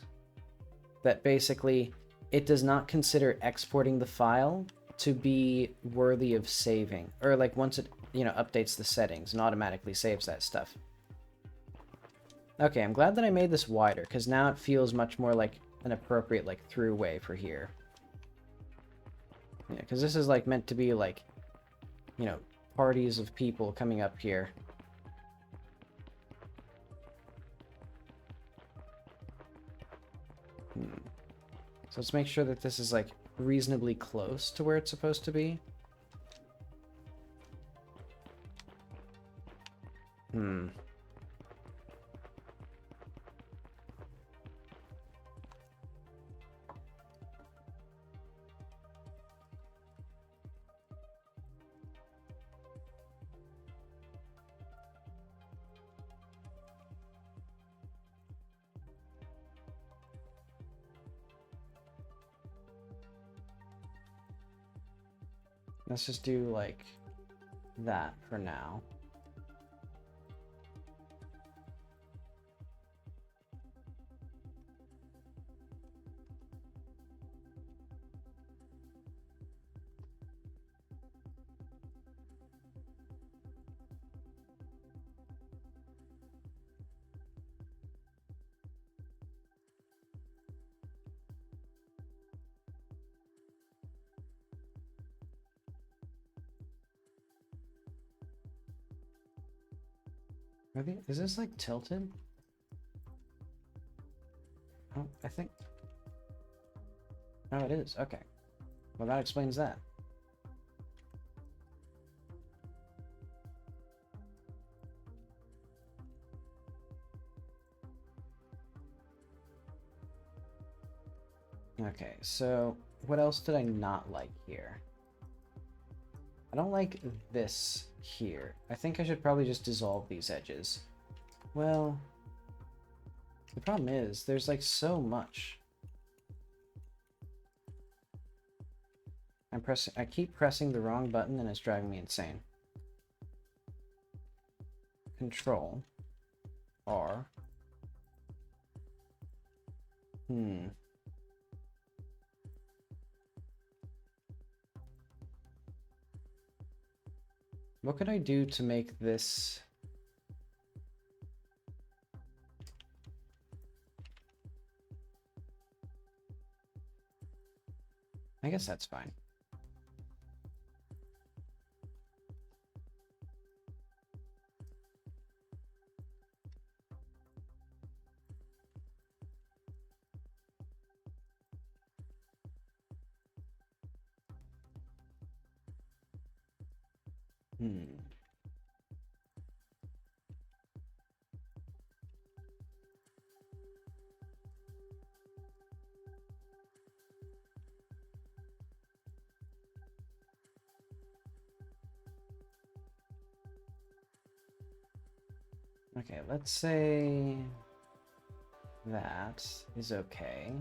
that basically it does not consider exporting the file to be worthy of saving. Or, like, once it, updates the settings and automatically saves that stuff. Okay, I'm glad that I made this wider, because now it feels much more like an appropriate, like, throughway for here. Yeah, because this is, like, meant to be, like, parties of people coming up here. So let's make sure that this is, like, reasonably close to where it's supposed to be. Let's just do, like, that for now. Is this, like, tilted? Oh, I think... Oh, it is. Okay. Well, that explains that. Okay, so what else did I not like here? I don't like this here. I think I should probably just dissolve these edges. Well, the problem is there's, like, so much. I keep pressing the wrong button and it's driving me insane. Control R. What could I do to make this... I guess that's fine. Okay, let's say that is okay.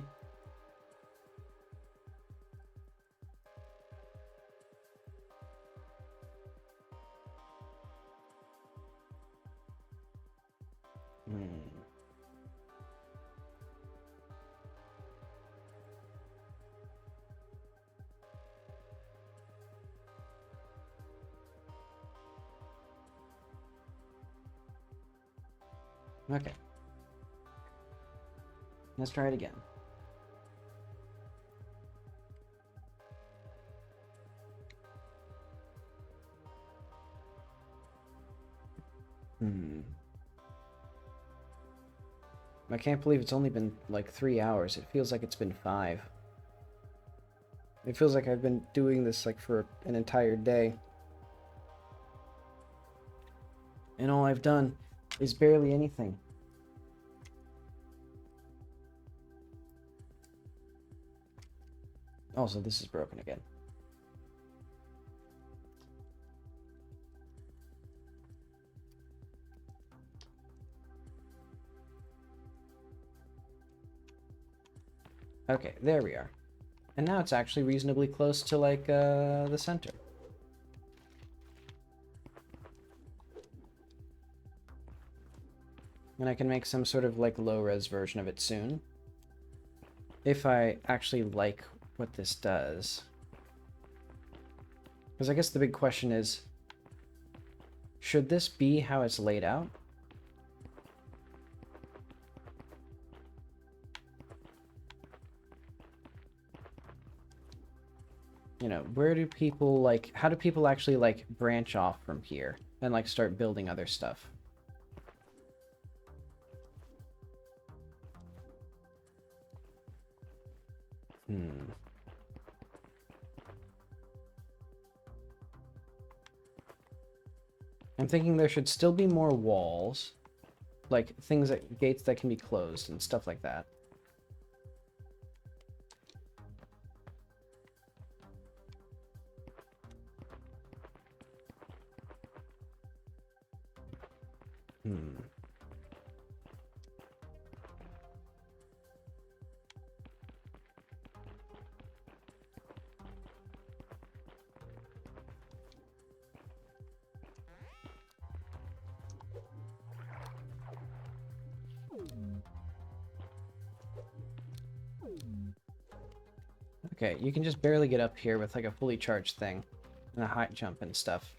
Okay. Let's try it again. I can't believe it's only been like 3 hours. It feels like it's been 5. It feels like I've been doing this like for an entire day. And all I've done is barely anything. Also, this is broken again. Okay, there we are. And now it's actually reasonably close to, like, the center. And I can make some sort of, like, low-res version of it soon. If I actually like what this does. Because I guess the big question is, should this be how it's laid out? You know, where do people, like, how do people actually, like, branch off from here and, like, start building other stuff? I'm thinking there should still be more walls, like things that gates that can be closed and stuff like that. Okay, you can just barely get up here with like a fully charged thing and a height jump and stuff.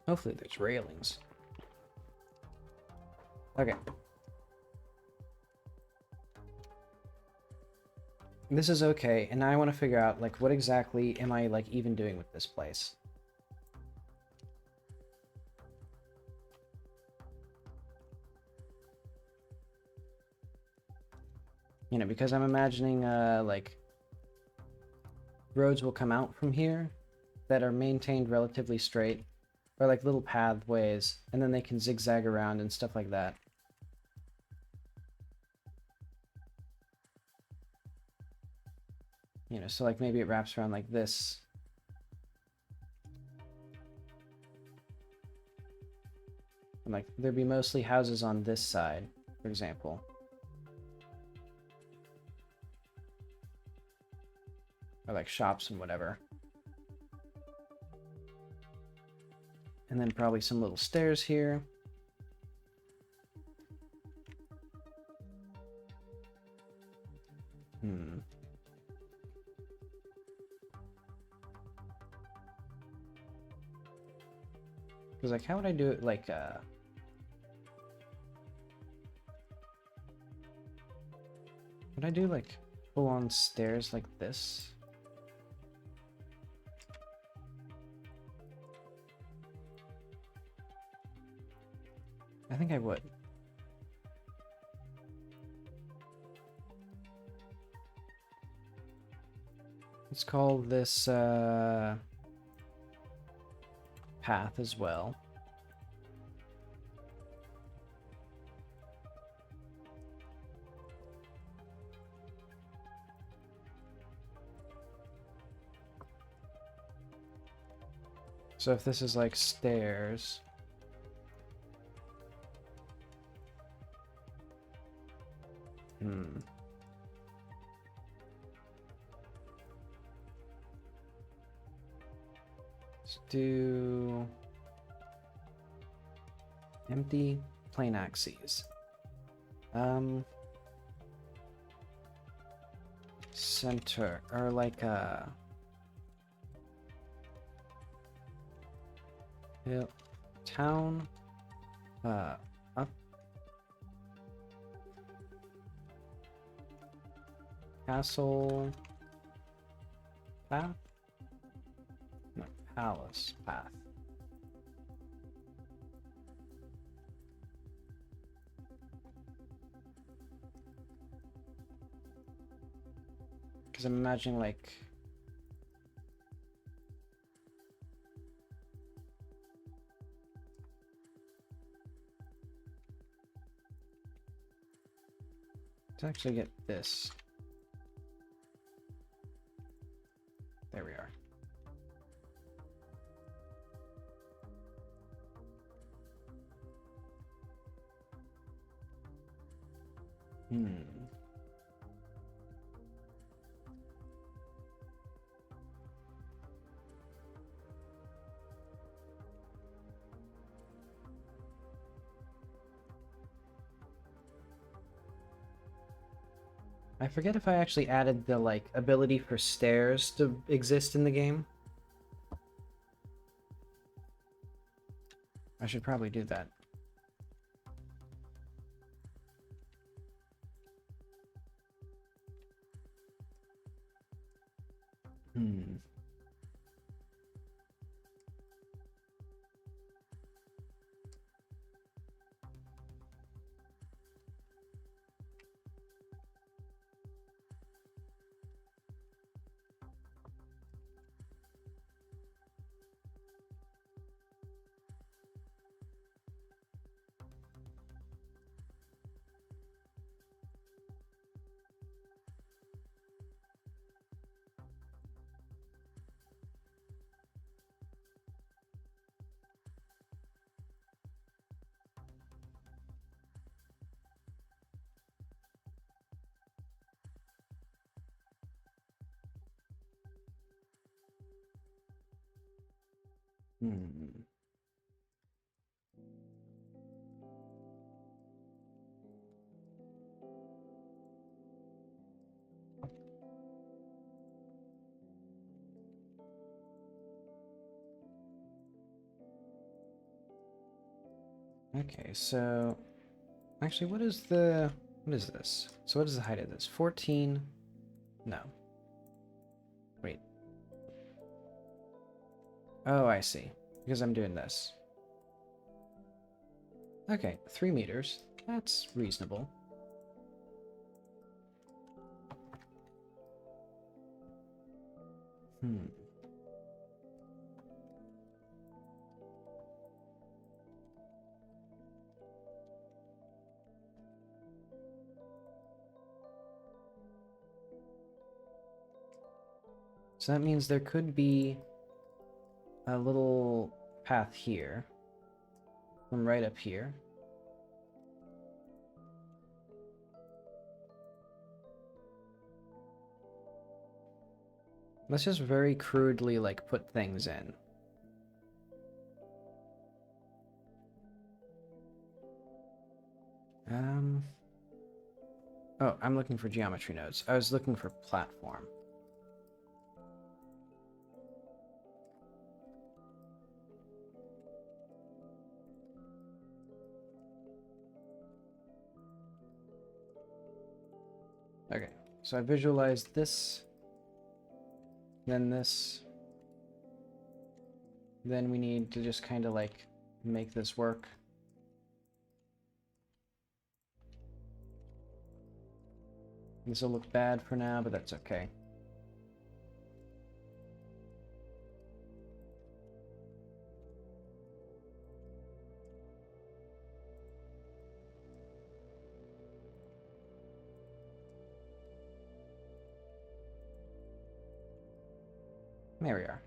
Hopefully there's railings. Okay. This is okay, and now I want to figure out, like, what exactly am I, like, even doing with this place? You know, because I'm imagining, like, roads will come out from here that are maintained relatively straight, or like little pathways, and then they can zigzag around and stuff like that. You know, so like maybe it wraps around like this. And like there'd be mostly houses on this side, for example. Or like shops and whatever. And then probably some little stairs here. Because like, how would I do it like, would I do like full-on stairs like this? I think I would. Let's call this path as well. So if this is like stairs, let's do Empty plane axes. Center, or like hill, town, up, castle, path? No, palace, path. Because I'm imagining like to actually get this. There we are. I forget if I actually added the, like, ability for stairs to exist in the game. I should probably do that. Okay, so actually, what is this? So what is the height of this? 14? No. Wait. Oh, I see. Because I'm doing this. Okay, 3 meters. That's reasonable. So that means there could be a little path here from right up here. Let's just very crudely, like, put things in. Oh, I'm looking for geometry nodes. I was looking for platform. Okay, so I visualized this, then this, then we need to just kind of like make this work. This will look bad for now, but that's okay. There we are.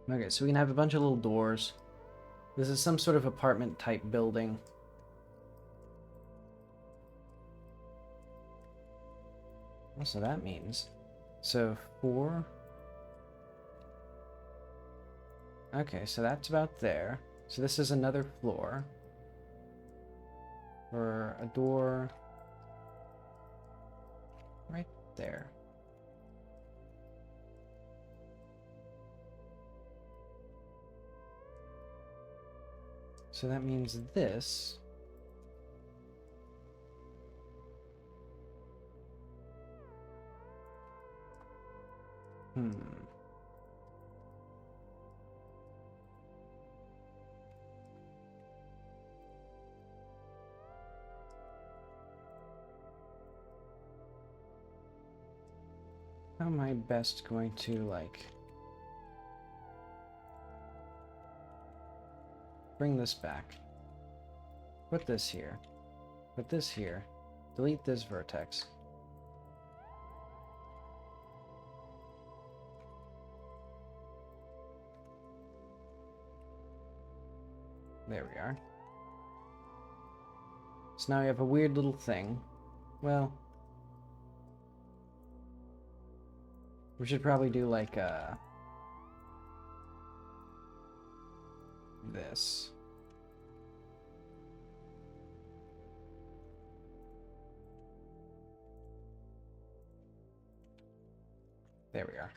Okay, so we can have a bunch of little doors. This is some sort of apartment type building. So that means, so 4. Okay, so that's about there. So this is another floor. For a door right there. So that means this. How am I best going to, like, bring this back? Put this here. Put this here. Delete this vertex. There we are. So now we have a weird little thing. Well, we should probably do like this. There we are.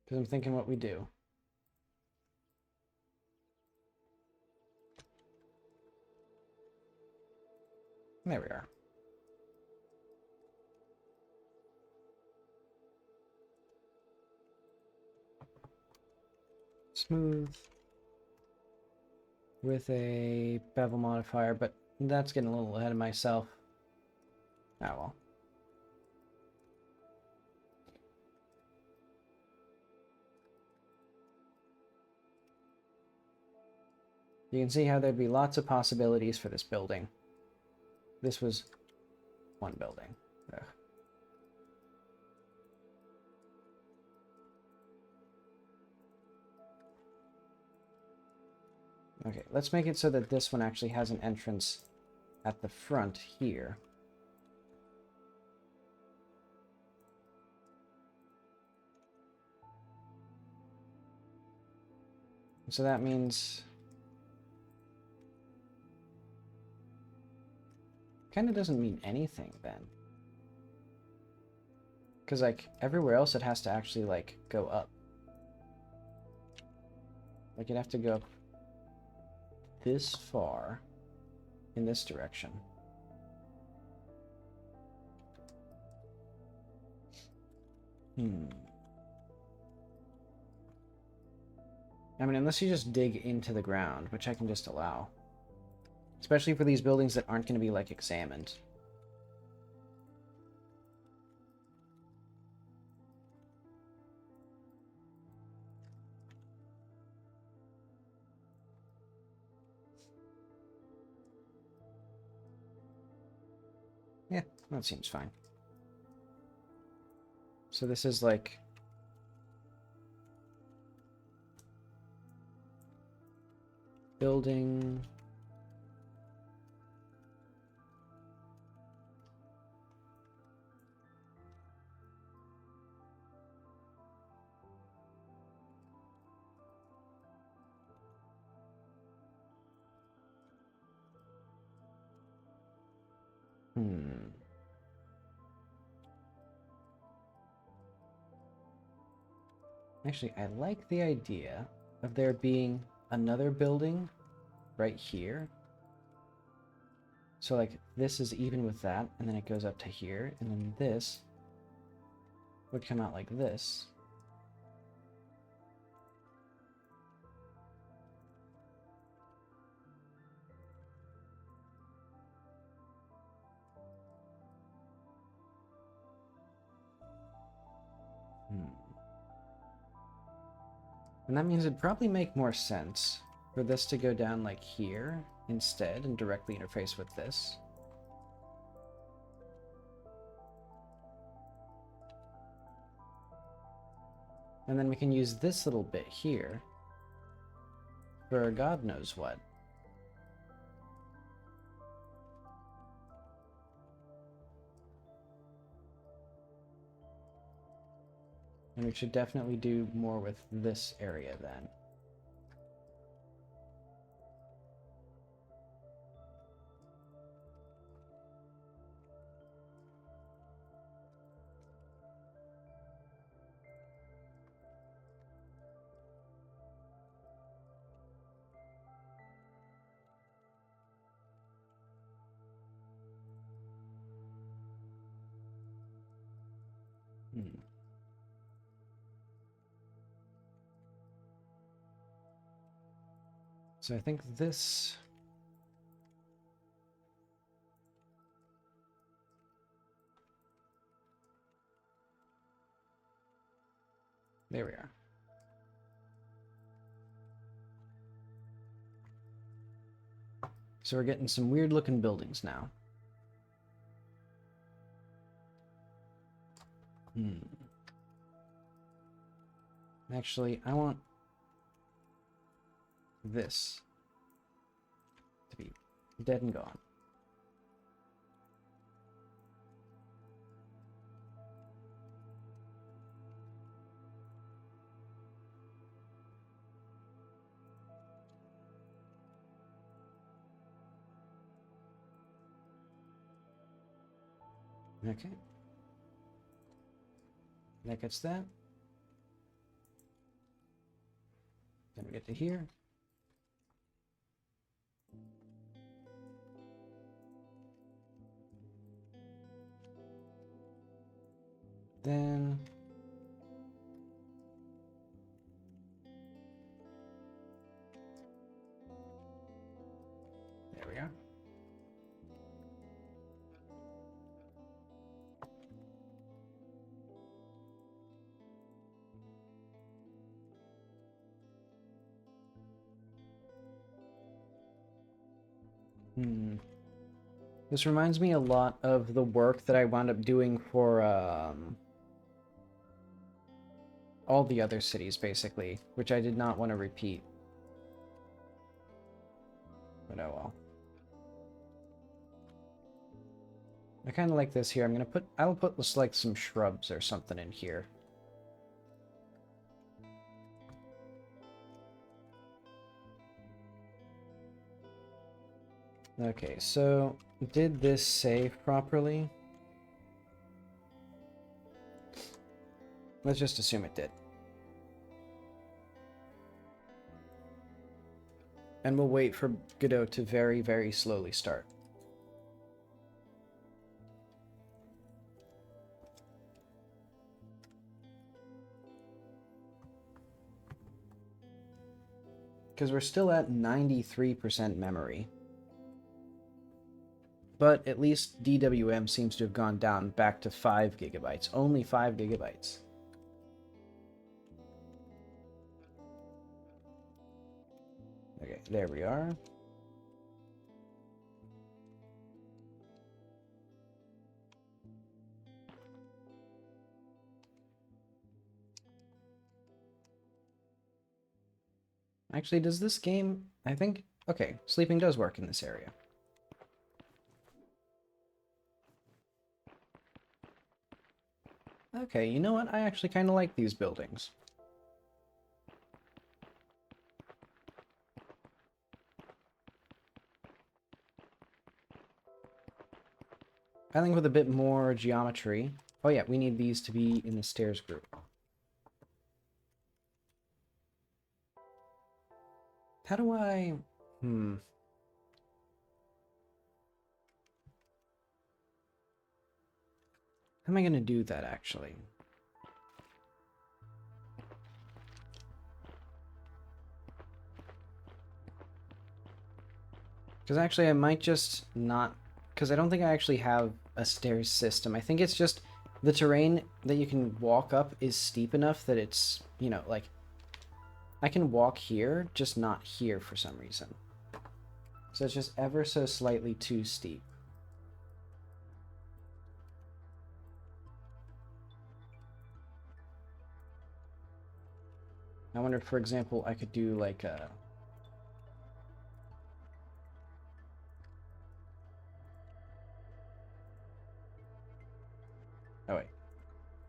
Because I'm thinking what we do. There we are. Smooth. With a bevel modifier, but that's getting a little ahead of myself. Oh well. You can see how there'd be lots of possibilities for this building. This was one building. Ugh. Okay, let's make it so that this one actually has an entrance at the front here. So that means... kind of doesn't mean anything then. Because, like, everywhere else it has to actually, like, go up. Like, you'd have to go up this far in this direction. I mean, unless you just dig into the ground, which I can just allow. Especially for these buildings that aren't going to be, like, examined. Yeah, that seems fine. So this is, like... building... Actually, I like the idea of there being another building right here. So, like, this is even with that, and then it goes up to here, and then this would come out like this. And that means it'd probably make more sense for this to go down like here instead and directly interface with this. And then we can use this little bit here for God knows what. And we should definitely do more with this area then. So I think this... There we are. So we're getting some weird looking buildings now. Actually, I want this to be dead and gone. Okay. That gets that. Then we get to here. Then there we are. This reminds me a lot of the work that I wound up doing for all the other cities, basically, which I did not want to repeat. But oh well. I kind of like this here. I'll put just like some shrubs or something in here. Okay, so did this save properly? Let's just assume it did. And we'll wait for Godot to very, very slowly start. Because we're still at 93% memory. But at least DWM seems to have gone down back to 5 gigabytes. Only 5 gigabytes. Okay, there we are. Actually, does this game... I think... Okay, sleeping does work in this area. Okay, you know what? I actually kind of like these buildings. I think with a bit more geometry... Oh yeah, we need these to be in the stairs group. How do I... How am I going to do that, actually? Because actually, I might just not... Because I don't think I actually have a stairs system. I think it's just the terrain that you can walk up is steep enough that it's, you know, like... I can walk here, just not here for some reason. So it's just ever so slightly too steep. I wonder if, for example, I could do like a... Oh wait,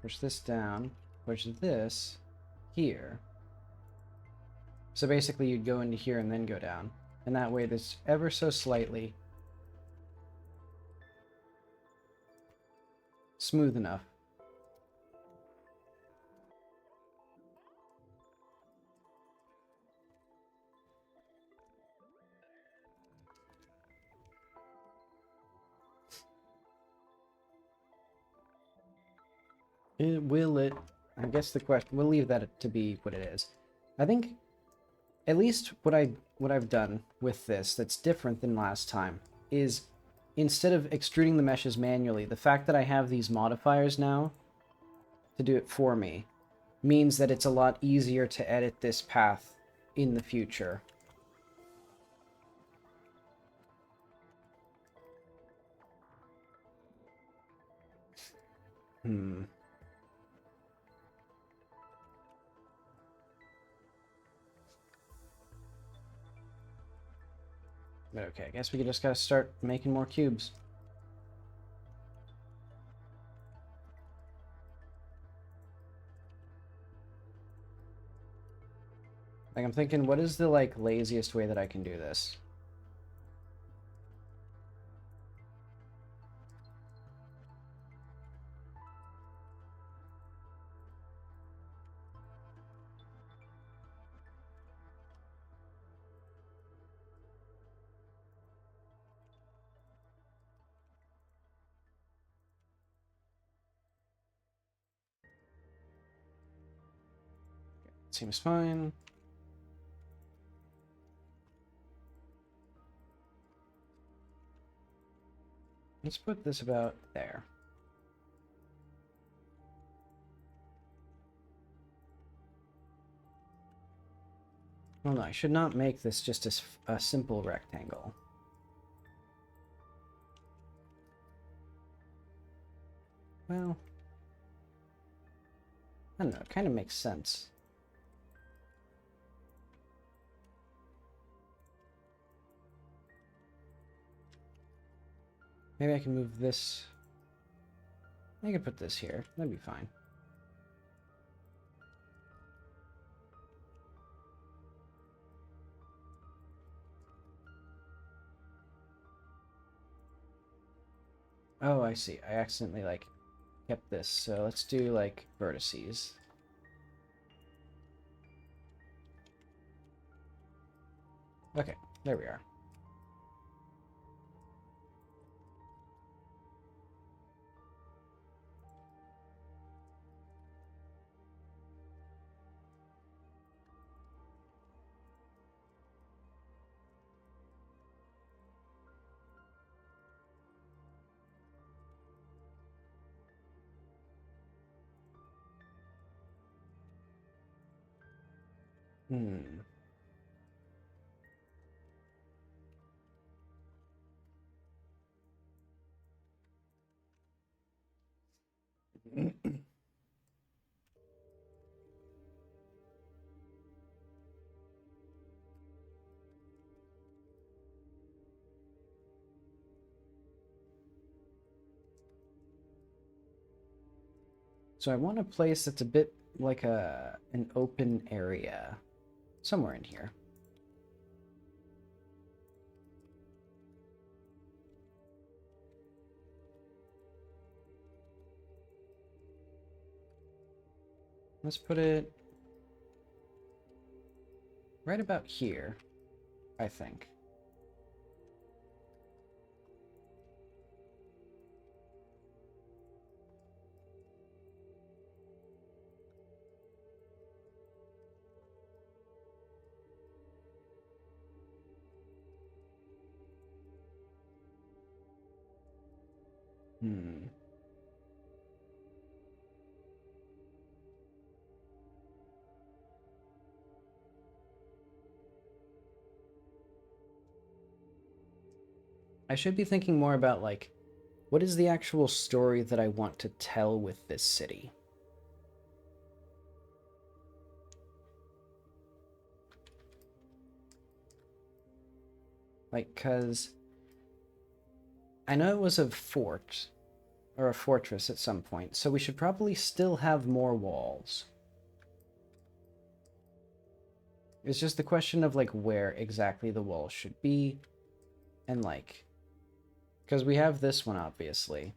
push this down, push this here. So basically you'd go into here and then go down. And that way this ever so slightly smooth enough. Will it? I guess the question, we'll leave that to be what it is. I think at least what I've done with this that's different than last time is instead of extruding the meshes manually, the fact that I have these modifiers now to do it for me means that it's a lot easier to edit this path in the future. But okay, I guess we just gotta start making more cubes. Like, I'm thinking, what is the, like, laziest way that I can do this? Seems fine. Let's put this about there. Well, no, I should not make this just a simple rectangle. Well, I don't know, it kind of makes sense. Maybe I can move this. I could put this here. That'd be fine. Oh, I see. I accidentally, like, kept this. So let's do, like, vertices. Okay, there we are. Hmm. So I want a place that's a bit like an open area. Somewhere in here. Let's put it right about here, I think. Hmm. I should be thinking more about, like, what is the actual story that I want to tell with this city? Like, because I know it was a fort, or a fortress at some point, so we should probably still have more walls. It's just the question of, like, where exactly the walls should be, and, like, because we have this one, obviously.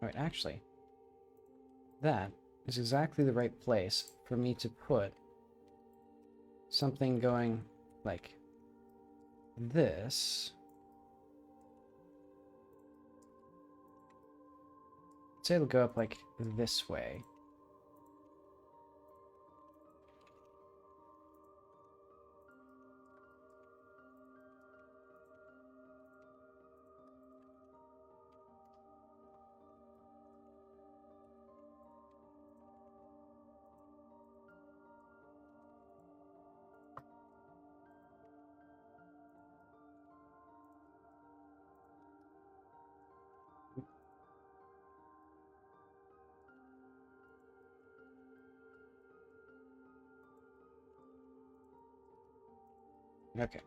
Alright, actually, that is exactly the right place for me to put something going like this. Let's say it'll go up like this way. Okay.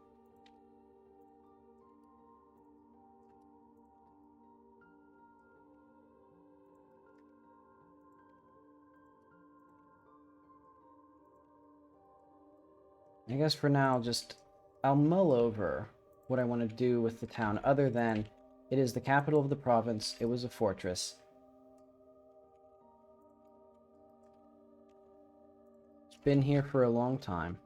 I guess for now, I'll mull over what I want to do with the town, other than it is the capital of the province, it was a fortress. It's been here for a long time.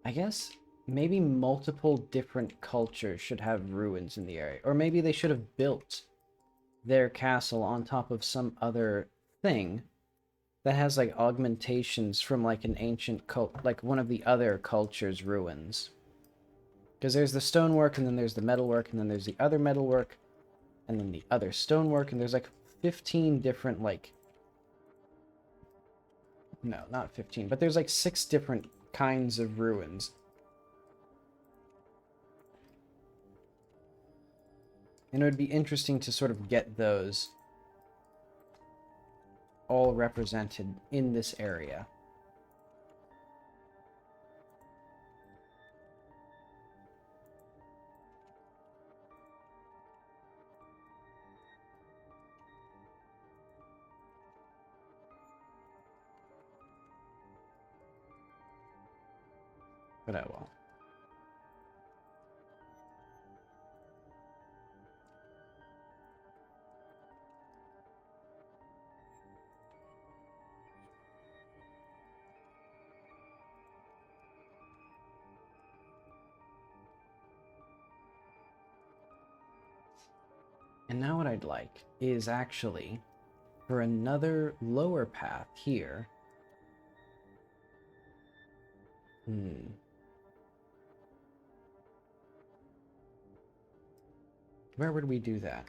I guess maybe multiple different cultures should have ruins in the area, or maybe they should have built their castle on top of some other thing that has like augmentations from like an ancient cult, like one of the other culture's ruins. Because there's the stonework, and then there's the metalwork, and then there's the other metalwork, and then the other stonework, and there's like 15 different, like... No, not 15, but there's like 6 different kinds of ruins. And it would be interesting to sort of get those all represented in this area. But oh well. And now what I'd like is actually for another lower path here. Where would we do that?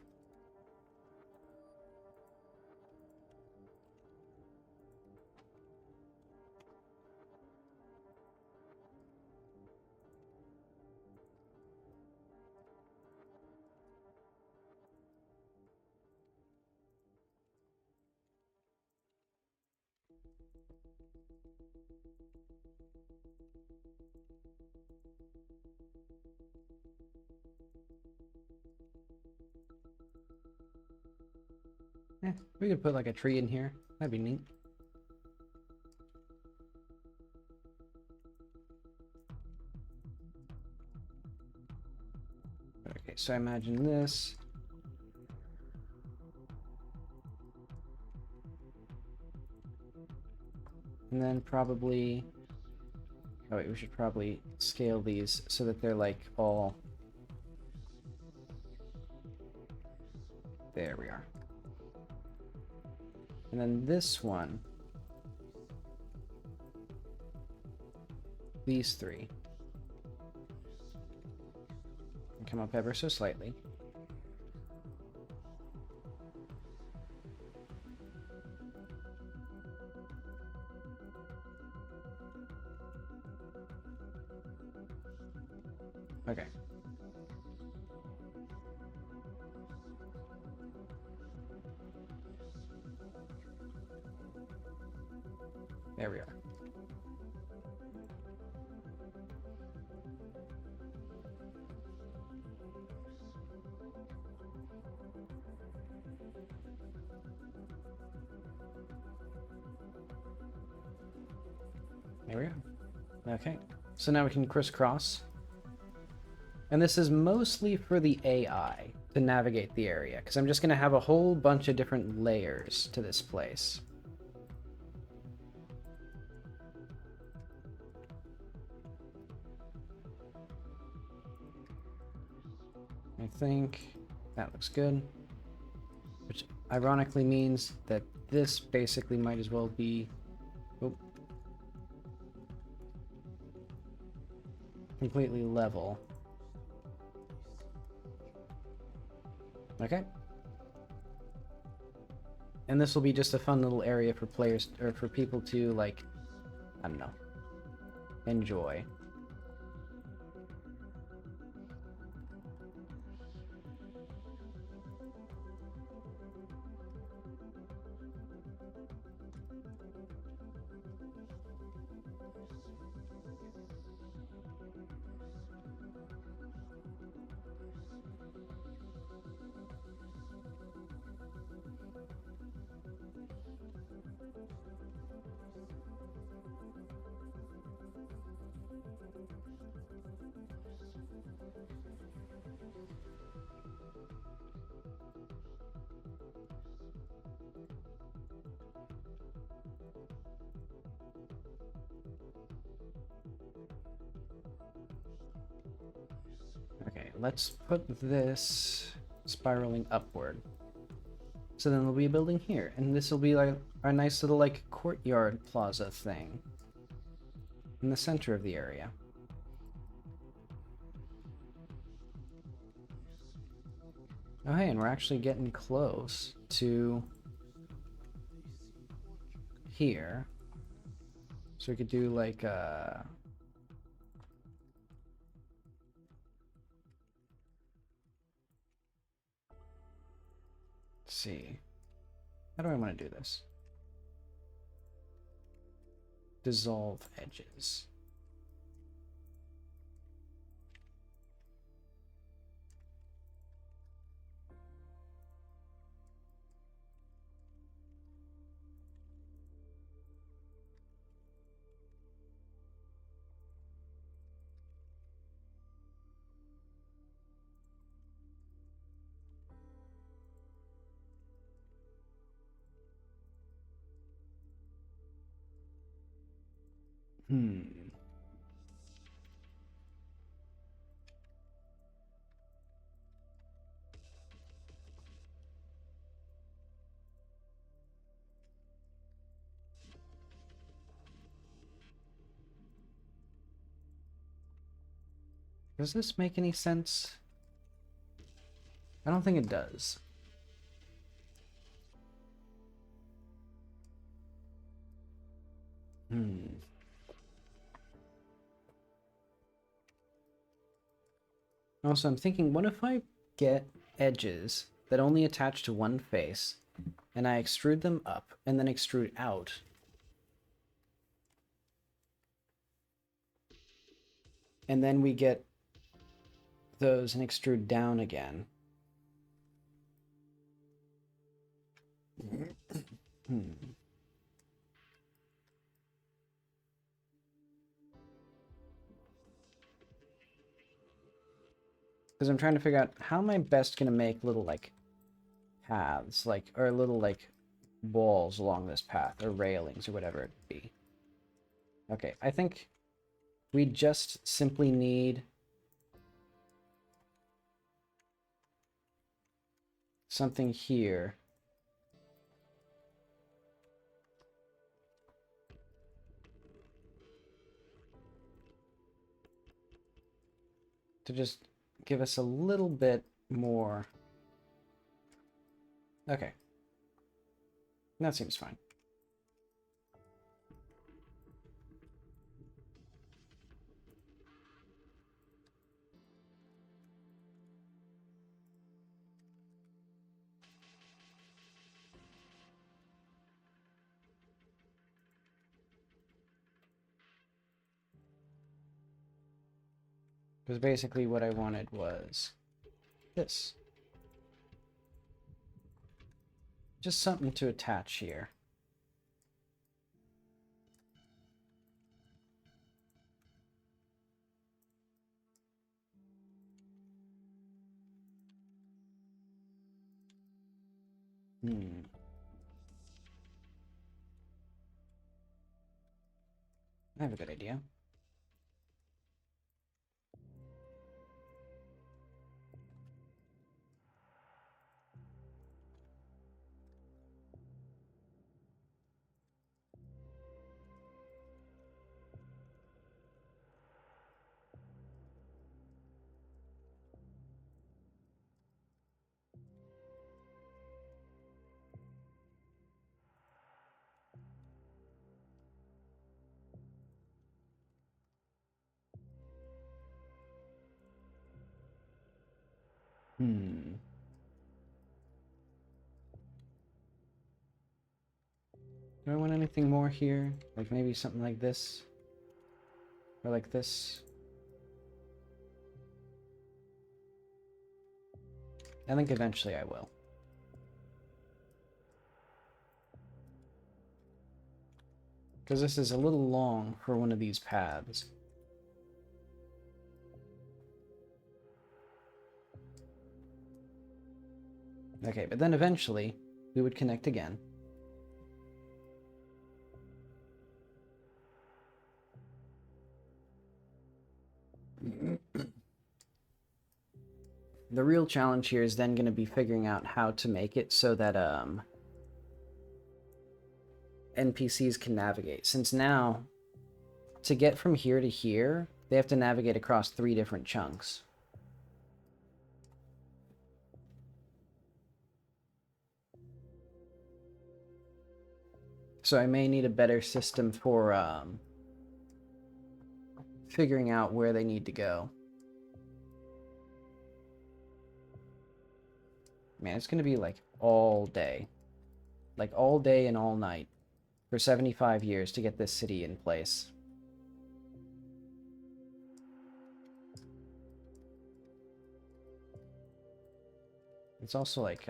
We could put like a tree in here. That'd be neat. Okay, so I imagine this. And then probably... Oh wait, we should probably scale these so that they're like all... There we are. And then this one... These 3. Come up ever so slightly. There we are. There we go. Okay, so now we can crisscross. And this is mostly for the AI to navigate the area, because I'm just going to have a whole bunch of different layers to this place. I think that looks good. Which ironically means that this basically might as well be... Oh, completely level. Okay. And this will be just a fun little area for players, or for people to, like, I don't know, enjoy. Okay, let's put this spiraling upward. So then there'll be a building here, and this will be like our nice little like courtyard plaza thing in the center of the area. Oh hey, and we're actually getting close to here. So we could do like let's see. How do I want to do this? Dissolve edges. Does this make any sense? I don't think it does. Also, I'm thinking, what if I get edges that only attach to one face, and I extrude them up, and then extrude out? And then we get those and extrude down again. Because I'm trying to figure out how am I best going to make little, like, paths, like, or little, like, walls along this path, or railings, or whatever it be. Okay, I think we just simply need something here. To just give us a little bit more. Okay. That seems fine. Because basically what I wanted was this. Just something to attach here. I have a good idea. Do I want anything more here? Like maybe something like this? Or like this? I think eventually I will. Because this is a little long for one of these paths. Okay, but then eventually we would connect again. The real challenge here is then going to be figuring out how to make it so that NPCs can navigate. Since now, to get from here to here, they have to navigate across 3 different chunks. So I may need a better system for figuring out where they need to go. Man, it's going to be like all day. Like all day and all night for 75 years to get this city in place. It's also like,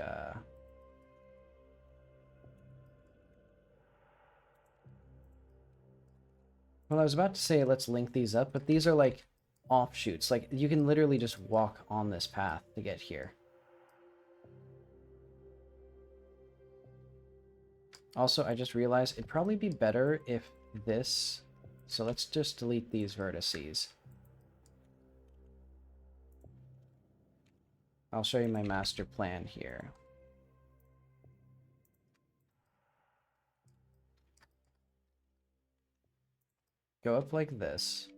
well, I was about to say let's link these up, but these are like offshoots. Like, you can literally just walk on this path to get here. Also, I just realized it'd probably be better if this... So let's just delete these vertices. I'll show you my master plan here. Go up like this.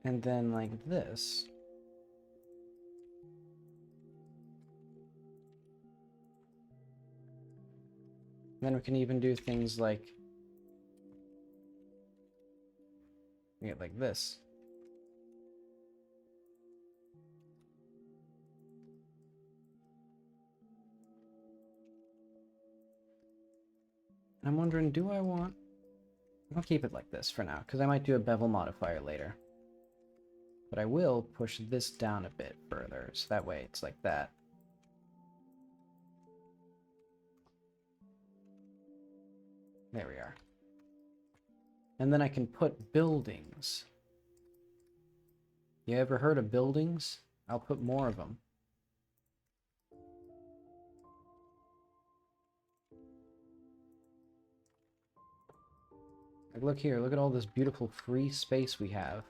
And then like this. Then we can even do things like get like this. I'm wondering, do I want... I'll keep it like this for now, because I might do a bevel modifier later. But I will push this down a bit further, so that way it's like that. There we are. And then I can put buildings. You ever heard of buildings? I'll put more of them. Like, look here, look at all this beautiful free space we have.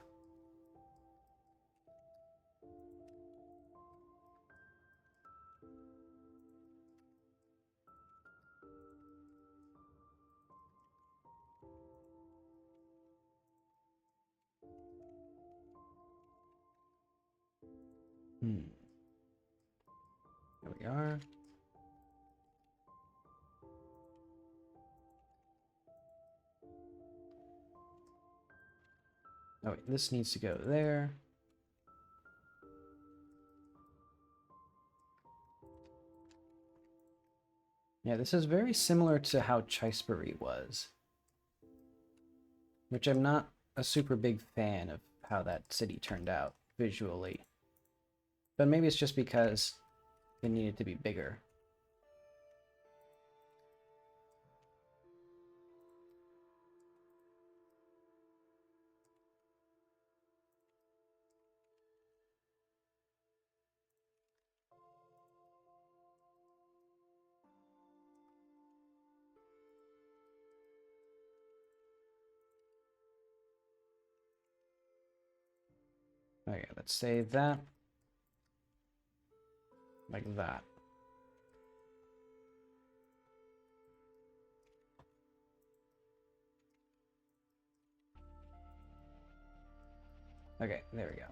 There we are. Oh, wait, this needs to go there. Yeah, this is very similar to how Chicebury was, which I'm not a super big fan of how that city turned out visually. But maybe it's just because it needed to be bigger. Okay, let's save that. Like that. Okay, there we go.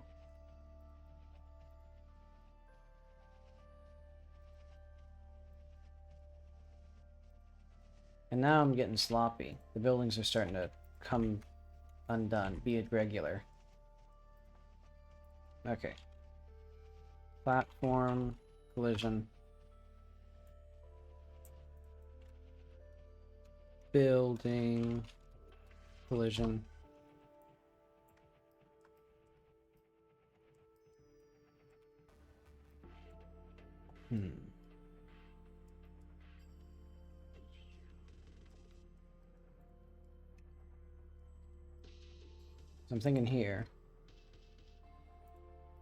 And now I'm getting sloppy. The buildings are starting to come undone, be irregular. Okay. Platform, collision. Building, collision. So I'm thinking here.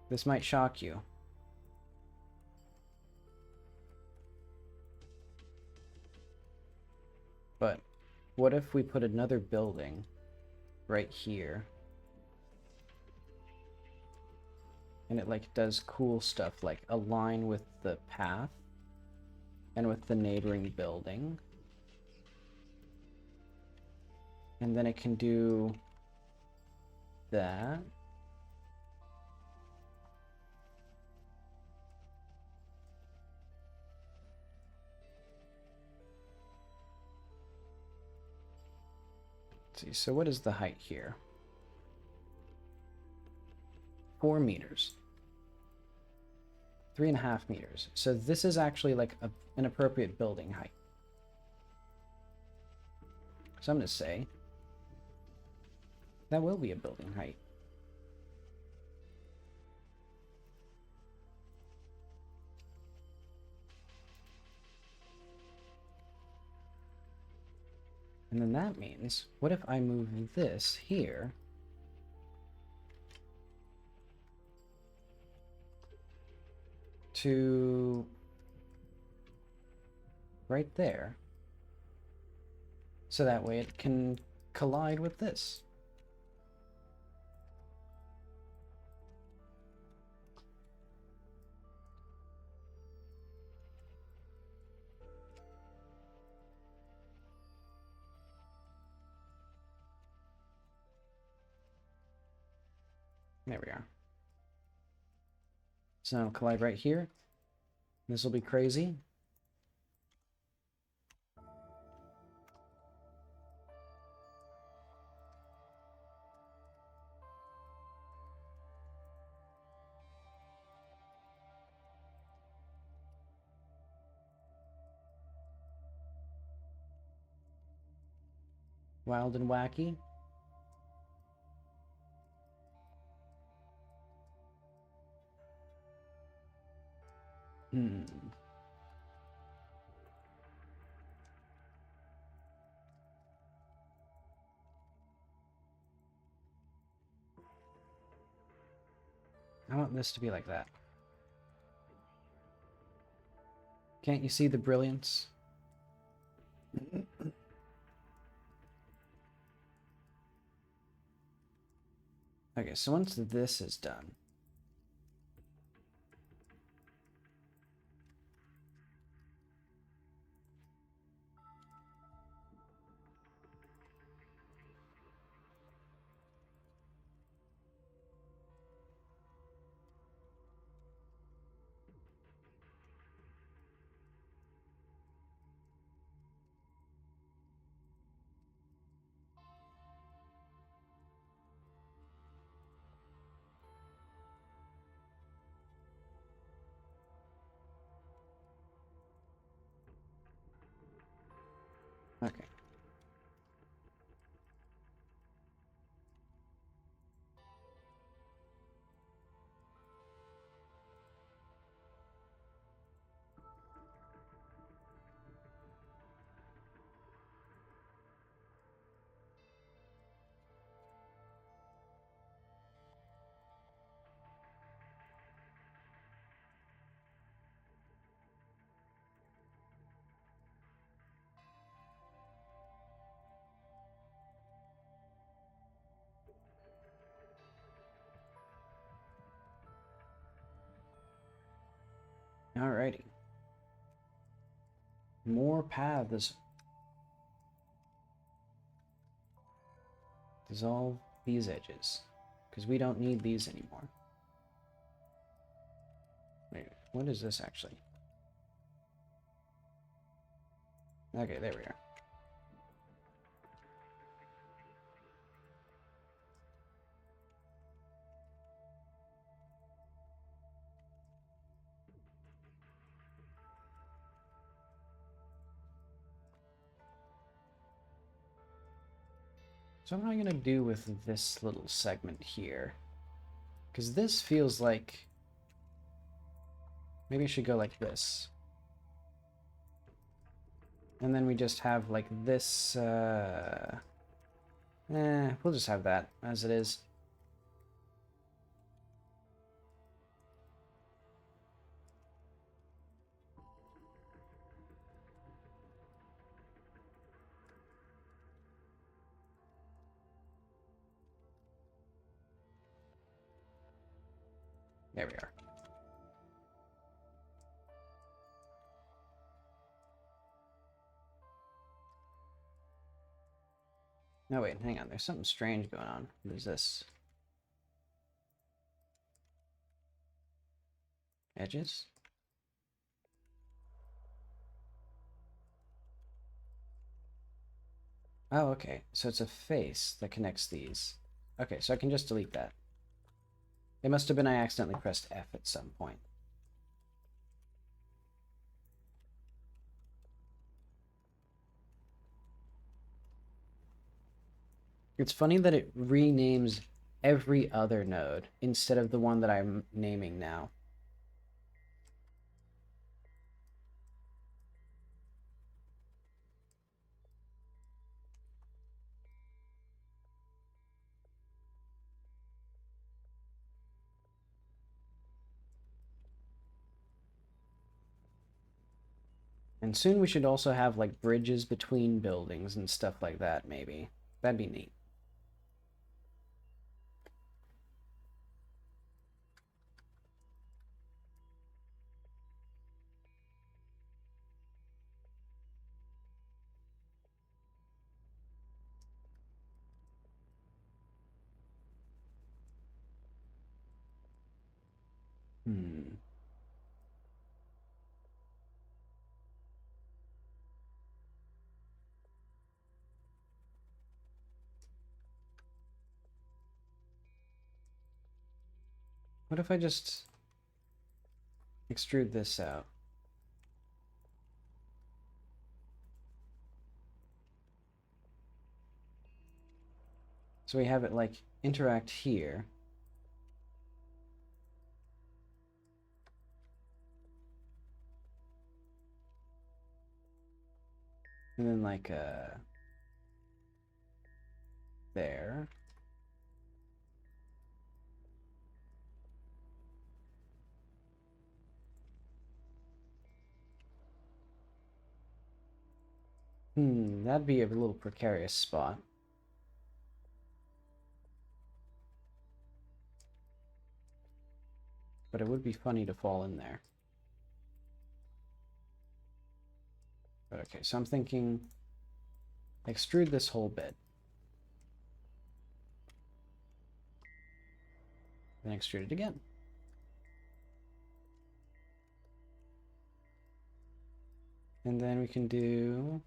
This might shock you. But what if we put another building right here? And it like does cool stuff, like align with the path and with the neighboring building. And then it can do that. Let's see, so what is the height here? 4 meters. 3.5 meters. So this is actually like an appropriate building height. So I'm going to say that will be a building height. And then that means, what if I move this here to right there? So that way it can collide with this. There we are. So now it'll collide right here. This will be crazy. Wild and wacky. I want this to be like that. Can't you see the brilliance? Okay, so once this is done, Okay. Alrighty. More paths. Dissolve these edges, because we don't need these anymore. Wait, what is this actually? Okay, there we are. So what am I going to do with this little segment here? Because this feels like... Maybe I should go like this. And then we just have like this... we'll just have that as it is. There we are. No, wait, hang on. There's something strange going on. What is this? Edges? Oh, okay. So it's a face that connects these. Okay, so I can just delete that. It must have been I accidentally pressed F at some point. It's funny that it renames every other node instead of the one that I'm naming now. And soon we should also have like bridges between buildings and stuff like that, maybe. That'd be neat. Hmm. What if I just extrude this out? So we have it like interact here. And then like there. That'd be a little precarious spot. But it would be funny to fall in there. But okay, so I'm thinking extrude this whole bit. Then extrude it again. And then we can do...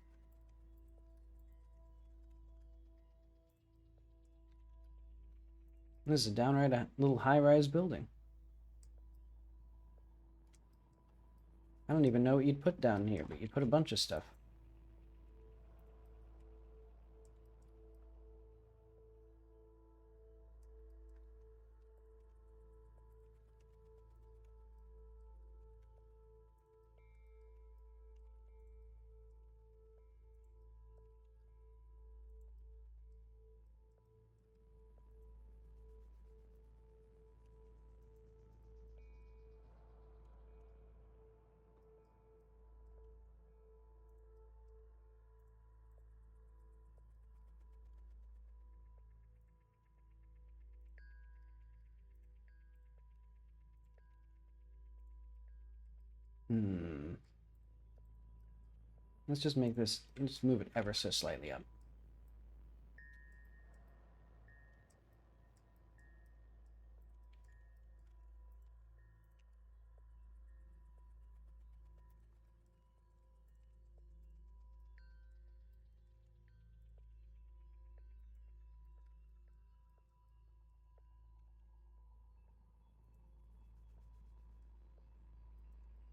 This is a downright a little high-rise building. I don't even know what you'd put down here, but you'd put a bunch of stuff. Hmm. Let's just make this, let's move it ever so slightly up.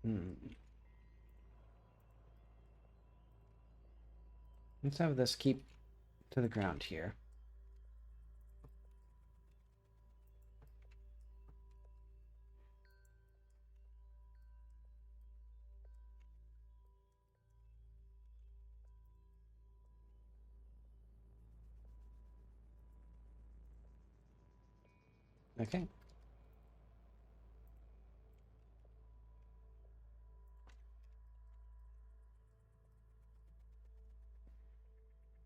Hmm. Let's have this keep to the ground here. Okay.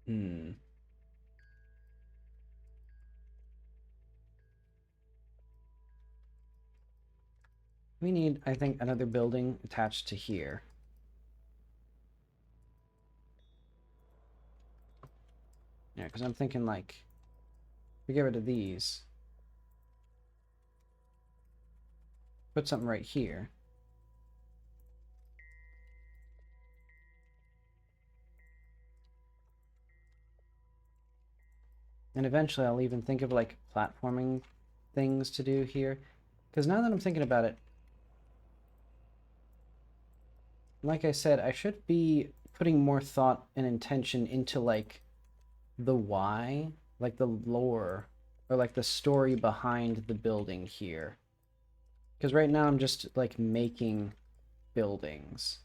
Hmm. We need, I think, another building attached to here. Yeah, because I'm thinking like, we get rid of these. Put something right here. And eventually I'll even think of like platforming things to do here. Because now that I'm thinking about it, like I said, I should be putting more thought and intention into like the why, like the lore, or like the story behind the building here. Because right now I'm just like making buildings.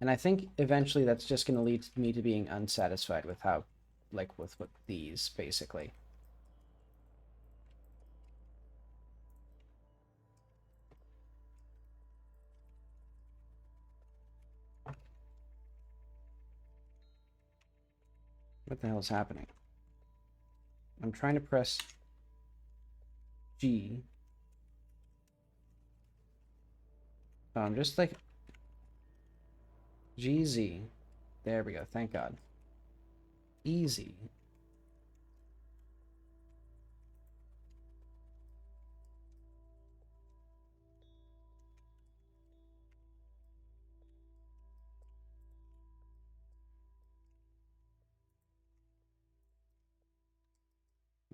And I think eventually that's just going to lead me to being unsatisfied with how, like with what these basically. What the hell is happening? I'm trying to press G. Oh, I'm just like GZ. There we go. Thank God. Easy.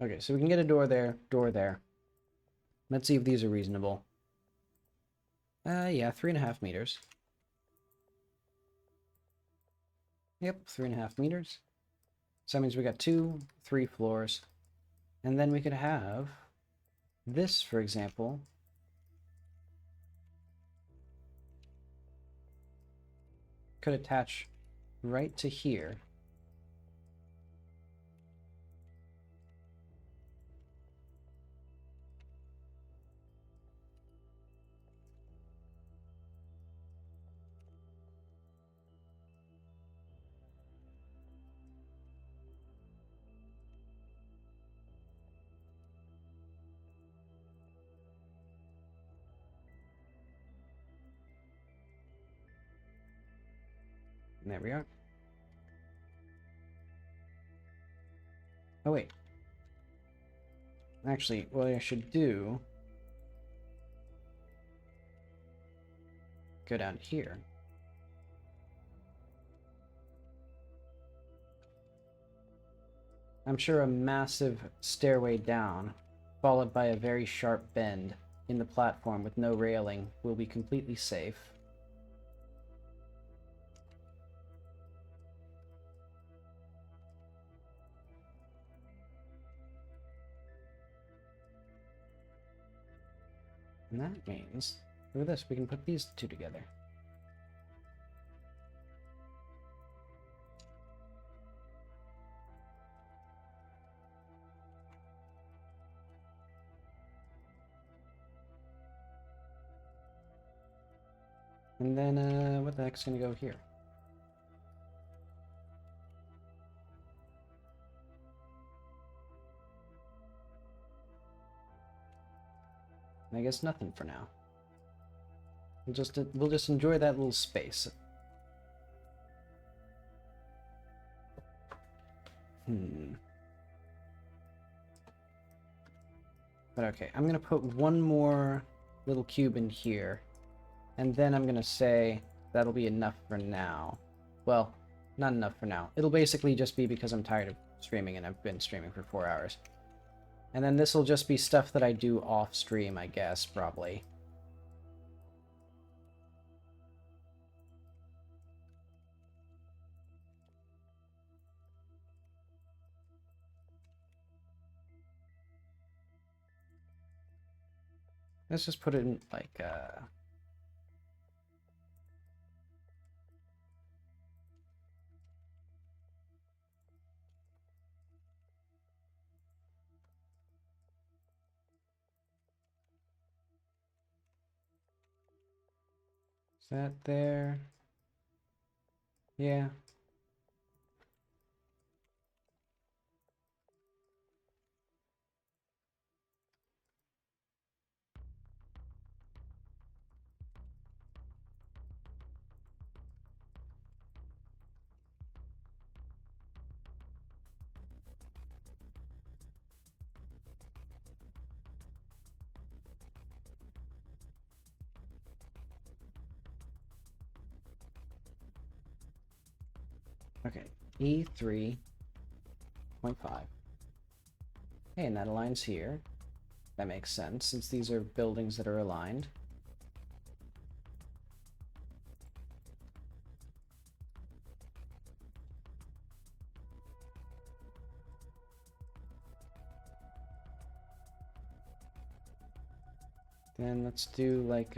Okay, so we can get a door there, door there. Let's see if these are reasonable. Yeah, 3.5 meters. Yep, 3.5 meters. So that means we got 2, 3 floors. And then we could have this, for example. Could attach right to here. And there we are. Oh, wait. Actually, what I should do... Go down here. I'm sure a massive stairway down, followed by a very sharp bend in the platform with no railing, will be completely safe. And that means, look at this, we can put these two together. And then, what the heck's gonna go here? I guess nothing for now. We'll just enjoy that little space. But okay, I'm gonna put one more little cube in here, and then I'm gonna say that'll be enough for now. Well, not enough for now. It'll basically just be because I'm tired of streaming, and I've been streaming for 4 hours. And then this will just be stuff that I do off stream, I guess, probably. Let's just put it in, like, is that there? Yeah. Okay, E3.5. Hey, and that aligns here. That makes sense, since these are buildings that are aligned. Then let's do, like,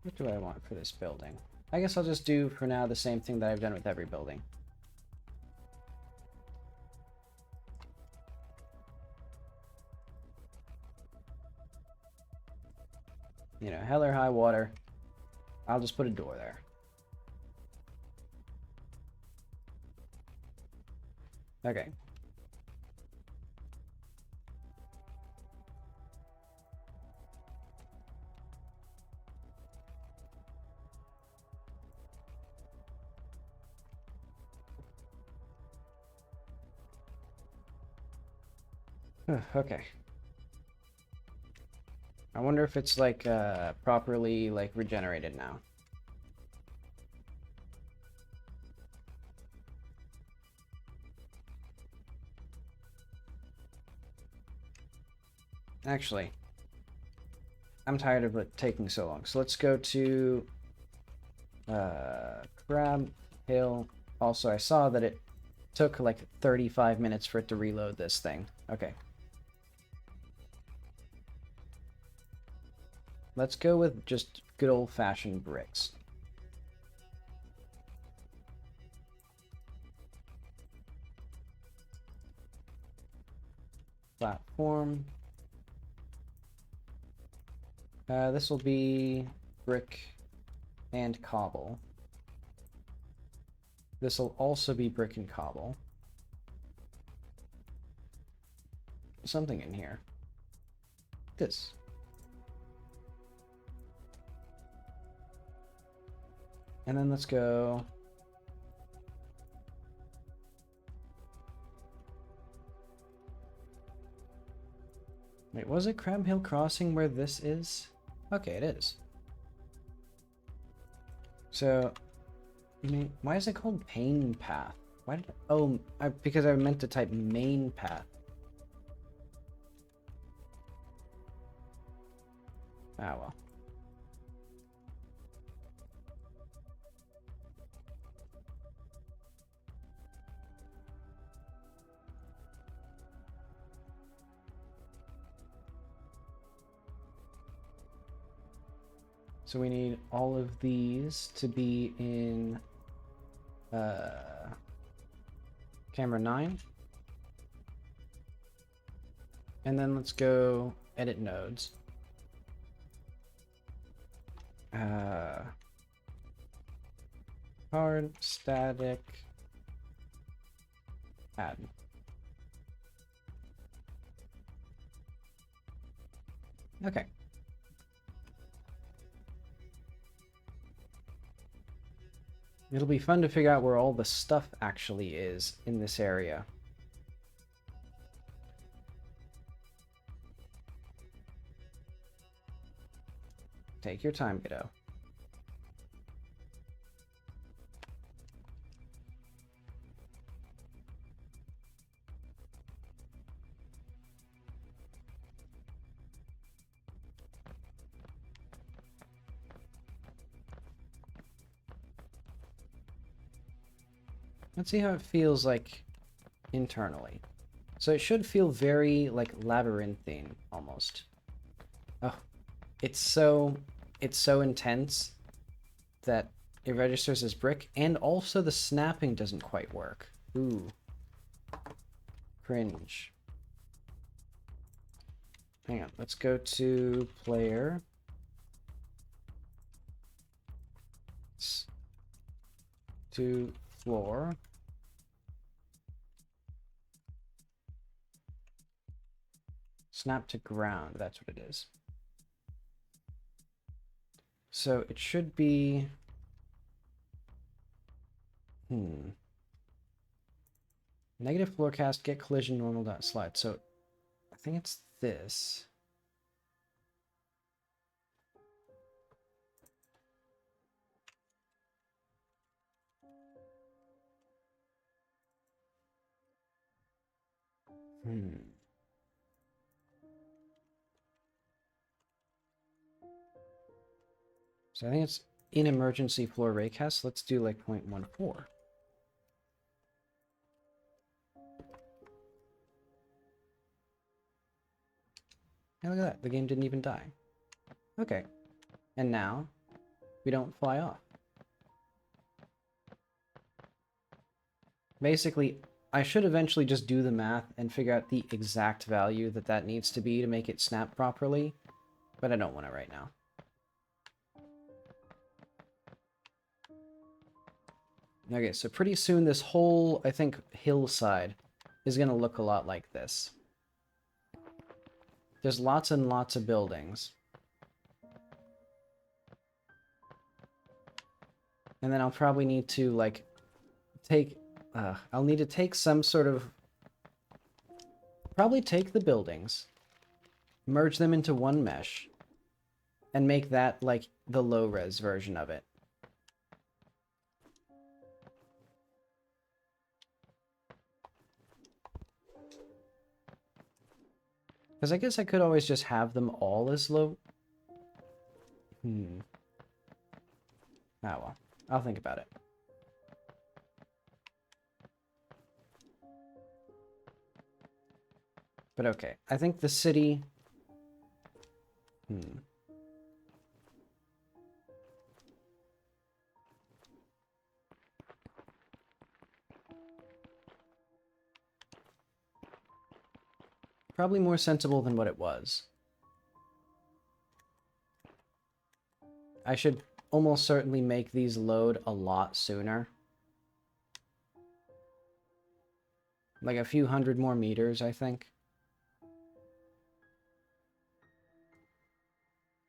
what do I want for this building? I guess I'll just do, for now, the same thing that I've done with every building. You know, hell or high water, I'll just put a door there. Okay. Okay. I wonder if it's like properly like regenerated now. Actually, I'm tired of it taking so long. So let's go to Crab Hill. Also, I saw that it took like 35 minutes for it to reload this thing. Okay. Let's go with just good old-fashioned bricks. Platform. This will be brick and cobble. This will also be brick and cobble. Something in here. This. And then let's go. Wait, was it Crab Hill Crossing where this is? Okay, it is. So, I mean, why is it called Pain Path? Why did because I meant to type main path. Ah, well. So we need all of these to be in camera 9. And then let's go edit nodes. Hard, static, add. Okay. It'll be fun to figure out where all the stuff actually is in this area. Take your time, Godot. Let's see how it feels like internally. So it should feel very like labyrinthine almost. Oh, it's so intense that it registers as brick, and also the snapping doesn't quite work. Ooh. Cringe. Hang on, let's go to player. To floor. Snap to ground, that's what it is. So it should be... Negative floor cast, get collision, normal dot slide. So I think it's this. So I think it's in emergency floor raycast. Let's do like 0.14. Hey, look at that. The game didn't even die. Okay. And now we don't fly off. Basically, I should eventually just do the math and figure out the exact value that needs to be to make it snap properly, but I don't want it right now. Okay, so pretty soon this whole, I think, hillside is going to look a lot like this. There's lots and lots of buildings. And then I'll probably need to, like, I'll need to take some sort of... Probably take the buildings, merge them into one mesh, and make that, like, the low-res version of it. Because I guess I could always just have them all as low... Ah, well. I'll think about it. But okay, I think the city... Probably more sensible than what it was. I should almost certainly make these load a lot sooner. Like a few hundred more meters, I think.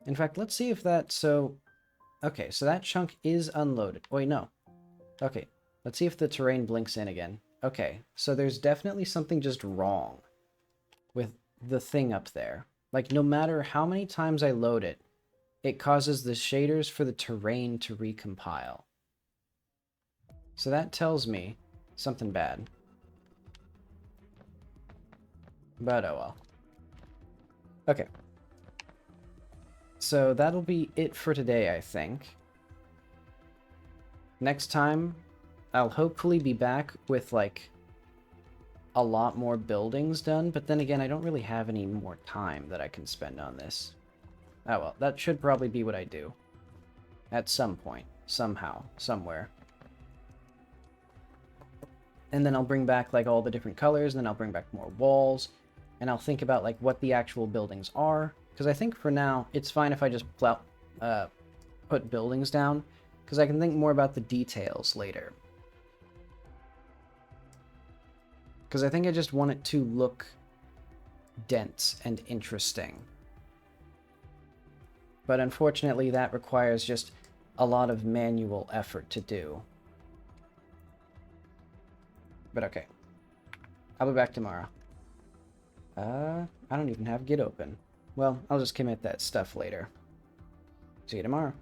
In fact, let's see if that... So... Okay, so that chunk is unloaded. Wait, no. Okay, let's see if the terrain blinks in again. Okay, so there's definitely something just wrong with the thing up there. Like, no matter how many times I load it, it causes the shaders for the terrain to recompile. So that tells me something bad. But oh well. Okay. So that'll be it for today, I think. Next time, I'll hopefully be back with, like, a lot more buildings done, but then again, I don't really have any more time that I can spend on this. Oh well, that should probably be what I do. At some point. Somehow. Somewhere. And then I'll bring back, like, all the different colors, and then I'll bring back more walls, and I'll think about, like, what the actual buildings are. Because I think for now, it's fine if I just put buildings down, because I can think more about the details later. Because I think I just want it to look dense and interesting. But unfortunately, that requires just a lot of manual effort to do. But okay. I'll be back tomorrow. I don't even have Git open. Well, I'll just commit that stuff later. See you tomorrow.